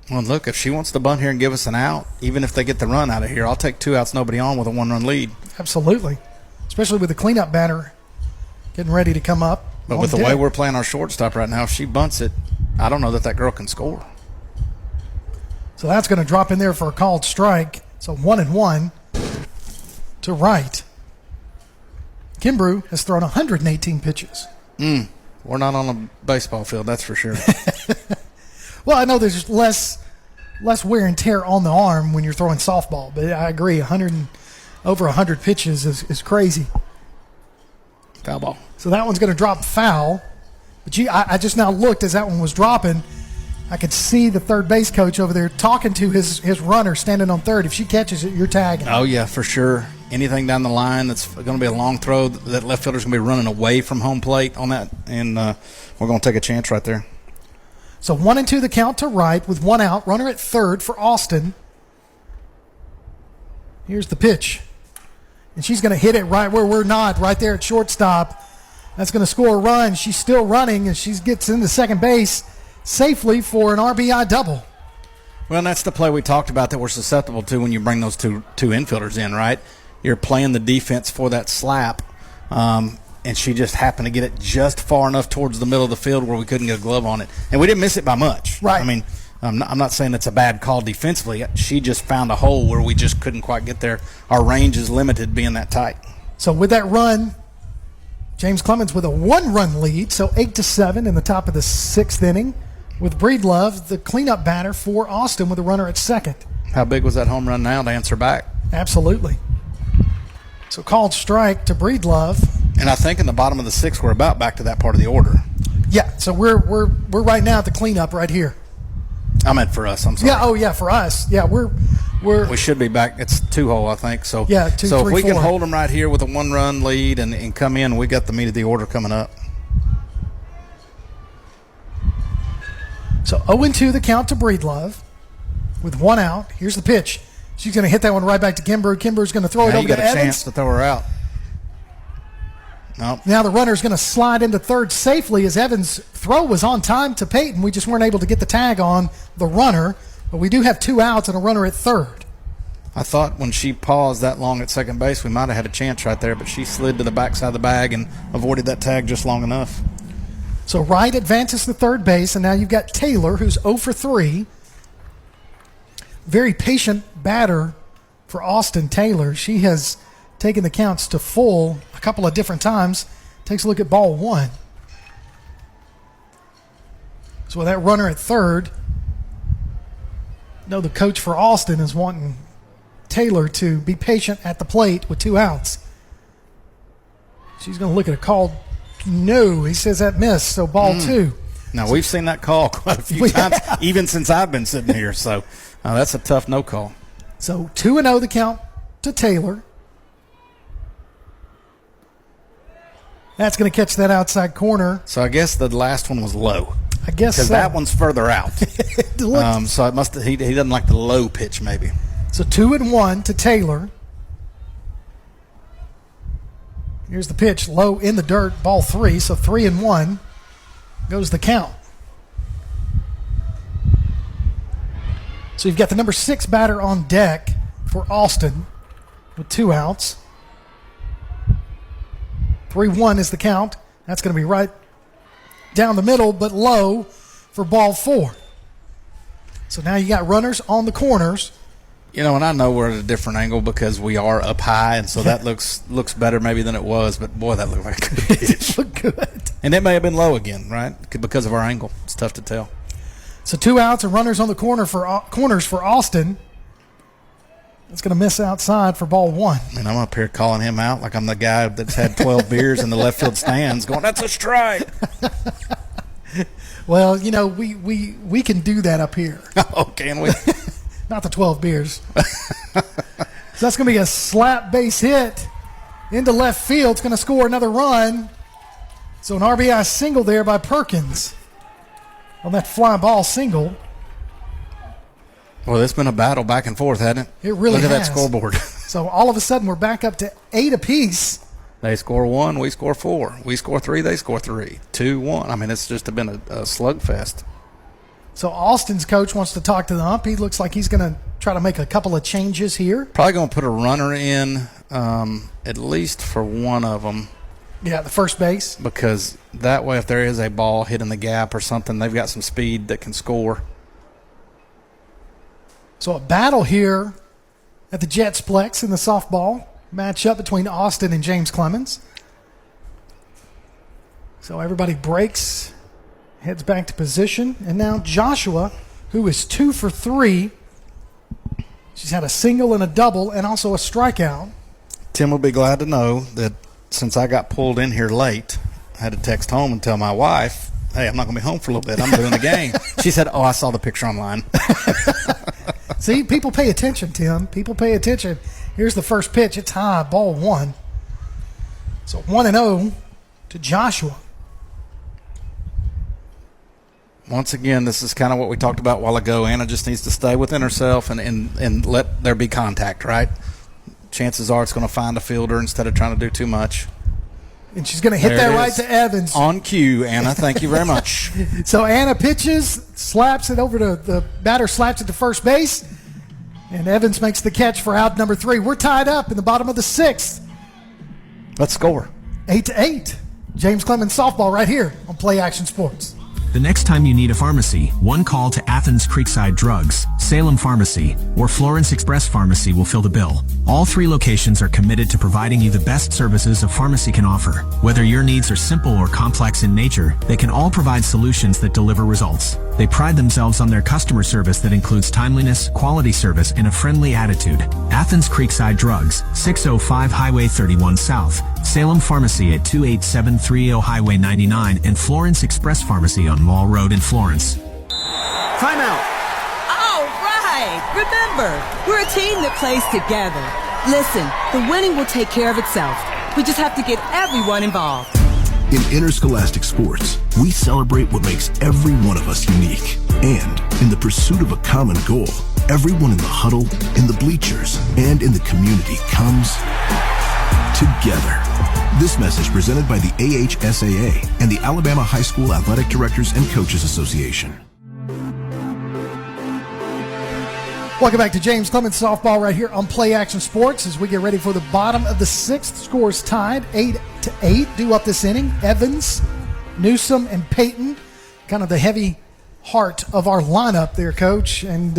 Well, look, if she wants to bunt here and give us an out, even if they get the run out of here, I'll take 2 outs, nobody on with a 1-run lead. Absolutely. Especially with the cleanup batter getting ready to come up. But with the way we're playing our shortstop right now, if she bunts it, I don't know that girl can score. So that's going to drop in there for a called strike. So 1-1 to Wright. Kimbrough has thrown 118 pitches. We're not on a baseball field, that's for sure. Well, I know there's less wear and tear on the arm when you're throwing softball, but I agree, over 100 pitches is crazy. Foul ball. So that one's going to drop foul. But I just now looked as that one was dropping. I could see the third base coach over there talking to his runner standing on third. If she catches it, you're tagging. Oh, yeah, for sure. Anything down the line that's going to be a long throw, that left fielder's going to be running away from home plate on that, and we're going to take a chance right there. So 1-2 the count to Wright with one out. Runner at third for Austin. Here's the pitch. And she's going to hit it right where we're not, right there at shortstop. That's going to score a run. She's still running, and she gets into second base safely for an RBI double. Well, and that's the play we talked about that we're susceptible to when you bring those two infielders in, right? You're playing the defense for that slap, and she just happened to get it just far enough towards the middle of the field where we couldn't get a glove on it. And we didn't miss it by much. Right. I mean, I'm not saying it's a bad call defensively. She just found a hole where we just couldn't quite get there. Our range is limited being that tight. So with that run, James Clemens with a 1-run lead, so 8-7 in the top of the 6th inning. With Breedlove, the cleanup batter for Austin with a runner at second. How big was that home run now to answer back? Absolutely. So called strike to Breedlove. And I think in the bottom of the 6th, we're about back to that part of the order. Yeah, so we're right now at the cleanup right here. I meant for us, I'm sorry. Yeah, for us. Yeah, we should be back. It's 2-hole, I think. So yeah, 2, so 3, if we 4. can hold them right here with a 1-run lead and come in, we got the meat of the order coming up. So 0-2 the count to Breedlove with one out. Here's the pitch. She's going to hit that one right back to Kimbrough. Kimbrew's going to throw it over to Evans. You got a chance to throw her out. Nope. Now the runner's going to slide into third safely as Evans' throw was on time to Peyton. We just weren't able to get the tag on the runner, but we do have 2 outs and a runner at third. I thought when she paused that long at second base, we might have had a chance right there, but she slid to the backside of the bag and avoided that tag just long enough. So Wright advances to third base, and now you've got Taylor, who's 0 for 3. Very patient batter for Austin Taylor. She has taken the counts to full a couple of different times. Takes a look at ball 1. So with that runner at third, the coach for Austin is wanting Taylor to be patient at the plate with 2 outs. She's going to look at a call. No, he says that missed, so ball 2. Now, we've seen that call quite a few times, even since I've been sitting here, so that's a tough no call. So 2-0 the count to Taylor. That's going to catch that outside corner. So I guess the last one was low. I guess so. Because that one's further out. So it must he doesn't like the low pitch maybe. So 2-1 to Taylor. Here's the pitch, low in the dirt, ball 3. So 3-1 goes the count. So you've got the number 6 batter on deck for Austin with 2 outs. 3-1 is the count. That's going to be right down the middle, but low for ball 4. So now you got runners on the corners. And I know we're at a different angle because we are up high, and so that looks better maybe than it was. But boy, that looked like a good pitch. It looked good. And it may have been low again, right? Because of our angle. It's tough to tell. So 2 outs and runners on the corners for Austin. It's going to miss outside for ball 1. And I'm up here calling him out like I'm the guy that's had 12 beers in the left field stands going, that's a strike. Well, we can do that up here. Oh, can we? Not the 12 beers. So that's going to be a slap base hit into left field. It's going to score another run. So an RBI single there by Perkins on that fly ball single. Well, it's been a battle back and forth, hasn't it? It really Look at has. that scoreboard. So all of a sudden we're back up to 8 apiece. They score 1, we score 4. We score 3, they score 3. 2-1. I mean, it's just been a slugfest. So Austin's coach wants to talk to the ump. He looks like he's going to try to make a couple of changes here. Probably going to put a runner in at least for one of them. Yeah, the first base. Because that way, if there is a ball hitting the gap or something, they've got some speed that can score. So a battle here at the Jetsplex in the softball matchup between Austin and James Clemens. So everybody breaks, heads back to position. And now Joshua, who is 2 for 3. She's had a single and a double and also a strikeout. Tim will be glad to know that since I got pulled in here late, I had to text home and tell my wife, hey, I'm not going to be home for a little bit. I'm doing the game. She said, I saw the picture online. See, people pay attention, Tim. People pay attention. Here's the first pitch. It's high, ball 1. So 1-0 to Joshua. Once again, this is kind of what we talked about a while ago. Anna just needs to stay within herself and let there be contact, right? Chances are it's going to find a fielder instead of trying to do too much. And she's going to hit There that it right is. to Evans. On cue, Anna. Thank you very much. So Anna pitches, slaps it over to the batter, slaps it to first base, and Evans makes the catch for out number 3. We're tied up in the bottom of the 6th. Let's score. 8-8. James Clemens softball right here on Play Action Sports. The next time you need a pharmacy, one call to Athens Creekside Drugs, Salem Pharmacy, or Florence Express Pharmacy will fill the bill. All 3 locations are committed to providing you the best services a pharmacy can offer. Whether your needs are simple or complex in nature, they can all provide solutions that deliver results. They pride themselves on their customer service that includes timeliness, quality service, and a friendly attitude. Athens Creekside Drugs, 605 Highway 31 South, Salem Pharmacy at 28730 Highway 99, and Florence Express Pharmacy on Mall Road in Florence. Timeout. All right. Remember, we're a team that plays together. Listen, the winning will take care of itself. We just have to get everyone involved. In interscholastic sports, we celebrate what makes every one of us unique. And in the pursuit of a common goal, everyone in the huddle, in the bleachers, and in the community comes together. This message presented by the AHSAA and the Alabama High School Athletic Directors and Coaches Association. Welcome back to James Clemens softball right here on Play Action Sports as we get ready for the bottom of the 6th. Scores tied 8-8. Due up this inning, Evans, Newsom, and Peyton. Kind of the heavy heart of our lineup there, Coach. And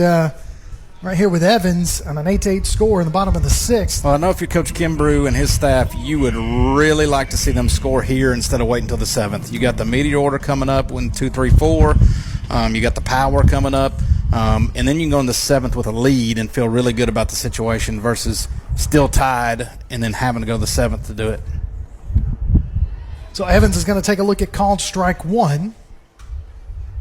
right here with Evans on an 8-8 score in the bottom of the 6th. Well, I know if you're Coach Kimbrew and his staff, you would really like to see them score here instead of waiting until the 7th. You got the meteor order coming up when 2, 3, 4. You got the power coming up. And then you can go in the 7th with a lead and feel really good about the situation versus still tied and then having to go to the 7th to do it. So Evans is going to take a look at called strike 1.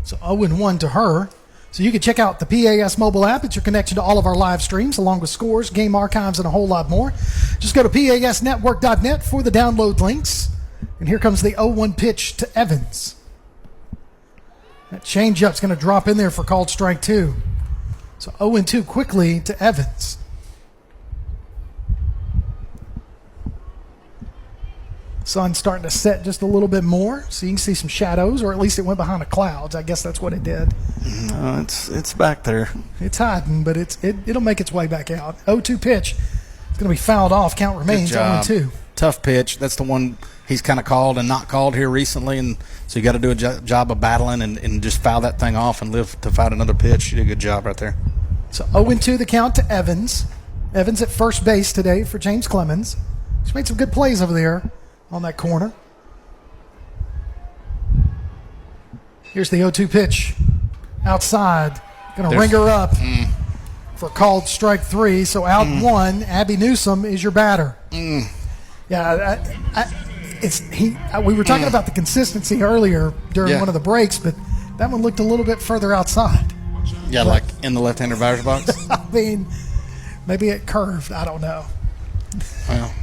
So 0-1 to her. So you can check out the PAS mobile app. It's your connection to all of our live streams, along with scores, game archives, and a whole lot more. Just go to PASnetwork.net for the download links. And here comes the 0-1 pitch to Evans. That changeup's going to drop in there for called strike 2. So 0-2 quickly to Evans. Sun's starting to set just a little bit more, so you can see some shadows, or at least it went behind the clouds. I guess that's what it did. No, it's back there. It's hiding, but it'll make its way back out. 0-2 pitch. It's going to be fouled off. Count remains 0-2. Tough pitch. That's the one he's kind of called and not called here recently, and so you got to do a job of battling and just foul that thing off and live to fight another pitch. You did a good job right there. So 0-2 the count to Evans. Evans at first base today for James Clemens. He's made some good plays over there on that corner. Here's the 0-2 pitch. Outside. Going to ring her up for called strike 3. So out 1. Abby Newsom is your batter. Yeah, we were talking about the consistency earlier during one of the breaks, but that one looked a little bit further outside. Yeah, like in the left-hander batter's box? I mean, maybe it curved. I don't know. Well,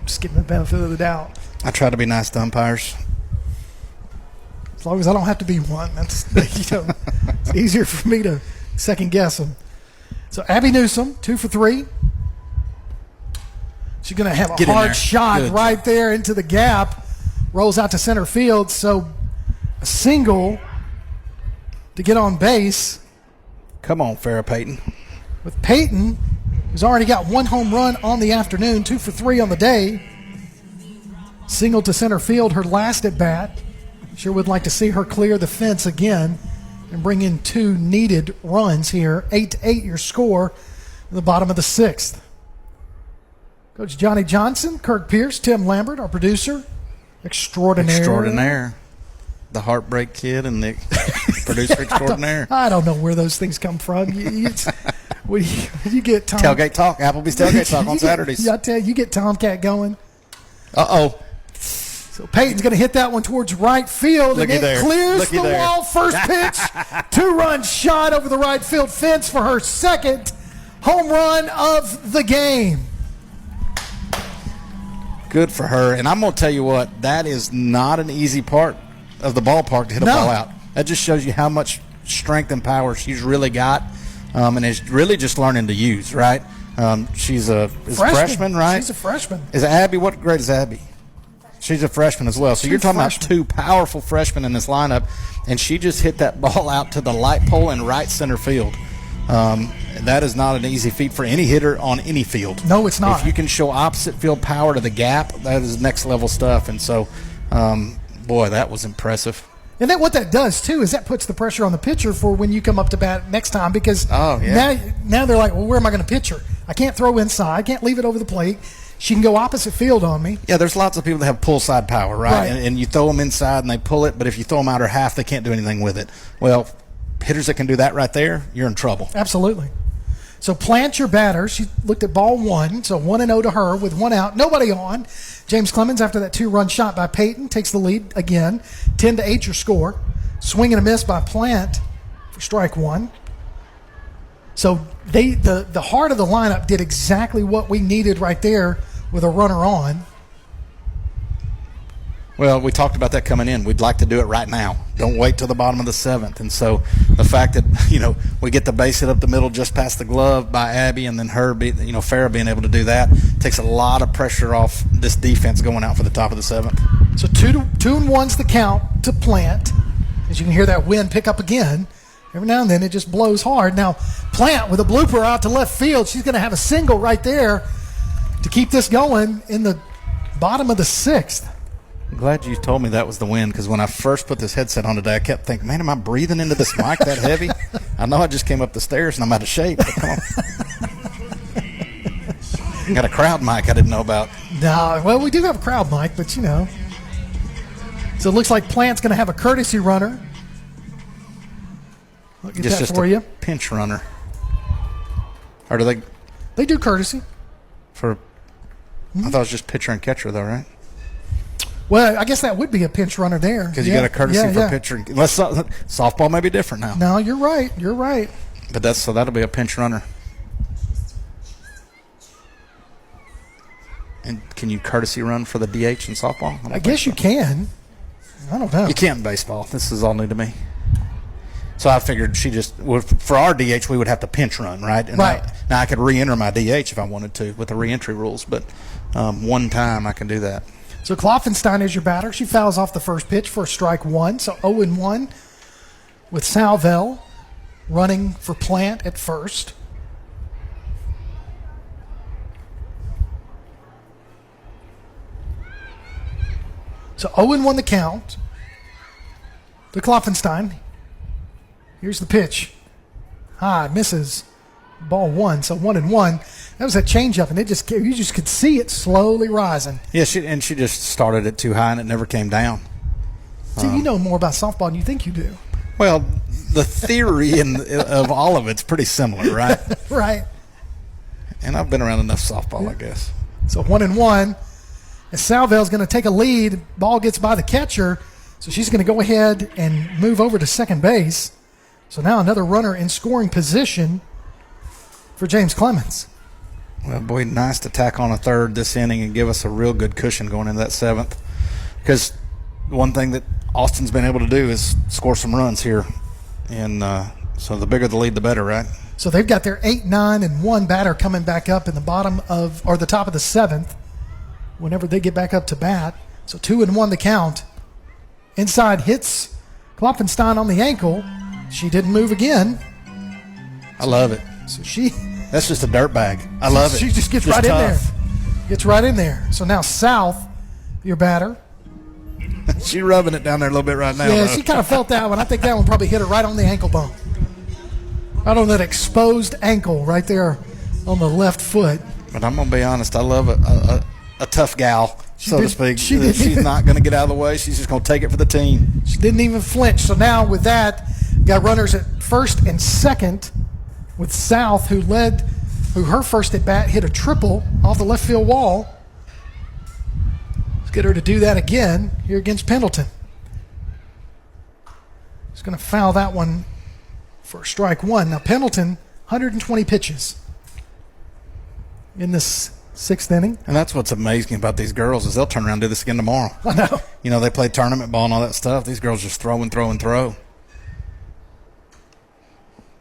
just giving the benefit of the doubt. I try to be nice to umpires. As long as I don't have to be one, that's it's easier for me to second guess them. So Abby Newsom, 2 for 3. She's going to have a hard shot right there into the gap. Rolls out to center field. So a single to get on base. Come on, Farrah Payton. With Payton, who's already got 1 home run on the afternoon, 2 for 3 on the day. Single to center field, her last at bat. Sure would like to see her clear the fence again and bring in 2 needed runs here. 8-8 your score in the bottom of the 6th. Coach Johnny Johnson, Kirk Pierce, Tim Lambert, our producer, extraordinaire. The Heartbreak Kid and the producer extraordinaire. I don't know where those things come from. You get Tom. Tailgate Talk, Applebee's Tailgate Talk on Saturdays. I tell you, you get Tomcat going. Uh-oh. So Peyton's going to hit that one towards right field, and it clears the wall. First pitch, 2-run shot over the right field fence for her second home run of the game. Good for her. And I'm going to tell you what, that is not an easy part of the ballpark to hit a ball out. That just shows you how much strength and power she's really got, and is really just learning to use, right? She's a freshman, right? She's a freshman. Is Abby, what grade is Abby? She's a freshman as well. So you're talking about 2 powerful freshmen in this lineup, and she just hit that ball out to the light pole in right center field. That is not an easy feat for any hitter on any field. No, it's not. If you can show opposite field power to the gap, that is next level stuff. And so, boy, that was impressive. And then what that does, too, is that puts the pressure on the pitcher for when you come up to bat next time, because now they're like, well, where am I going to pitch her? I can't throw inside. I can't leave it over the plate. She can go opposite field on me. Yeah, there's lots of people that have pull side power, right? And you throw them inside and they pull it, but if you throw them out or half, they can't do anything with it. Well, hitters that can do that right there, you're in trouble. Absolutely. So Plant, your batter. She looked at ball 1, so 1-0 to her with 1 out. Nobody on. James Clemens, after that 2-run shot by Peyton, takes the lead again. 10-8 your score. Swing and a miss by Plant for strike 1. So the heart of the lineup did exactly what we needed right there with a runner on. Well, we talked about that coming in. We'd like to do it right now. Don't wait till the bottom of the 7th. And so the fact that, we get the base hit up the middle just past the glove by Abby, and then Farrah being able to do that takes a lot of pressure off this defense going out for the top of the 7th. So 2-1's the count to Plant. As you can hear that wind pick up again. Every now and then it just blows hard. Now, Plant with a blooper out to left field. She's going to have a single right there to keep this going in the bottom of the 6th. I'm glad you told me that was the wind, because when I first put this headset on today, I kept thinking, man, am I breathing into this mic that heavy? I know I just came up the stairs and I'm out of shape. But come on. Got a crowd mic I didn't know about. No, well, we do have a crowd mic, but So it looks like Plant's going to have a courtesy runner. I'll get that for you. Pinch runner. Or do they? They do courtesy. I thought it was just pitcher and catcher, though, right? Well, I guess that would be a pinch runner there. Because you got a courtesy for pitcher. Unless softball may be different now. No, you're right. But that'll be a pinch runner. And can you courtesy run for the DH in softball? I guess you can. I don't know. You can't in baseball. This is all new to me. So I figured for our DH, we would have to pinch run, right? And right. Now I could re-enter my DH if I wanted to with the re-entry rules, but one time I can do that. So Kloffenstein is your batter. She fouls off the first pitch for strike 1. So 0-1 with Salvell running for Plant at first. So 0-1 the count to Kloffenstein. Here's the pitch. High, misses. Ball one, so 1-1. That was a changeup, and you just could see it slowly rising. Yeah, she just started it too high, and it never came down. See, you know more about softball than you think you do. Well, the theory of all of it's pretty similar, right? Right. And I've been around enough softball, I guess. So 1-1. As Salvell's going to take a lead, ball gets by the catcher, so she's going to go ahead and move over to second base. So now another runner in scoring position for James Clemens. Well, boy, nice to tack on a third this inning and give us a real good cushion going into that seventh. Because one thing that Austin's been able to do is score some runs here. And so the bigger the lead, the better, right? So they've got their 8, 9, and 1 batter coming back up in the the top of the seventh whenever they get back up to bat. So 2-1 the count. Inside hits Klopfenstein on the ankle. She didn't move again. I love it. So that's just a dirt bag. I love it. She just gets right in there. Gets right in there. So now South, your batter. She's rubbing it down there a little bit right now. Yeah, though. she kind of felt that one. I think that one probably hit her right on the ankle bone. Right on that exposed ankle right there on the left foot. But I'm going to be honest. I love a tough gal, to speak. She's not going to get out of the way. She's just going to take it for the team. She didn't even flinch. So now with that, got runners at first and second with South, who her first at bat hit a triple off the left field wall. Let's get her to do that again here against Pendleton. She's going to foul that one for strike one. Now Pendleton, 120 pitches in this sixth inning. And that's what's amazing about these girls is they'll turn around and do this again tomorrow. I know. You know, they play tournament ball and all that stuff. These girls just throw and throw and throw.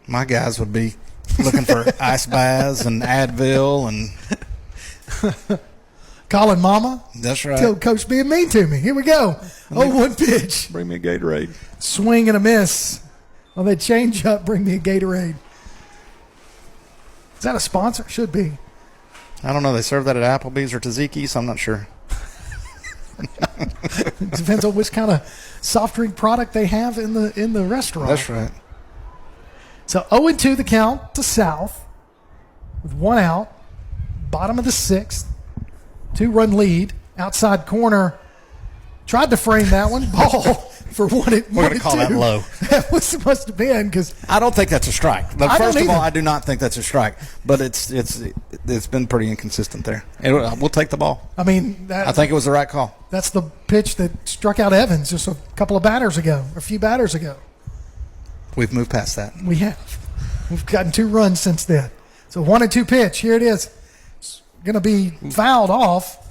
My guys would be looking for ice baths and Advil and calling mama. That's right. Tell coach being mean to me. Here we go. 0-1 pitch. Bring me a Gatorade. Swing and a miss. Well, they change up. Bring me a Gatorade. Is that a sponsor? Should be. I don't know. They serve that at Applebee's or Tzatziki's, so I'm not sure. It depends on which kind of soft drink product they have in the restaurant. That's right. So 0-2 the count to South with 1 out. Bottom of the sixth. 2-run lead. Outside corner. Tried to frame that one. Ball for 1-2. We're going to call that low. That was supposed to be in because I don't think that's a strike. But first of all, I do not think that's a strike. But it's been pretty inconsistent there. We'll take the ball. I mean, I think it was the right call. That's the pitch that struck out Evans just a couple of batters ago, or a few batters ago. We've moved past that. We have. We've gotten 2 runs since then. So 1-2 pitch. Here it is. It's going to be fouled off.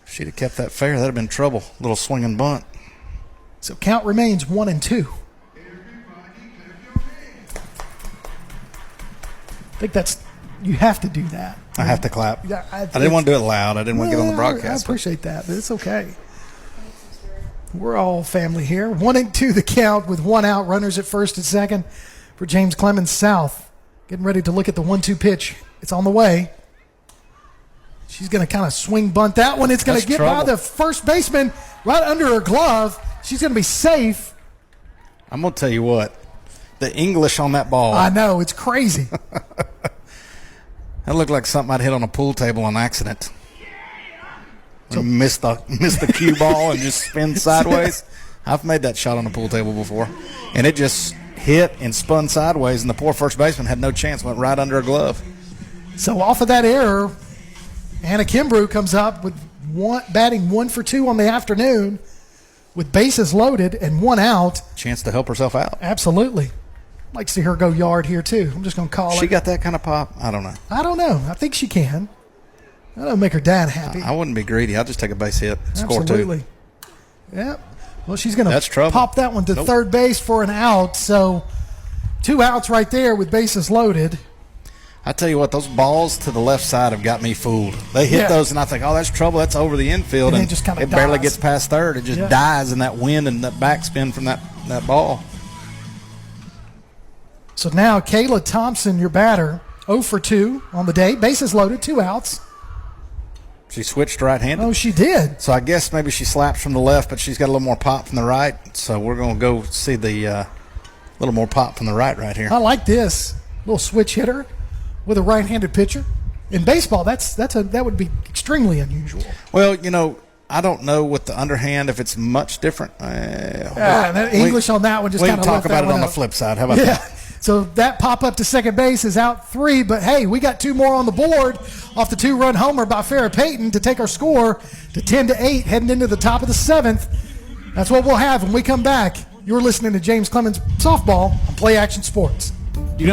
If she'd have kept that fair, that'd have been trouble. Little swing and bunt. So count remains 1-2. I think you have to do that. I have to clap. Yeah, I didn't want to do it loud. I didn't want to get on the broadcast. I appreciate that, but it's okay. We're all family here. 1-2 the count with 1 out. Runners at first and second for James Clemens South. Getting ready to look at the 1-2 pitch. It's on the way. She's going to kind of swing bunt that one. It's going to get by the first baseman right under her glove. She's going to be safe. I'm going to tell you what. The English on that ball. I know. It's crazy. That looked like something I'd hit on a pool table on accident. So, miss the cue ball and just spin sideways. I've made that shot on a pool table before. And it just hit and spun sideways, and the poor first baseman had no chance, went right under a glove. So off of that error, Anna Kimbrough comes up with batting 1 for 2 on the afternoon with bases loaded and 1 out. Chance to help herself out. Absolutely. Like to see her go yard here, too. I'm just going to call it. She got that kind of pop? I don't know. I think she can. That'll make her dad happy. I wouldn't be greedy. I'll just take a base hit. Score Absolutely. 2. Yep. Well, she's going to pop that one to third base for an out. So 2 outs right there with bases loaded. I tell you what, those balls to the left side have got me fooled. They hit those, and I think, oh, that's trouble. That's over the infield. And just it barely gets past third. It just dies in that wind and that backspin from that ball. So now Kayla Thompson, your batter, 0 for 2 on the day. Bases loaded, 2 outs. She switched right-handed. Oh, she did. So I guess maybe she slaps from the left, but she's got a little more pop from the right. So we're going to go see the little more pop from the right here. I like this. Little switch hitter. with a right-handed pitcher. In baseball, that would be extremely unusual. Well, I don't know with the underhand if it's much different. English on that one just we kind can of talk about it on the flip side. How about that? So that pop up to second base is out 3, but hey, we got 2 more on the board off the 2-run homer by Farrah Payton to take our score to 10-8, heading into the top of the 7th. That's what we'll have when we come back. You're listening to James Clemens Softball on Play Action Sports.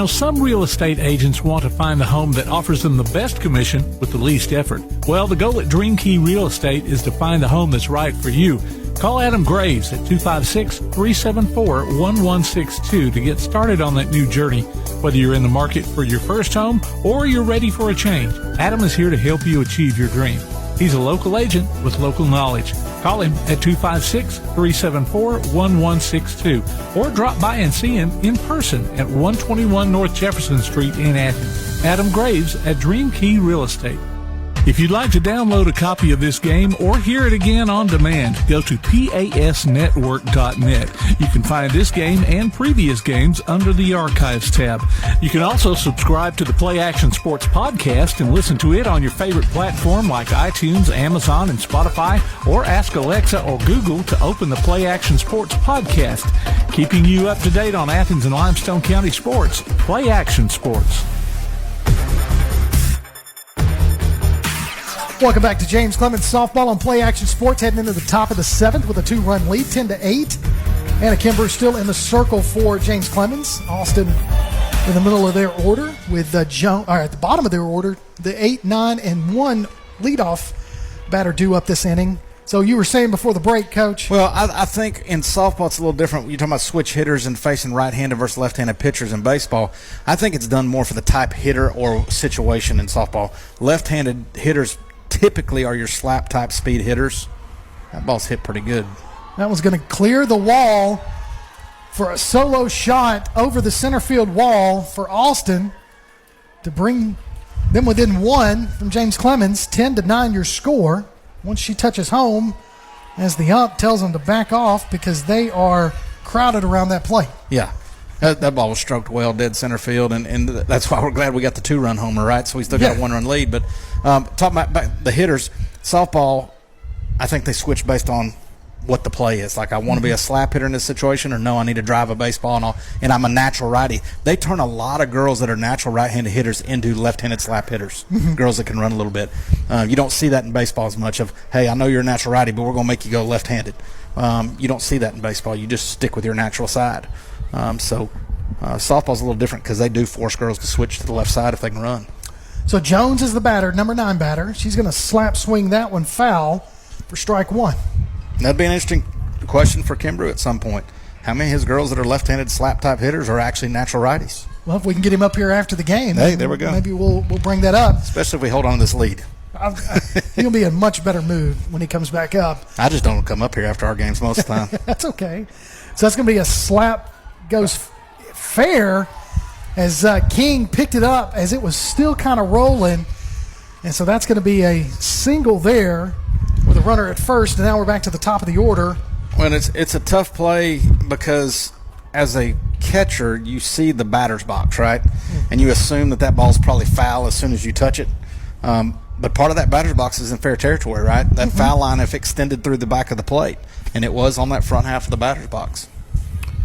Some real estate agents want to find the home that offers them the best commission with the least effort. Well, the goal at Dream Key Real Estate is to find the home that's right for you. Call Adam Graves at 256-374-1162 to get started on that new journey. Whether you're in the market for your first home or you're ready for a change, Adam is here to help you achieve your dream. He's a local agent with local knowledge. Call him at 256-374-1162 or drop by and see him in person at 121 North Jefferson Street in Athens. Adam Graves at Dream Key Real Estate. If you'd like to download a copy of this game or hear it again on demand, go to pasnetwork.net. You can find this game and previous games under the Archives tab. You can also subscribe to the Play Action Sports podcast and listen to it on your favorite platform like iTunes, Amazon, and Spotify, or ask Alexa or Google to open the Play Action Sports podcast. Keeping you up to date on Athens and Limestone County sports, Play Action Sports. Welcome back to James Clemens Softball on Play Action Sports, heading into the top of the 7th with a 2-run lead, 10-8. Anna Kimber still in the circle for James Clemens. Austin in the middle of their order with at the bottom of their order, the 8, 9, and 1 leadoff batter due up this inning. So you were saying before the break, Coach? Well, I think in softball it's a little different. You're talking about switch hitters and facing right-handed versus left-handed pitchers in baseball. I think it's done more for the type hitter or situation in softball. Left-handed hitters typically are your slap type speed hitters. That ball's hit pretty good. That was going to clear the wall for a solo shot over the center field wall for Austin to bring them within 1 from James Clemens. 10-9 your score. Once she touches home, as the ump tells them to back off because they are crowded around that plate. Yeah. That ball was stroked well, dead center field, and that's why we're glad we got the 2-run homer, right? So we still got a 1-run lead. But talking about the hitters, softball, I think they switch based on what the play is. Like, I want to be a slap hitter in this situation, or no, I need to drive a baseball, and I'm a natural righty. They turn a lot of girls that are natural right-handed hitters into left-handed slap hitters, girls that can run a little bit. You don't see that in baseball as much of, hey, I know you're a natural righty, but we're going to make you go left-handed. You don't see that in baseball. You just stick with your natural side. Softball's a little different because they do force girls to switch to the left side if they can run. So Jones is the batter, number 9 batter. She's going to slap swing that one foul for strike 1. That'd be an interesting question for Kimbrough at some point. How many of his girls that are left-handed slap-type hitters are actually natural righties? Well, if we can get him up here after the game, hey, there we go. Maybe we'll bring that up. Especially if we hold on to this lead. He'll be in much better mood when he comes back up. I just don't come up here after our games most of the time. That's okay. So that's going to be a slap goes fair as King picked it up as it was still kind of rolling. And so that's going to be a single there with a runner at first. And now we're back to the top of the order. Well, it's a tough play because as a catcher, you see the batter's box, right? And you assume that ball's probably foul as soon as you touch it. But part of that batter's box is in fair territory, right? That foul line if extended through the back of the plate. And it was on that front half of the batter's box.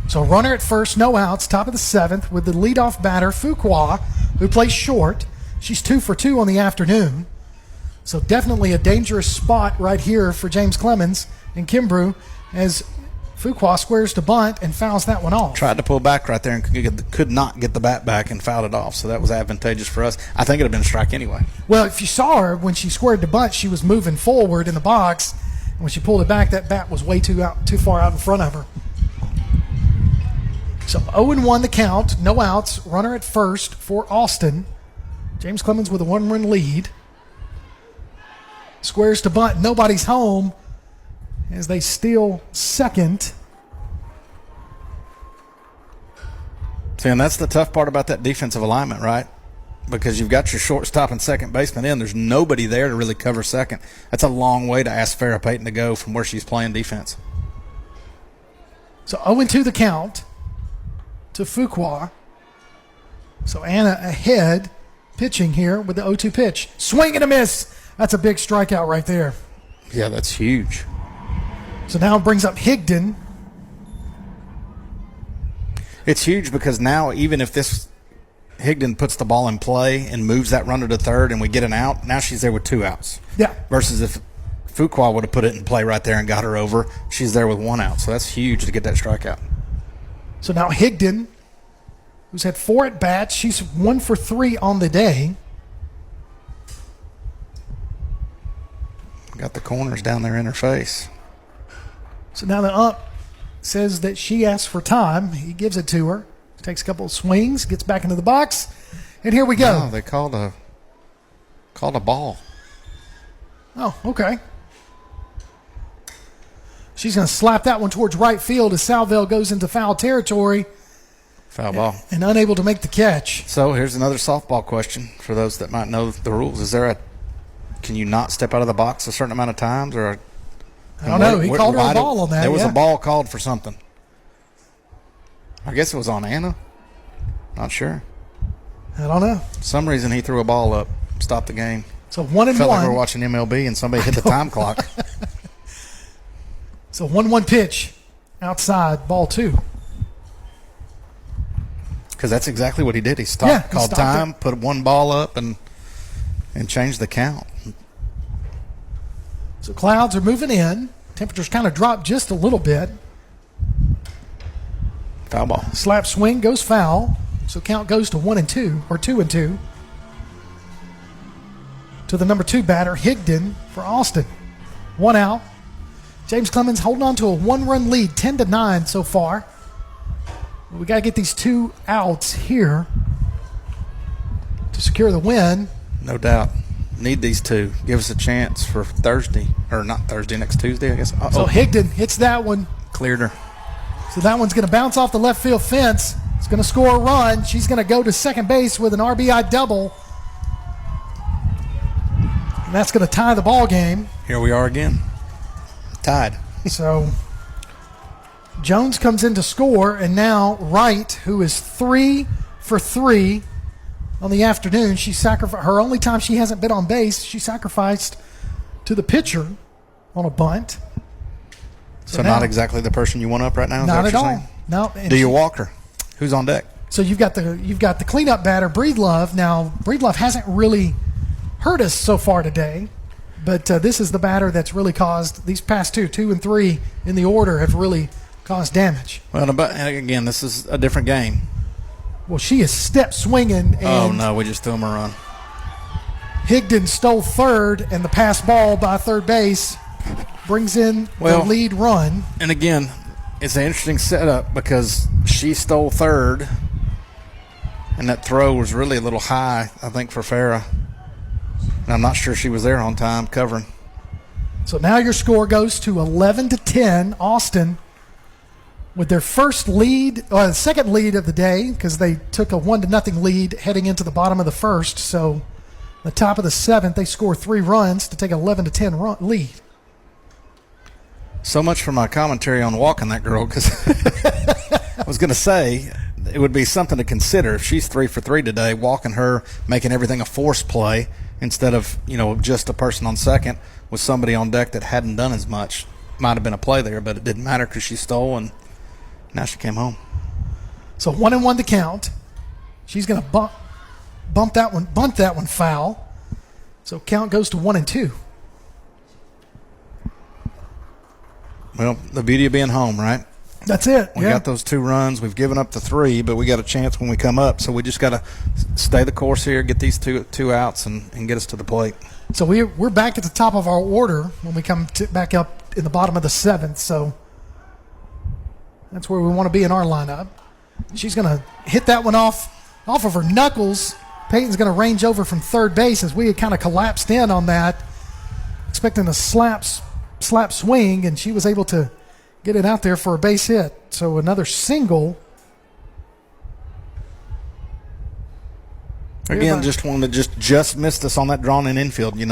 So runner at first, no outs, top of the 7th with the leadoff batter, Fuqua, who plays short. She's 2 for 2 on the afternoon. So definitely a dangerous spot right here for James Clemens and Kimbrough as Fuqua squares to bunt and fouls that one off. Tried to pull back right there and could not get the bat back and fouled it off. So that was advantageous for us. I think it would have been a strike anyway. Well, if you saw her when she squared to bunt, she was moving forward in the box. And when she pulled it back, that bat was way too far out in front of her. So 0-1 the count, no outs, runner at first for Austin. James Clemens with a 1-run lead. Squares to bunt, nobody's home as they steal second. See, and that's the tough part about that defensive alignment, right? Because you've got your shortstop and second baseman in. There's nobody there to really cover second. That's a long way to ask Farrah Payton to go from where she's playing defense. So 0-2 the count to Fuqua. So Anna ahead pitching here with the 0-2 pitch. Swing and a miss. That's a big strikeout right there. Yeah, that's huge. So now it brings up Higdon. It's huge because now even if this Higdon puts the ball in play and moves that runner to third and we get an out, now she's there with 2 outs. Yeah. Versus if Fuqua would have put it in play right there and got her over, she's there with 1 out. So that's huge to get that strikeout. So now Higdon, who's had 4 at-bats, she's 1 for 3 on the day. Got the corners down there in her face. So now the ump says that she asks for time. He gives it to her. Takes a couple of swings, gets back into the box, and here we go. No, they called a ball. Oh, okay. She's going to slap that one towards right field as Salvell goes into foul territory. Foul ball. And unable to make the catch. So here's another softball question for those that might know the rules. Can you not step out of the box a certain amount of times? Or I don't know. He called her a ball on that. There was a ball called for something. I guess it was on Anna. Not sure. I don't know. For some reason he threw a ball up, stopped the game. So 1-1. Felt like we were watching MLB and somebody hit the time clock. So 1-1 pitch outside, ball 2. Because that's exactly what he did. He stopped, called time, put 1 ball up, and changed the count. So clouds are moving in. Temperatures kind of dropped just a little bit. Foul ball. Slap swing goes foul. So count goes to 1-2 or 2-2. To the number 2 batter, Higdon for Austin. 1 out. James Clemens holding on to a 1-run lead, 10-9 so far. We got to get these 2 outs here to secure the win. No doubt. Need these 2. Give us a chance for Thursday. Or not Thursday, next Tuesday, I guess. So Higdon hits that one. Cleared her. So that one's going to bounce off the left field fence. It's going to score a run. She's going to go to second base with an RBI double. And that's going to tie the ball game. Here we are again. Tied. So Jones comes in to score, and now Wright, who is 3 for 3 on the afternoon, she sacrificed her only time she hasn't been on base. She sacrificed to the pitcher on a bunt. So now, not exactly the person you want up right now? Not at all. No. Do you walk her? Who's on deck? So you've got the cleanup batter, Breedlove. Now, Breedlove hasn't really hurt us so far today, but this is the batter that's really caused these past 2 and 3 in the order have really caused damage. Well, again, this is a different game. Well, she is step swinging. And oh, no, we just threw him a run. Higdon stole third, and the pass ball by third base brings in the lead run. And again, it's an interesting setup because she stole third, and that throw was really a little high, I think, for Farah. And I'm not sure she was there on time covering. So now your score goes to 11-10. Austin with their first lead, or the second lead of the day, because they took a 1-0 lead heading into the bottom of the first. So the top of the 7th, they score 3 runs to take an 11-10 lead. So much for my commentary on walking that girl, because I was going to say it would be something to consider if she's 3 for 3 today, walking her, making everything a force play instead of, just a person on second with somebody on deck that hadn't done as much. Might have been a play there, but it didn't matter because she stole, and now she came home. So 1-1 to count. She's going to bunt that one foul. So count goes to 1-2. Well, the beauty of being home, right? That's it. We got those 2 runs. We've given up the 3, but we got a chance when we come up. So we just got to stay the course here, get these two outs, and get us to the plate. So we're back at the top of our order when we come back up in the bottom of the 7th. So that's where we want to be in our lineup. She's going to hit that one off of her knuckles. Peyton's going to range over from third base as we had kind of collapsed in on that, expecting a slap swing, and she was able to get it out there for a base hit. So another single. Again, just one that just missed us on that drawn-in infield, They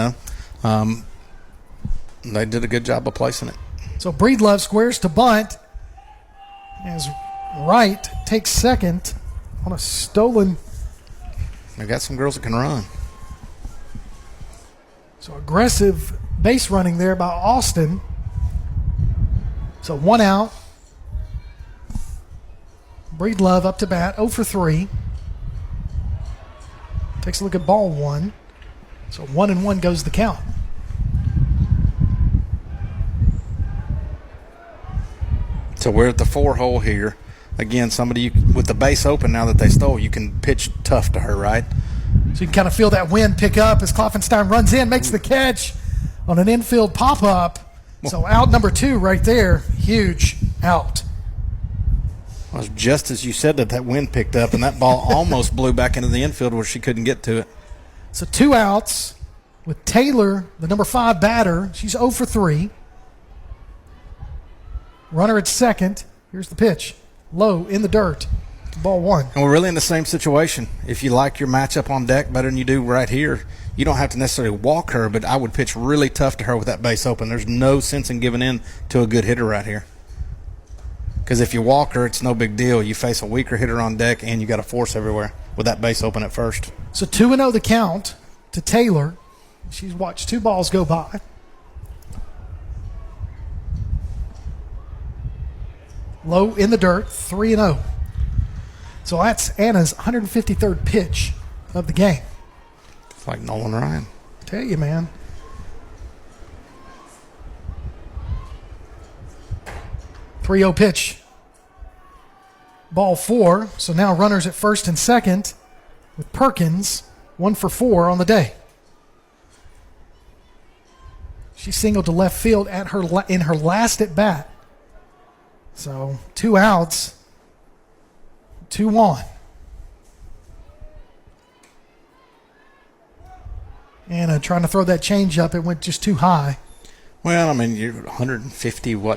did a good job of placing it. So Breedlove squares to bunt as Wright takes second on a stolen They got some girls that can run. So aggressive base running there by Austin. So 1 out. Breedlove up to bat, 0 for 3. Takes a look at ball 1. So 1-1 goes the count. So we're at the 4 hole here. Again, somebody with the base open now that they stole, you can pitch tough to her, right? So you can kind of feel that wind pick up as Kloffenstein runs in, makes the catch on an infield pop-up. So out number 2 right there, huge out. Well, just as you said that wind picked up, and that ball almost blew back into the infield where she couldn't get to it. So 2 outs with Taylor, the number 5 batter. She's 0 for 3. Runner at second. Here's the pitch. Low in the dirt. Ball 1. And we're really in the same situation. If you like your matchup on deck better than you do right here, you don't have to necessarily walk her, but I would pitch really tough to her with that base open. There's no sense in giving in to a good hitter right here. Because if you walk her, it's no big deal. You face a weaker hitter on deck, and you got a force everywhere with that base open at first. So 2-0 the count to Taylor. She's watched 2 balls go by. Low in the dirt, 3-0. So that's Anna's 153rd pitch of the game. It's like Nolan Ryan. Tell you, man. .30 pitch. Ball 4. So now runners at first and second with Perkins, 1 for 4 on the day. She singled to left field in her last at bat. So 2 outs, 2 on. Anna trying to throw that change up. It went just too high. Well, I mean, you're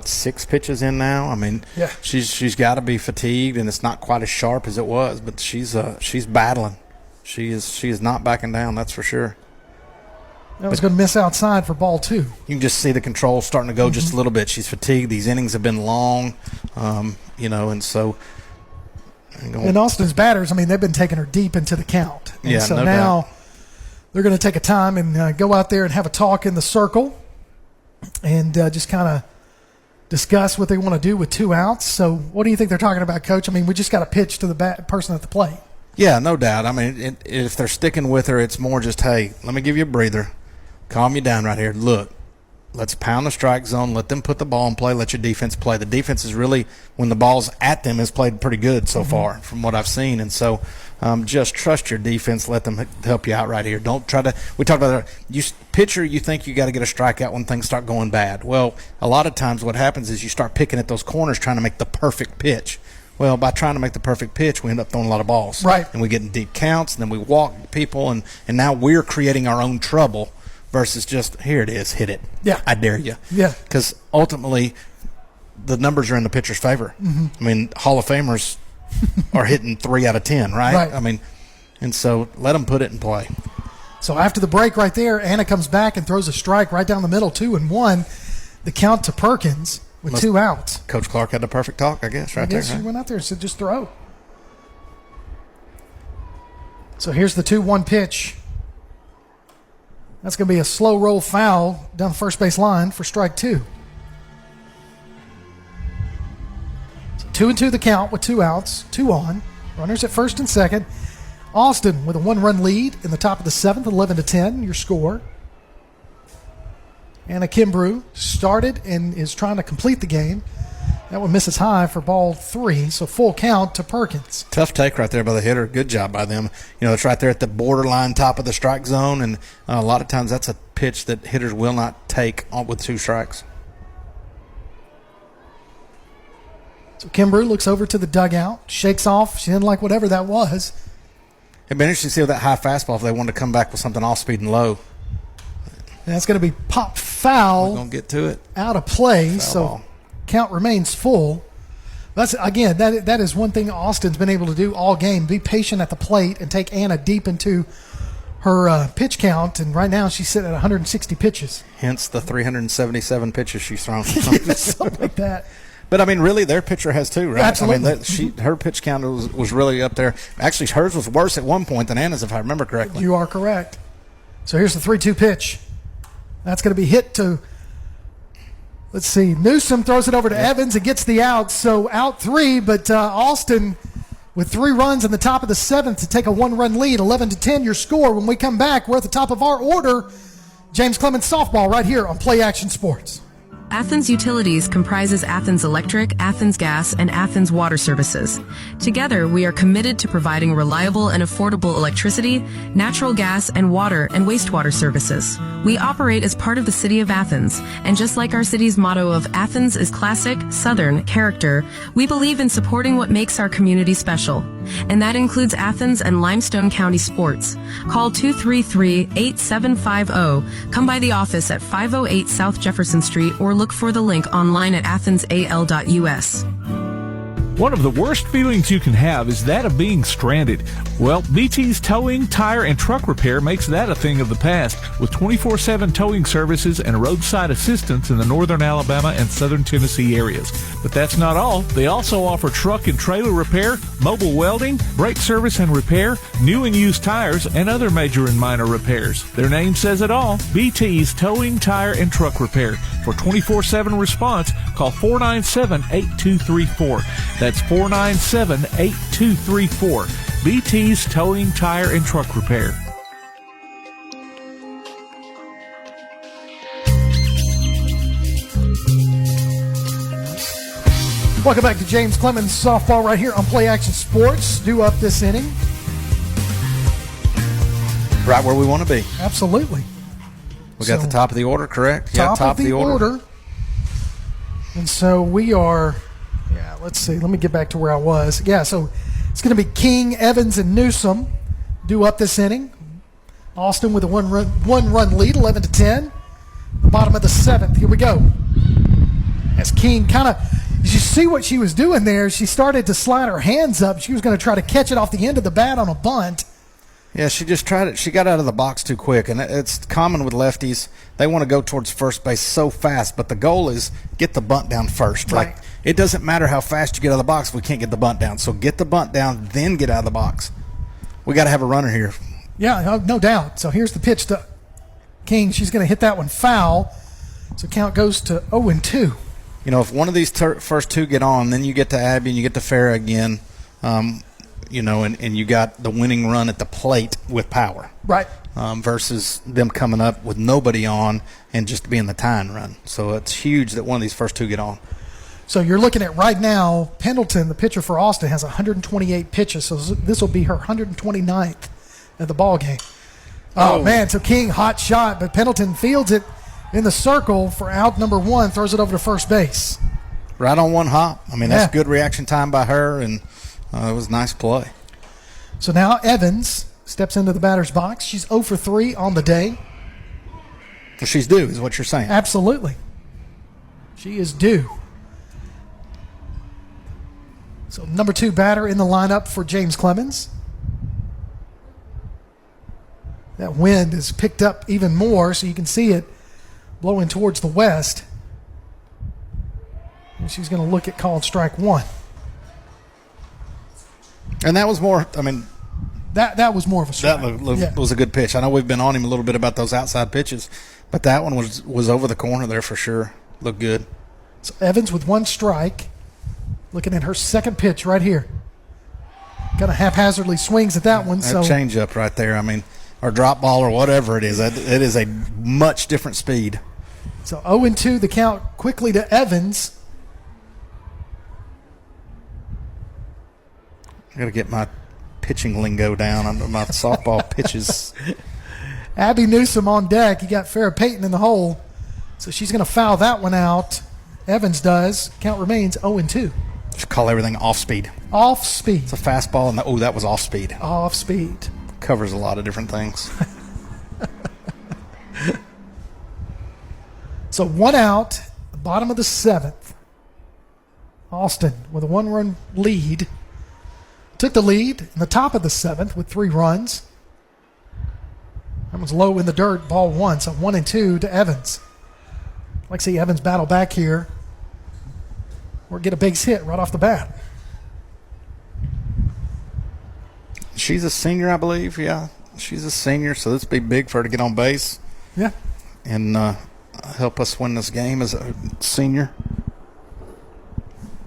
6 pitches in now. I mean, yeah. she's got to be fatigued, and it's not quite as sharp as it was, but she's battling. She is not backing down, that's for sure. That was going to miss outside for ball 2. You can just see the control starting to go just a little bit. She's fatigued. These innings have been long, and so. And Austin's batters, I mean, they've been taking her deep into the count. And so no now doubt. They're going to take a time and go out there and have a talk in the circle and just kind of discuss what they want to do with 2 outs. So what do you think they're talking about, Coach? I mean, we just got to pitch to the person at the plate. Yeah, no doubt. I mean, if they're sticking with her, it's more just, hey, let me give you a breather. Calm you down right here. Look, let's pound the strike zone. Let them put the ball in play. Let your defense play. The defense is really, when the ball's at them, has played pretty good so far from what I've seen. And so just trust your defense. Let them help you out right here. Don't try to – we talked about that. Pitcher, you think you got to get a strikeout when things start going bad. Well, a lot of times what happens is you start picking at those corners trying to make the perfect pitch. Well, by trying to make the perfect pitch, we end up throwing a lot of balls. Right. And we get in deep counts, and then we walk people, and now we're creating our own trouble versus just, here it is, hit it. Yeah. I dare you. Yeah. Because ultimately, the numbers are in the pitcher's favor. Mm-hmm. I mean, Hall of Famers are hitting 3 out of 10, right? Right. I mean, and so let them put it in play. So after the break right there, Anna comes back and throws a strike right down the middle, 2-1. The count to Perkins with 2 outs. Coach Clark had the perfect talk, I guess, right there. She went out there and said, just throw. So here's the 2-1 pitch. That's going to be a slow roll foul down the first base line for strike 2. So 2-2 the count with 2 outs, 2 on. Runners at first and second. Austin with a 1-run lead in the top of the 7th, 11-10, your score. Anna Kimbrough started and is trying to complete the game. That one misses high for ball 3, so full count to Perkins. Tough take right there by the hitter. Good job by them. You know, it's right there at the borderline top of the strike zone, and a lot of times that's a pitch that hitters will not take with 2 strikes. So Kimbrough looks over to the dugout, shakes off. She didn't like whatever that was. It'd be interesting to see with that high fastball if they wanted to come back with something off speed and low. And that's going to be pop foul. We're going to get to it. Out of play, Foul so ball. Count remains full. That's again, that is one thing Austin's been able to do all game. Be patient at the plate and take Anna deep into her pitch count. And right now she's sitting at 160 pitches. Hence the 377 pitches she's thrown. Something like that. But, I mean, really, their pitcher has too, right? Absolutely. I mean, her pitch count was really up there. Actually, hers was worse at one point than Anna's, if I remember correctly. You are correct. So here's the 3-2 pitch. That's going to be hit to, let's see, Newsom throws it over to Evans and gets the out. So out 3, but Austin with 3 runs in the top of the 7th to take a 1-run lead. 11-10 your score. When we come back, we're at the top of our order. James Clemens softball right here on Play Action Sports. Athens Utilities comprises Athens Electric, Athens Gas, and Athens Water Services. Together, we are committed to providing reliable and affordable electricity, natural gas, and water and wastewater services. We operate as part of the City of Athens, and just like our city's motto of Athens is classic, Southern character, we believe in supporting what makes our community special. And that includes Athens and Limestone County sports. Call 233-8750. Come by the office at 508 South Jefferson Street or look for the link online at athensal.us. One of the worst feelings you can have is that of being stranded. Well, BT's Towing, Tire, and Truck Repair makes that a thing of the past with 24/7 towing services and roadside assistance in the northern Alabama and southern Tennessee areas. But that's not all. They also offer truck and trailer repair, mobile welding, brake service and repair, new and used tires, and other major and minor repairs. Their name says it all. BT's Towing, Tire, and Truck Repair. For 24/7 response, call 497-8234. That's 497-8234. BT's Towing, Tire, and Truck Repair. Welcome back to James Clemens softball right here on Play Action Sports. Due up this inning. Right where we want to be. Absolutely. We got the top of the order, correct? Top of the order. And so we are, let's see. Let me get back to where I was. So it's going to be King, Evans, and Newsom due up this inning. Austin with a one-run lead, 11-10. The bottom of the 7th. Here we go. As King did you see what she was doing there? She started to slide her hands up. She was going to try to catch it off the end of the bat on a bunt. Yeah, she just tried it. She got out of the box too quick, and it's common with lefties. They want to go towards first base so fast, but the goal is get the bunt down first. Right. Like, it doesn't matter how fast you get out of the box if we can't get the bunt down. So get the bunt down, then get out of the box. We got to have a runner here. Yeah, no doubt. So here's the pitch to King. She's going to hit that one foul. So count goes to 0-2. You know, if one of these first 2 get on, then you get to Abby and you get to Farrah again. And you got the winning run at the plate with power. Right. Versus them coming up with nobody on and just being the tying run. So it's huge that one of these first 2 get on. So you're looking at right now, Pendleton, the pitcher for Austin, has 128 pitches. So this will be her 129th at the ball game. Oh, man. So King, hot shot, but Pendleton fields it in the circle for out number 1, throws it over to first base. Right on one hop. I mean, that's good reaction time by her, and it was a nice play. So now Evans steps into the batter's box. She's 0 for 3 on the day. Well, she's due, is what you're saying. Absolutely. She is due. So number 2 batter in the lineup for James Clemens. That wind has picked up even more, so you can see it blowing towards the west. And she's going to look at called strike 1. And that was more, I mean, that was more of a strike. That was a good pitch. I know we've been on him a little bit about those outside pitches, but that one was over the corner there for sure. Looked good. So Evans with 1 strike, looking at her second pitch right here. Kind of haphazardly swings at that one. That change up right there, I mean, or drop ball or whatever it is. It is a much different speed. So 0-2 the count quickly to Evans. I got to get my pitching lingo down on my softball pitches. Abby Newsom on deck. You got Farrah Payton in the hole. So she's going to foul that one out. Evans does. Count remains 0-2. Just call everything off speed. Off speed. It's a fastball, and that was off speed. Off speed. Covers a lot of different things. So 1 out, the bottom of the 7th. Austin with a 1-run lead. Took the lead in the top of the 7th with 3 runs. That one's low in the dirt, ball 1. So 1-2 to Evans. I'd like to see Evans battle back here. or get a base hit right off the bat. She's a senior, I believe. Yeah, she's a senior, so this would be big for her to get on base. Yeah. And help us win this game as a senior.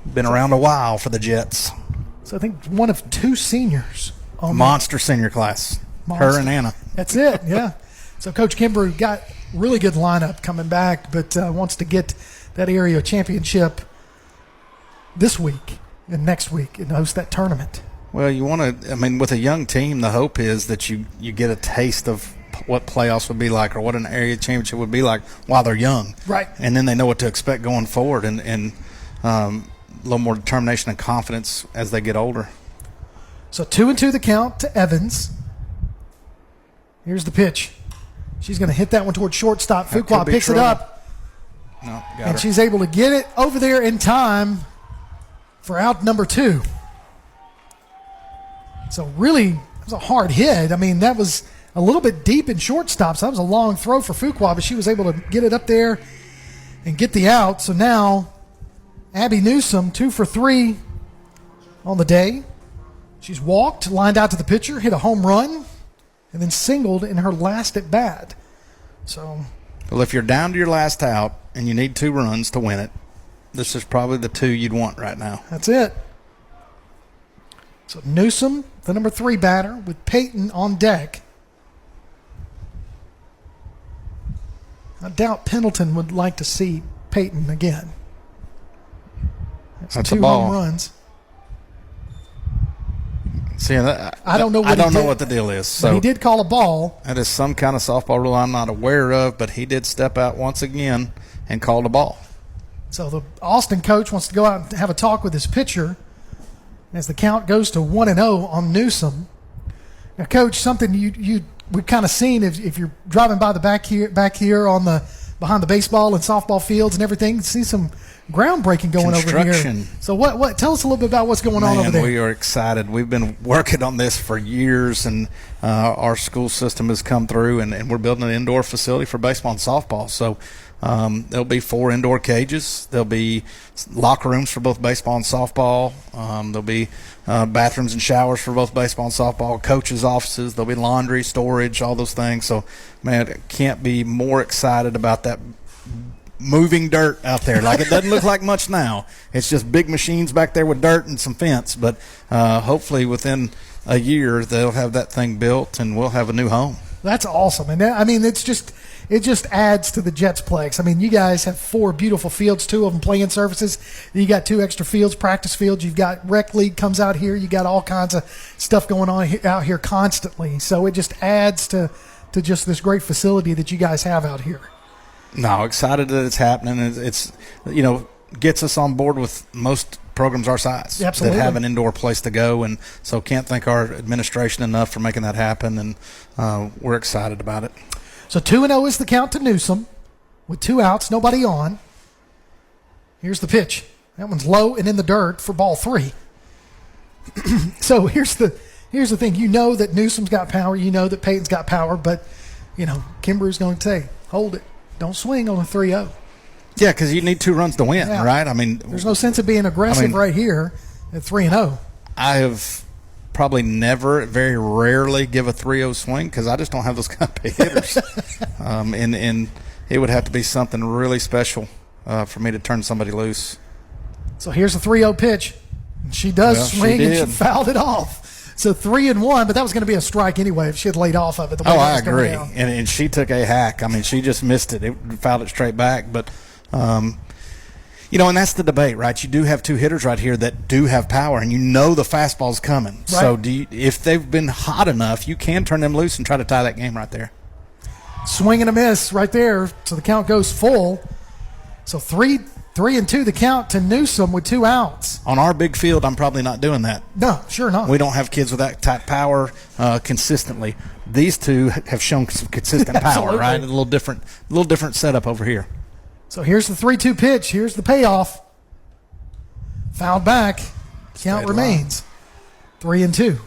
Been around a while for the Jets. So I think one of 2 seniors on Monster senior class. Monster. Her and Anna. That's it, yeah. So Coach Kimbrough got really good lineup coming back, but wants to get that area championship this week and next week and host that tournament. Well, you want to, I mean, with a young team, the hope is that you get a taste of what playoffs would be like or what an area championship would be like while they're young. Right. And then they know what to expect going forward and a little more determination and confidence as they get older. So 2-2 the count to Evans. Here's the pitch. She's going to hit that one towards shortstop. Fuqua picks it up. No, got and her. she's able to get it over there in time for out number 2. So really, it was a hard hit. I mean, that was a little bit deep in shortstop. So that was a long throw for Fuqua, but she was able to get it up there and get the out. So now Abby Newsom, 2 for 3 on the day. She's walked, lined out to the pitcher, hit a home run, and then singled in her last at bat. So, well, if you're down to your last out and you need 2 runs to win it, this is probably the 2 you'd want right now. That's it. So Newsom, the number 3 batter, with Peyton on deck. I doubt Pendleton would like to see Peyton again. That's 2 a ball. home runs. See, I don't know what the deal is. So he did call a ball. That is some kind of softball rule I'm not aware of, but he did step out once again and called a ball. So the Austin coach wants to go out and have a talk with his pitcher as the count goes to 1-0 on Newsom. Now, Coach, something we've kind of seen if you're driving by the back here on the behind the baseball and softball fields and everything, see some groundbreaking going over here. So what? Tell us a little bit about what's going on over there. We are excited. We've been working on this for years, and our school system has come through, and we're building an indoor facility for baseball and softball. So there'll be 4 indoor cages. There'll be locker rooms for both baseball and softball. There'll be bathrooms and showers for both baseball and softball, coaches' offices. There'll be laundry, storage, all those things. So, man, I can't be more excited about that moving dirt out there. Like, it doesn't look like much now. It's just big machines back there with dirt and some fence. But hopefully within a year they'll have that thing built and we'll have a new home. That's awesome. And I mean, it just adds to the Jetsplex. I mean, you guys have 4 beautiful fields, 2 of them playing surfaces. You got 2 extra fields, practice fields. You've got rec league comes out here. You got all kinds of stuff going on out here constantly. So it just adds to just this great facility that you guys have out here. No, excited that it's happening. It's gets us on board with most programs our size. Absolutely. That have an indoor place to go, and so can't thank our administration enough for making that happen, and we're excited about it. So 2-0 is the count to Newsom with 2 outs, nobody on. Here's the pitch. That one's low and in the dirt for ball 3. So here's the thing. You know that Newsom's got power. You know that Peyton's got power, but Kimbrough's going to say, hold it. Don't swing on a 3-0. Yeah, because you need 2 runs to win, right? I mean, there's no sense of being aggressive right here at 3-0. I have probably never, very rarely give a 3-0 swing because I just don't have those kind of hitters. And it would have to be something really special for me to turn somebody loose. So here's a 3-0 pitch. She does swing and she fouled it off. So 3-1, but that was going to be a strike anyway if she had laid off of it. I agree. And she took a hack. I mean, she just missed it. It fouled it straight back. But, and that's the debate, right? You do have 2 hitters right here that do have power, and the fastball's coming. Right. So if they've been hot enough, you can turn them loose and try to tie that game right there. Swing and a miss right there. So the count goes full. So 3-2 the count to Newsom with 2 outs. On our big field, I'm probably not doing that. No, sure not. We don't have kids with that type power consistently. These 2 have shown some consistent power, right? A little different setup over here. So here's the 3-2 pitch. Here's the payoff. Fouled back. Count remains 3-2.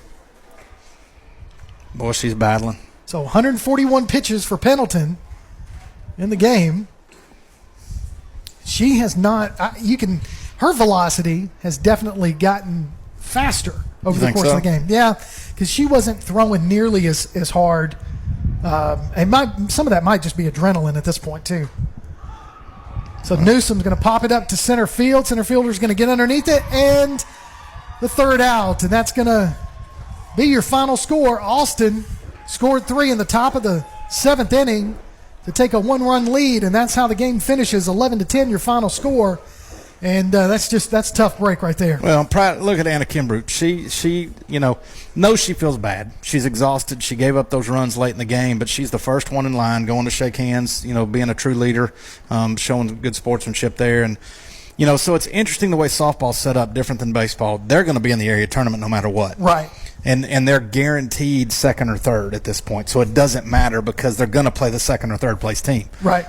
Boy, she's battling. So 141 pitches for Pendleton in the game. She has not. You can her velocity has definitely gotten faster over the course of the game. Yeah, because she wasn't throwing nearly as hard. And some of that might just be adrenaline at this point, too. So Newsom's going to pop it up to center field. Center fielder's going to get underneath it, and the third out. And that's going to be your final score. Austin scored 3 in the top of the 7th inning to take a 1-run lead, and that's how the game finishes, 11-10, your final score. And that's tough break right there. Well, look at Anna Kimbrough. She knows she feels bad. She's exhausted. She gave up those runs late in the game, but she's the first one in line, going to shake hands, being a true leader, showing good sportsmanship there. And, so it's interesting the way softball's set up, different than baseball. They're going to be in the area tournament no matter what. Right. And they're guaranteed second or third at this point. So it doesn't matter because they're going to play the second or third place team. Right.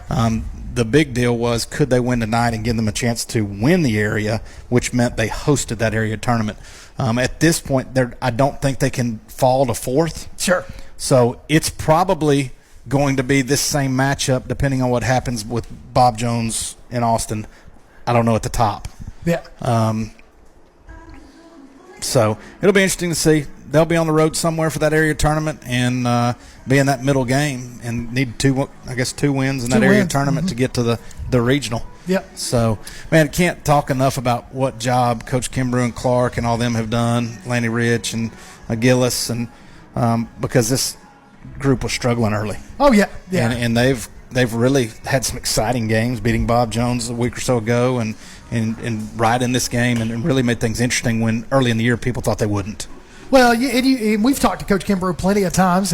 The big deal was, could they win tonight and give them a chance to win the area, which meant they hosted that area tournament. At this point, I don't think they can fall to fourth. Sure. So it's probably going to be this same matchup, depending on what happens with Bob Jones in Austin. I don't know at the top. Yeah. So it'll be interesting to see. They'll be on the road somewhere for that area tournament and be in that middle game and need two wins in that area tournament to get to the regional. Yep. So, man, can't talk enough about what job Coach Kimbrough and Clark and all them have done, Lanny Rich and Gillis, and because this group was struggling early. Oh, yeah. Yeah. And they've really had some exciting games, beating Bob Jones a week or so ago and right in this game and really made things interesting when early in the year people thought they wouldn't. Well, and we've talked to Coach Kimbrough plenty of times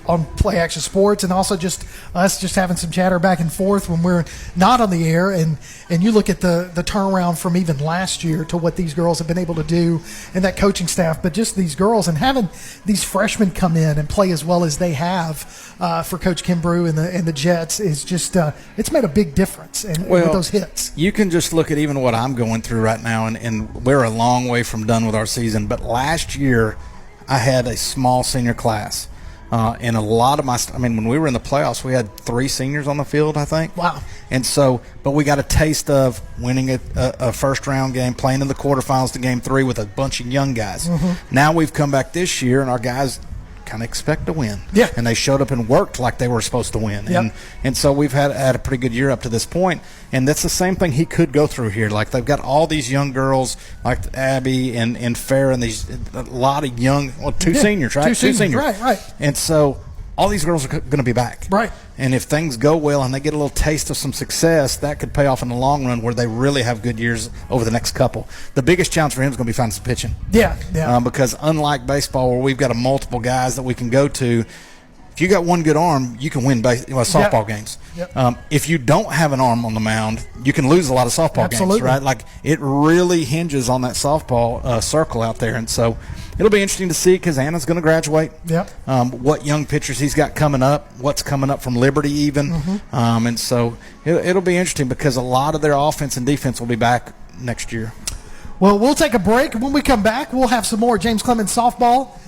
on Play Action Sports, and also just us just having some chatter back and forth when we're not on the air. And you look at the turnaround from even last year to what these girls have been able to do and that coaching staff, but just these girls and having these freshmen come in and play as well as they have for Coach Kimbrough and the Jets is just it's made a big difference with those hits. You can just look at even what I'm going through right now, and we're a long way from done with our season. But last year, I had a small senior class, and a lot of when we were in the playoffs, we had 3 seniors on the field, I think. Wow. And so, but we got a taste of winning a first-round game, playing in the quarterfinals to Game 3 with a bunch of young guys. Mm-hmm. Now we've come back this year, and our guys kind of expect to win. Yeah. And they showed up and worked like they were supposed to win. Yep. And so we've had a pretty good year up to this point. And that's the same thing he could go through here. Like, they've got all these young girls like Abby and Farrah and a lot of young, 2 seniors, right? 2 seniors. Right. And so all these girls are going to be back. Right. And if things go well and they get a little taste of some success, that could pay off in the long run where they really have good years over the next couple. The biggest challenge for him is going to be finding some pitching. Yeah. Because unlike baseball where we've got multiple guys that we can go to, if you got one good arm, you can win softball games. Yep. If you don't have an arm on the mound, you can lose a lot of softball games, right? Like, it really hinges on that softball circle out there. And so it'll be interesting to see because Anna's going to graduate. Yep. What young pitchers he's got coming up, what's coming up from Liberty even. Mm-hmm. And so it'll be interesting because a lot of their offense and defense will be back next year. Well, we'll take a break. When we come back, we'll have some more James Clemens softball.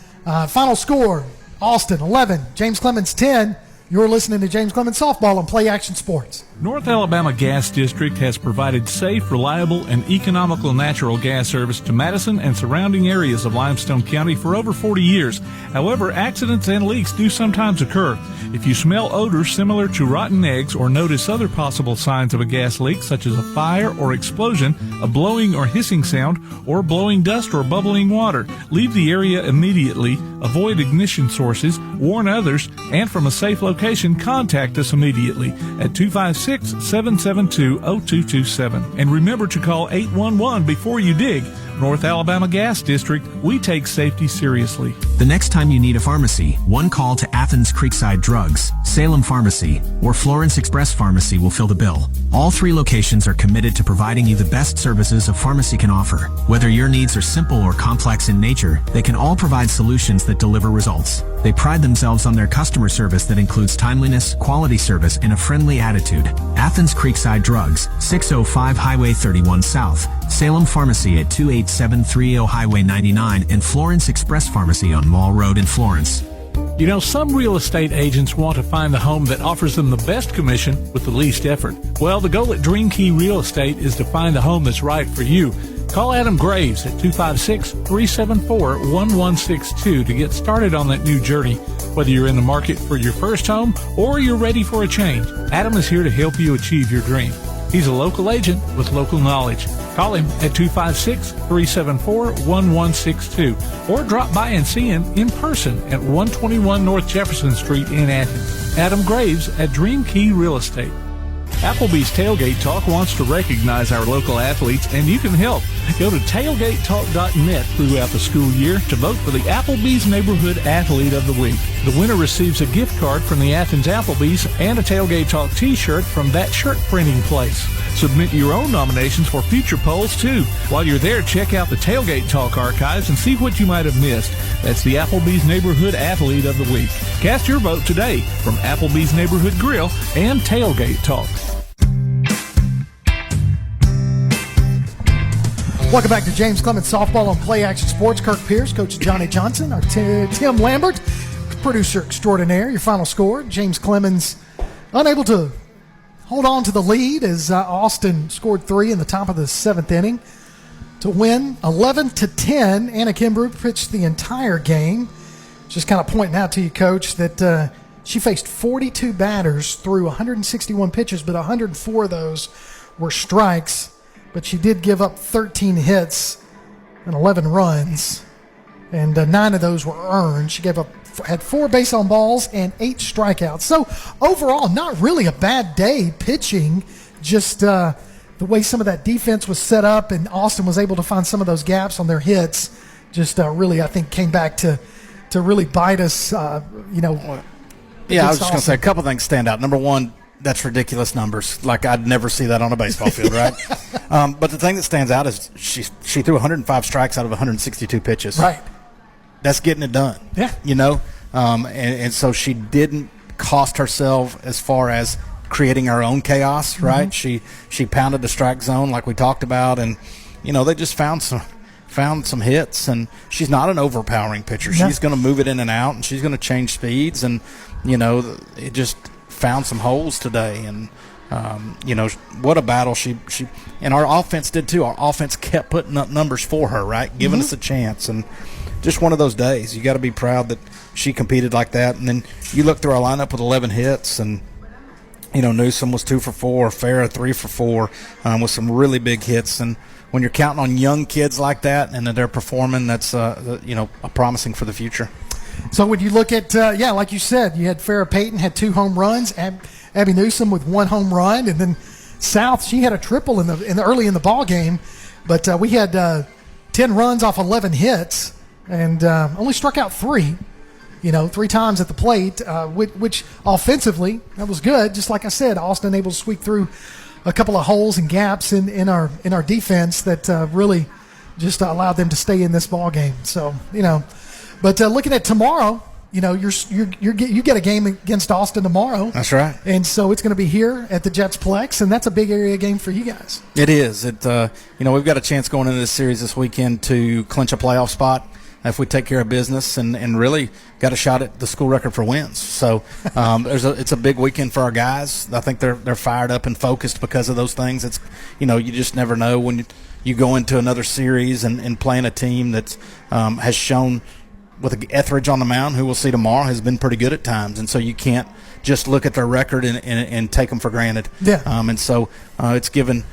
Final score, Austin 11, James Clemens 10. You're listening to James Clemens Softball on Play Action Sports. North Alabama Gas District has provided safe, reliable, and economical natural gas service to Madison and surrounding areas of Limestone County for over 40 years. However, accidents and leaks do sometimes occur. If you smell odors similar to rotten eggs or notice other possible signs of a gas leak, such as a fire or explosion, a blowing or hissing sound, or blowing dust or bubbling water, leave the area immediately, avoid ignition sources, warn others, and from a safe location, contact us immediately at 256-772-0227. And remember to call 811 before you dig. North Alabama Gas District, we take safety seriously. The next time you need a pharmacy, one call to Athens Creekside Drugs, Salem Pharmacy, or Florence Express Pharmacy will fill the bill. All 3 locations are committed to providing you the best services a pharmacy can offer. Whether your needs are simple or complex in nature, they can all provide solutions that deliver results. They pride themselves on their customer service that includes timeliness, quality service, and a friendly attitude. Athens Creekside Drugs, 605 Highway 31 South, Salem Pharmacy at 28730 Highway 99, and Florence Express Pharmacy on Mall Road in Florence. You know, some real estate agents want to find the home that offers them the best commission with the least effort. Well, the goal at Dream Key Real Estate is to find the home that's right for you. Call Adam Graves at 256-374-1162 to get started on that new journey. Whether you're in the market for your first home or you're ready for a change, Adam is here to help you achieve your dream. He's a local agent with local knowledge. Call him at 256-374-1162 or drop by and see him in person at 121 North Jefferson Street in Athens. Adam Graves at Dream Key Real Estate. Applebee's Tailgate Talk wants to recognize our local athletes, and you can help. Go to tailgatetalk.net throughout the school year to vote for the Applebee's Neighborhood Athlete of the Week. The winner receives a gift card from the Athens Applebee's and a Tailgate Talk t-shirt from that shirt printing place. Submit your own nominations for future polls, too. While you're there, check out the Tailgate Talk archives and see what you might have missed. That's the Applebee's Neighborhood Athlete of the Week. Cast your vote today from Applebee's Neighborhood Grill and Tailgate Talk. Welcome back to James Clemens Softball on Play Action Sports. Kirk Pierce, Coach Johnny Johnson, our Tim Lambert, producer extraordinaire. Your final score, James Clemens unable to hold on to the lead as Austin scored 3 in the top of the 7th inning to win 11-10. Anna Kimbrough pitched the entire game. Just kind of pointing out to you, Coach, that she faced 42 batters through 161 pitches, but 104 of those were strikes. But she did give up 13 hits and 11 runs, and 9 of those were earned. She had 4 base on balls and 8 strikeouts. So overall, not really a bad day pitching. Just the way some of that defense was set up, and Austin was able to find some of those gaps on their hits. Just really, I think, came back to really bite us. Yeah, I was just going to say a couple things stand out. Number one, that's ridiculous numbers. Like, I'd never see that on a baseball field, right? But the thing that stands out is she threw 105 strikes out of 162 pitches. Right. That's getting it done. Yeah. You know? And so she didn't cost herself as far as creating her own chaos, right? She pounded the strike zone like we talked about, and, you know, they just found some hits, and she's not an overpowering pitcher. No. She's going to move it in and out, and she's going to change speeds, and, you know, it just – found some holes today, and you know, what a battle she and our offense did too. Our offense kept putting up numbers for her, right, giving us a chance, and just one of those days. You got to be proud that she competed like that. And then you look through our lineup with 11 hits, and you know, Newsom was 2 for 4, Farrah 3 for 4, with some really big hits. And when you're counting on young kids like that and that they're performing, that's you know, promising for the future. So when you look at, like you said, you had Farrah Payton had 2 home runs, Abby Newsom with 1 home run, and then South, she had a triple in the early in the ball game, but we had 10 runs off 11 hits, and only struck out 3. You know, 3 times at the plate, which offensively that was good. Just like I said, Austin able to sweep through a couple of holes and gaps in our defense that really just allowed them to stay in this ball game. So, you know. But looking at tomorrow, you know, you get a game against Austin tomorrow. That's right. And so it's going to be here at the Jetsplex, and that's a big area game for you guys. It is. You know, we've got a chance going into this series this weekend to clinch a playoff spot if we take care of business, and really got a shot at the school record for wins. So it's a big weekend for our guys. I think they're fired up and focused because of those things. It's, you know, you just never know when you go into another series and playing a team that has shown – with Etheridge on the mound, who we'll see tomorrow, has been pretty good at times. And so you can't just look at their record and take them for granted. Yeah. And so it's given,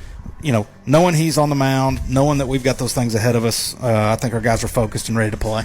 you know, knowing he's on the mound, knowing that we've got those things ahead of us, I think our guys are focused and ready to play.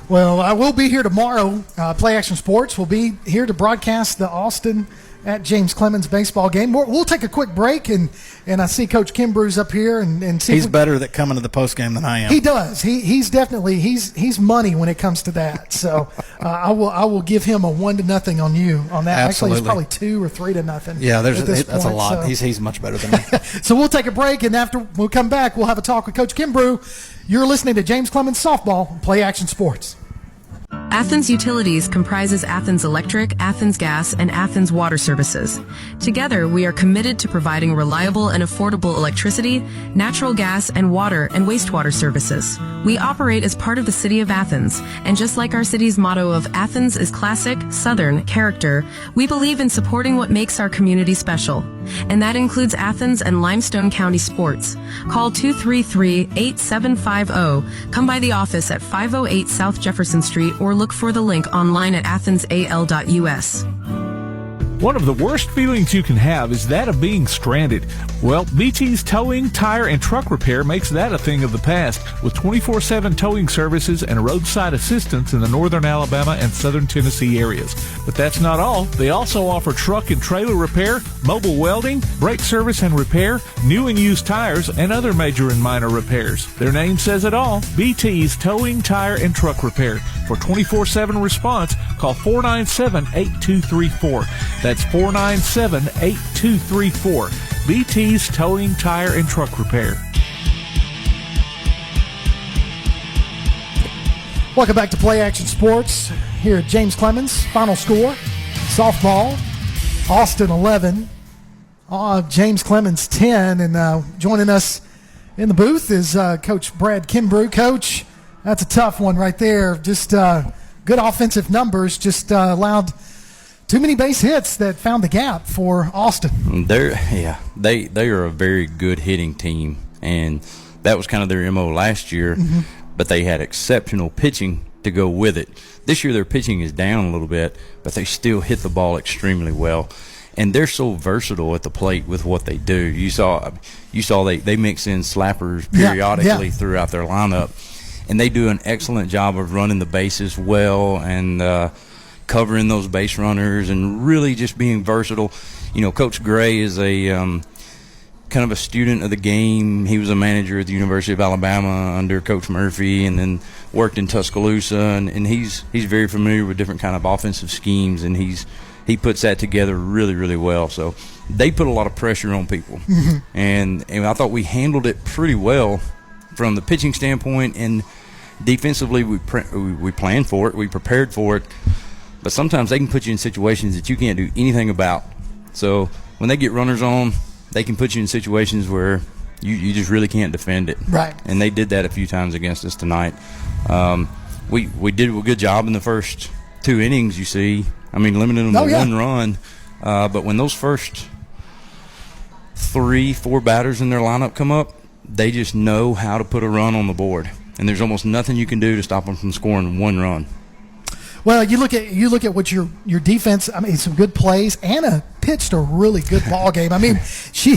Well, I will be here tomorrow. Play Action Sports will be here to broadcast the Austin at James Clemens baseball game. We'll take a quick break, and I see Coach Kimbrough's up here, and see he's better at coming to the post game than I am. He does. He's definitely he's money when it comes to that. So I will give him a 1-0 on you on that. Absolutely. Actually, it's probably 2 or 3-0. Yeah, that's a lot. So. He's much better than me. So we'll take a break, and after we'll come back, we'll have a talk with Coach Kimbrough. You're listening to James Clemens Softball, Play Action Sports. Athens Utilities comprises Athens Electric, Athens Gas, and Athens Water Services. Together, we are committed to providing reliable and affordable electricity, natural gas, and water and wastewater services. We operate as part of the City of Athens, and just like our city's motto of Athens is classic, Southern character, we believe in supporting what makes our community special. And that includes Athens and Limestone County sports. Call 233-8750. Come by the office at 508 South Jefferson Street or look for the link online at athensal.us. One of the worst feelings you can have is that of being stranded. Well, BT's Towing, Tire, and Truck Repair makes that a thing of the past with 24/7 towing services and roadside assistance in the northern Alabama and southern Tennessee areas. But that's not all. They also offer truck and trailer repair, mobile welding, brake service and repair, new and used tires, and other major and minor repairs. Their name says it all. BT's Towing, Tire, and Truck Repair. For 24/7 response, call 497-8234. That's 497-8234. BT's Towing, Tire, and Truck Repair. Welcome back to Play Action Sports here at James Clemens. Final score, softball, Austin 11, James Clemens 10. And joining us in the booth is Coach Brad Kimbrough. Coach, that's a tough one right there. Just good offensive numbers, just allowed too many base hits that found the gap for Austin. They are a very good hitting team, and that was kind of their MO last year, but they had exceptional pitching to go with it. This year their pitching is down a little bit, but they still hit the ball extremely well. And they're so versatile at the plate with what they do. You saw they mix in slappers periodically throughout their lineup, and they do an excellent job of running the bases well and covering those base runners and really just being versatile. You know, Coach Gray is a kind of a student of the game. He was a manager at the University of Alabama under Coach Murphy, and then worked in Tuscaloosa, and he's very familiar with different kind of offensive schemes, and he puts that together really, really well. So they put a lot of pressure on people, and I thought we handled it pretty well from the pitching standpoint, and defensively we planned for it, we prepared for it. But sometimes they can put you in situations that you can't do anything about. So when they get runners on, they can put you in situations where you just really can't defend it. Right. And they did that a few times against us tonight. We did a good job in the first 2 innings, you see. I mean, limiting them to 1 run. But when those first 3-4 batters in their lineup come up, they just know how to put a run on the board. And there's almost nothing you can do to stop them from scoring 1 run. Well, you look at what your defense. I mean, some good plays. Anna pitched a really good ball game. I mean, she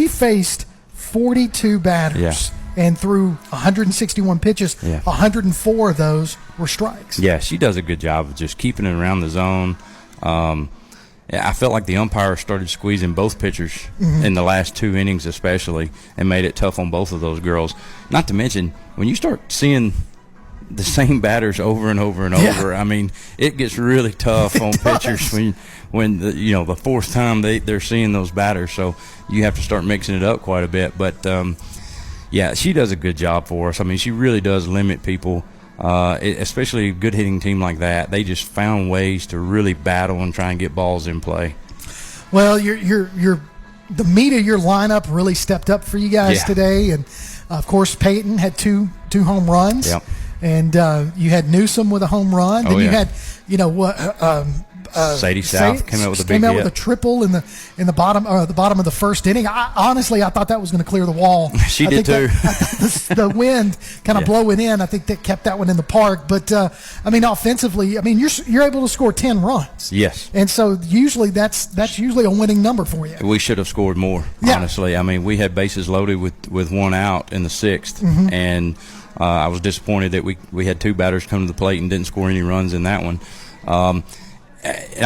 faced 42 batters and threw 161 pitches. 104 of those were strikes. Yeah, she does a good job of just keeping it around the zone. I felt like the umpire started squeezing both pitchers in the last 2 innings, especially, and made it tough on both of those girls. Not to mention, when you start seeing the same batters over and over and over, I mean, it gets really tough on pitchers when the fourth time they're seeing those batters. So you have to start mixing it up quite a bit. But she does a good job for us. I mean, she really does limit people, especially a good hitting team like that. They just found ways to really battle and try and get balls in play. Well, the meat of your lineup really stepped up for you guys today, and of course Peyton had two home runs. Yep. And you had Newsom with a home run. Then you had, Sadie South came out with a big hit. With a triple in the bottom of the first inning. Honestly, I thought that was going to clear the wall. She did too. The wind kind of blowing in. I think that kept that one in the park. But I mean, offensively, I mean, you're able to score 10 runs. Yes. And so usually that's usually a winning number for you. We should have scored more. Honestly, I mean, we had bases loaded with 1 out in the 6th, and I was disappointed that we had 2 batters come to the plate and didn't score any runs in that one. I'll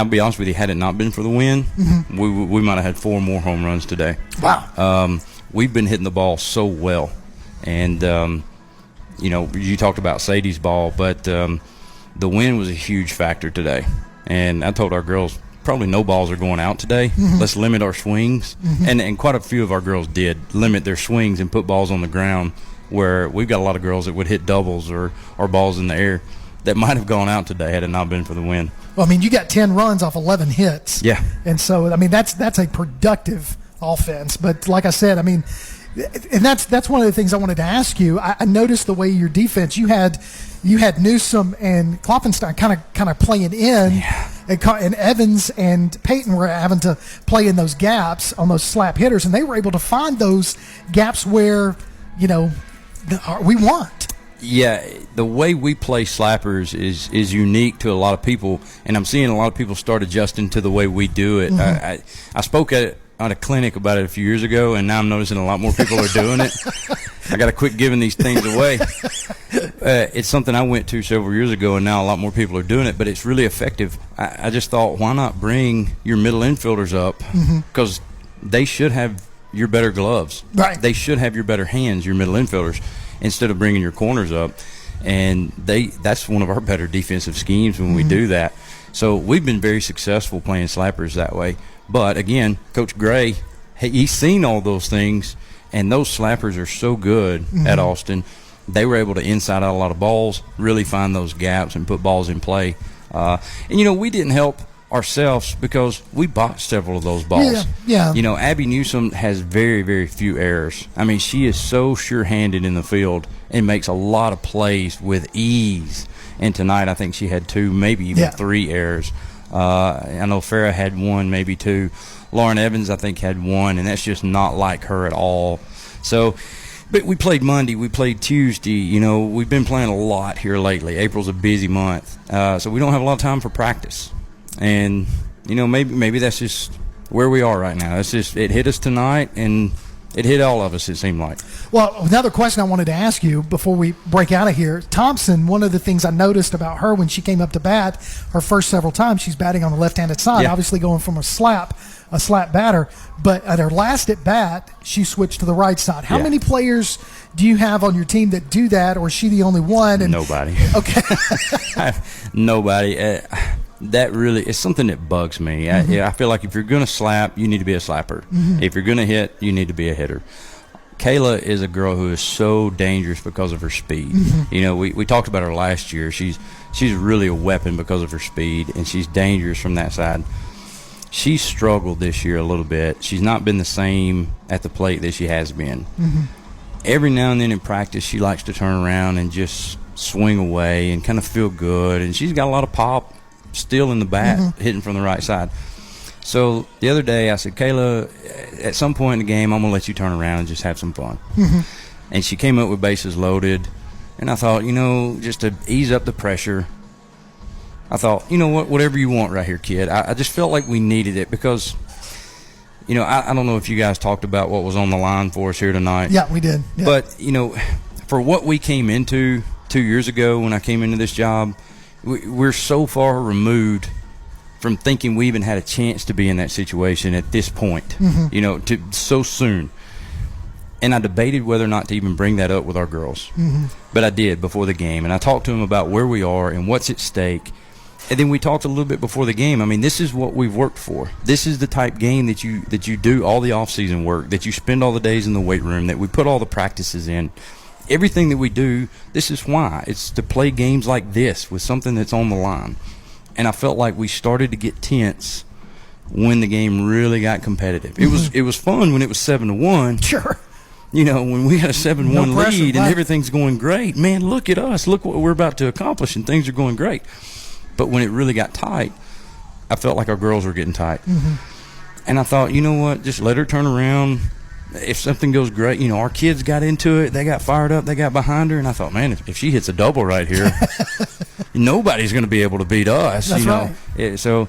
be honest with you, had it not been for the win, we might have had 4 more home runs today. Wow. We've been hitting the ball so well. And, you talked about Sadie's ball, but the wind was a huge factor today. And I told our girls, probably no balls are going out today. Let's limit our swings. And quite a few of our girls did limit their swings and put balls on the ground, where we've got a lot of girls that would hit doubles or balls in the air. that might have gone out today had it not been for the wind. Well, I mean, you got 10 runs off 11 hits. Yeah. And so, I mean, that's a productive offense. But like I said, I mean, and that's one of the things I wanted to ask you. I noticed the way your defense, you had Newsom and Klopfenstein kind of playing in, Yeah. and Evans and Peyton were having to play in those gaps on those slap hitters, and they were able to find those gaps where, you know, we want. Yeah, the way we play slappers is unique to a lot of people, and I'm seeing a lot of people start adjusting to the way we do it. Mm-hmm. I spoke at a clinic about it a few years ago, and now I'm noticing a lot more people are doing it. I got to quit giving these things away. It's something I went to several years ago, and now a lot more people are doing it, but it's really effective. I just thought, why not bring your middle infielders up? Because they should have your better gloves. Right. They should have your better hands, your middle infielders, instead of bringing your corners up. And that's one of our better defensive schemes when we do that. So we've been very successful playing slappers that way. But, again, Coach Gray, he's seen all those things, and those slappers are so good at Austin. They were able to inside out a lot of balls, really find those gaps and put balls in play. And, you know, we didn't help ourselves because we boxed several of those balls. Yeah. You know, Abby Newsom has very, very few errors. I mean, she is so sure-handed in the field and makes a lot of plays with ease. And tonight I think she had 2, maybe even 3 errors. I know Farrah had 1, maybe 2. Lauren Evans, I think, had 1, and that's just not like her at all. So, but we played Monday, we played Tuesday. You know, we've been playing a lot here lately. April's a busy month, so we don't have a lot of time for practice. And, you know, maybe that's just where we are right now. It's just, it hit us tonight, and it hit all of us, it seemed like. Well, another question I wanted to ask you before we break out of here. Thompson, one of the things I noticed about her when she came up to bat, her first several times, she's batting on the left-handed side, obviously going from a slap batter. But at her last at bat, she switched to the right side. How many players do you have on your team that do that, or is she the only one? And nobody. Okay. Nobody. That really is something that bugs me. I feel like if you're going to slap, you need to be a slapper. If you're going to hit, you need to be a hitter. Kayla is a girl who is so dangerous because of her speed. You know, we talked about her last year. She's really a weapon because of her speed, and she's dangerous from that side. She's struggled this year a little bit. She's not been the same at the plate that she has been. Every now and then in practice, she likes to turn around and just swing away and kind of feel good, and she's got a lot of pop still in the bat, hitting from the right side. So the other day I said, Kayla, at some point in the game, I'm going to let you turn around and just have some fun. And she came up with bases loaded, and I thought, you know, just to ease up the pressure, I thought, you know what, whatever you want right here, kid. I just felt like we needed it because, you know, I don't know if you guys talked about what was on the line for us here tonight. Yeah, we did. Yeah. But, you know, for what we came into 2 years ago when I came into this job, we're so far removed from thinking we even had a chance to be in that situation at this point, you know, so soon. And I debated whether or not to even bring that up with our girls. But I did before the game. And I talked to them about where we are and what's at stake. And then we talked a little bit before the game. I mean, this is what we've worked for. This is the type game that you do all the off-season work, that you spend all the days in the weight room, that we put all the practices in. Everything that we do, this is why. It's to play games like this with something that's on the line. And I felt like we started to get tense when the game really got competitive. It was fun when it was 7-1. Sure. You know, when we had a 7-1 pressure, lead and right. everything's going great, man, look at us. Look what we're about to accomplish, and things are going great. But when it really got tight, I felt like our girls were getting tight. And I thought, you know what, just let her turn around. If something goes great, you know, our kids got into it. They got fired up. They got behind her. And I thought, man, if she hits a double right here, nobody's going to be able to beat us. That's you know, right. So,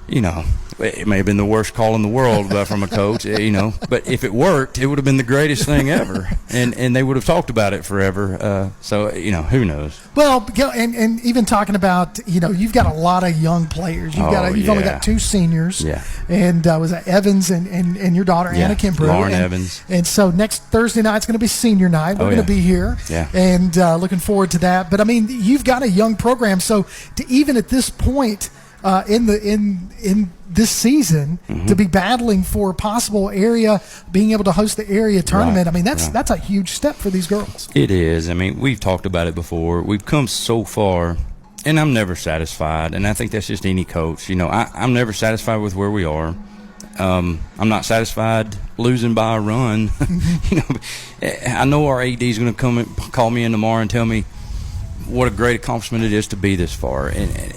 you know, it may have been the worst call in the world from a coach, you know. But if it worked, it would have been the greatest thing ever. And they would have talked about it forever. So, you know, who knows? Well, and even talking about, you know, you've got a lot of young players. You've only got 2 seniors. Yeah. And was that Evans and your daughter, Anna Kimbrough. Lauren Evans. And so next Thursday night's going to be senior night. We're going to be here. Yeah. And looking forward to that. But, I mean, you've got a young program. So to even at this point, in this season to be battling for possible area, being able to host the area tournament. Right, I mean, that's a huge step for these girls. It is. I mean, we've talked about it before. We've come so far, and I'm never satisfied. And I think that's just any coach. You know, I'm never satisfied with where we are. I'm not satisfied losing by a run. You know, I know our AD is going to come and call me in tomorrow and tell me what a great accomplishment it is to be this far, and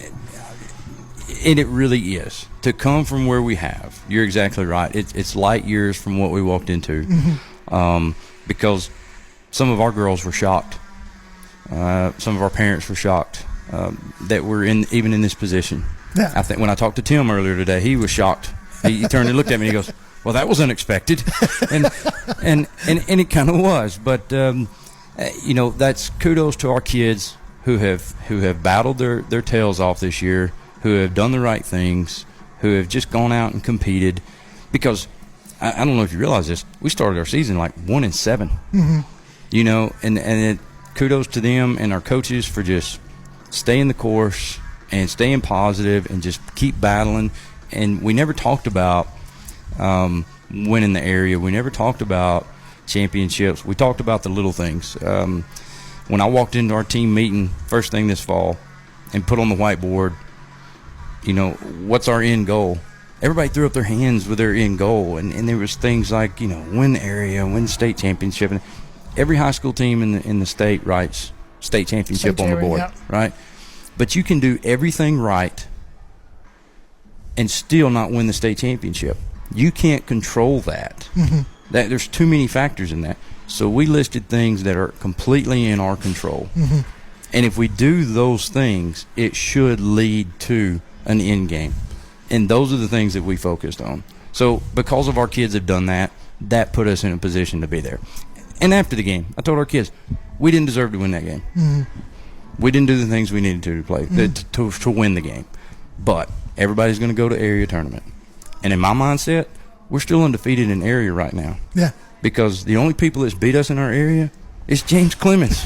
it really is to come from where we have. You're exactly right. It's light years from what we walked into, because some of our girls were shocked. Some of our parents were shocked that we're even in this position. Yeah. I think when I talked to Tim earlier today, he was shocked. He turned and looked at me and he goes, "Well, that was unexpected," and it kind of was. But you know, that's kudos to our kids who have battled their tails off this year, who have done the right things, who have just gone out and competed. Because I don't know if you realize this, we started our season like 1-7. You know, and kudos to them and our coaches for just staying the course and staying positive and just keep battling. And we never talked about winning the area. We never talked about championships. We talked about the little things. When I walked into our team meeting first thing this fall and put on the whiteboard, you know, what's our end goal? Everybody threw up their hands with their end goal, and there was things like, you know, win the area, win the state championship. And every high school team in the state writes state championship on the board, right? But you can do everything right and still not win the state championship. You can't control that. That there's too many factors in that. So we listed things that are completely in our control. And if we do those things, it should lead to an end game. And those are the things that we focused on. So because of our kids have done that, that put us in a position to be there. And after the game, I told our kids, we didn't deserve to win that game. We didn't do the things we needed to play to win the game. But everybody's going to go to area tournament. And in my mindset, we're still undefeated in area right now. Yeah. Because the only people that's beat us in our area is James Clemens.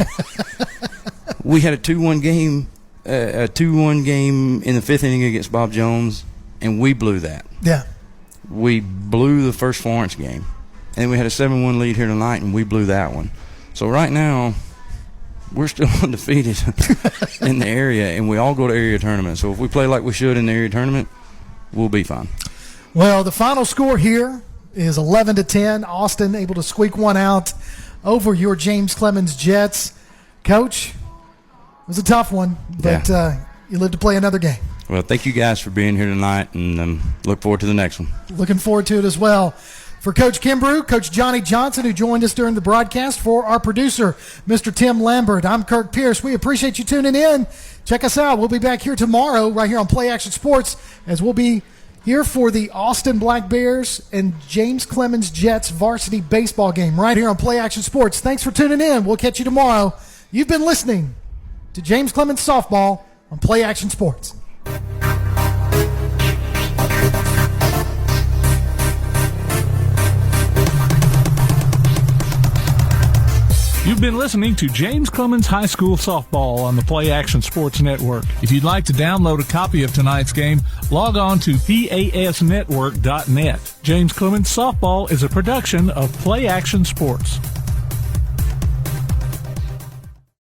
We had a 2-1 game in the 5th inning against Bob Jones, and we blew that. Yeah. We blew the first Florence game. And we had a 7-1 lead here tonight, and we blew that one. So right now, we're still undefeated in the area, and we all go to area tournaments. So if we play like we should in the area tournament, we'll be fine. Well, the final score here is 11-10. Austin able to squeak one out over your James Clemens Jets. Coach, it was a tough one, but you live to play another game. Well, thank you guys for being here tonight, and look forward to the next one. Looking forward to it as well. For Coach Kimbrough, Coach Johnny Johnson, who joined us during the broadcast, for our producer, Mr. Tim Lambert, I'm Kirk Pierce. We appreciate you tuning in. Check us out. We'll be back here tomorrow right here on Play Action Sports, as we'll be here for the Austin Black Bears and James Clemens Jets varsity baseball game right here on Play Action Sports. Thanks for tuning in. We'll catch you tomorrow. You've been listening to James Clemens Softball on Play Action Sports. You've been listening to James Clemens High School Softball on the Play Action Sports Network. If you'd like to download a copy of tonight's game, log on to pasnetwork.net. James Clemens Softball is a production of Play Action Sports.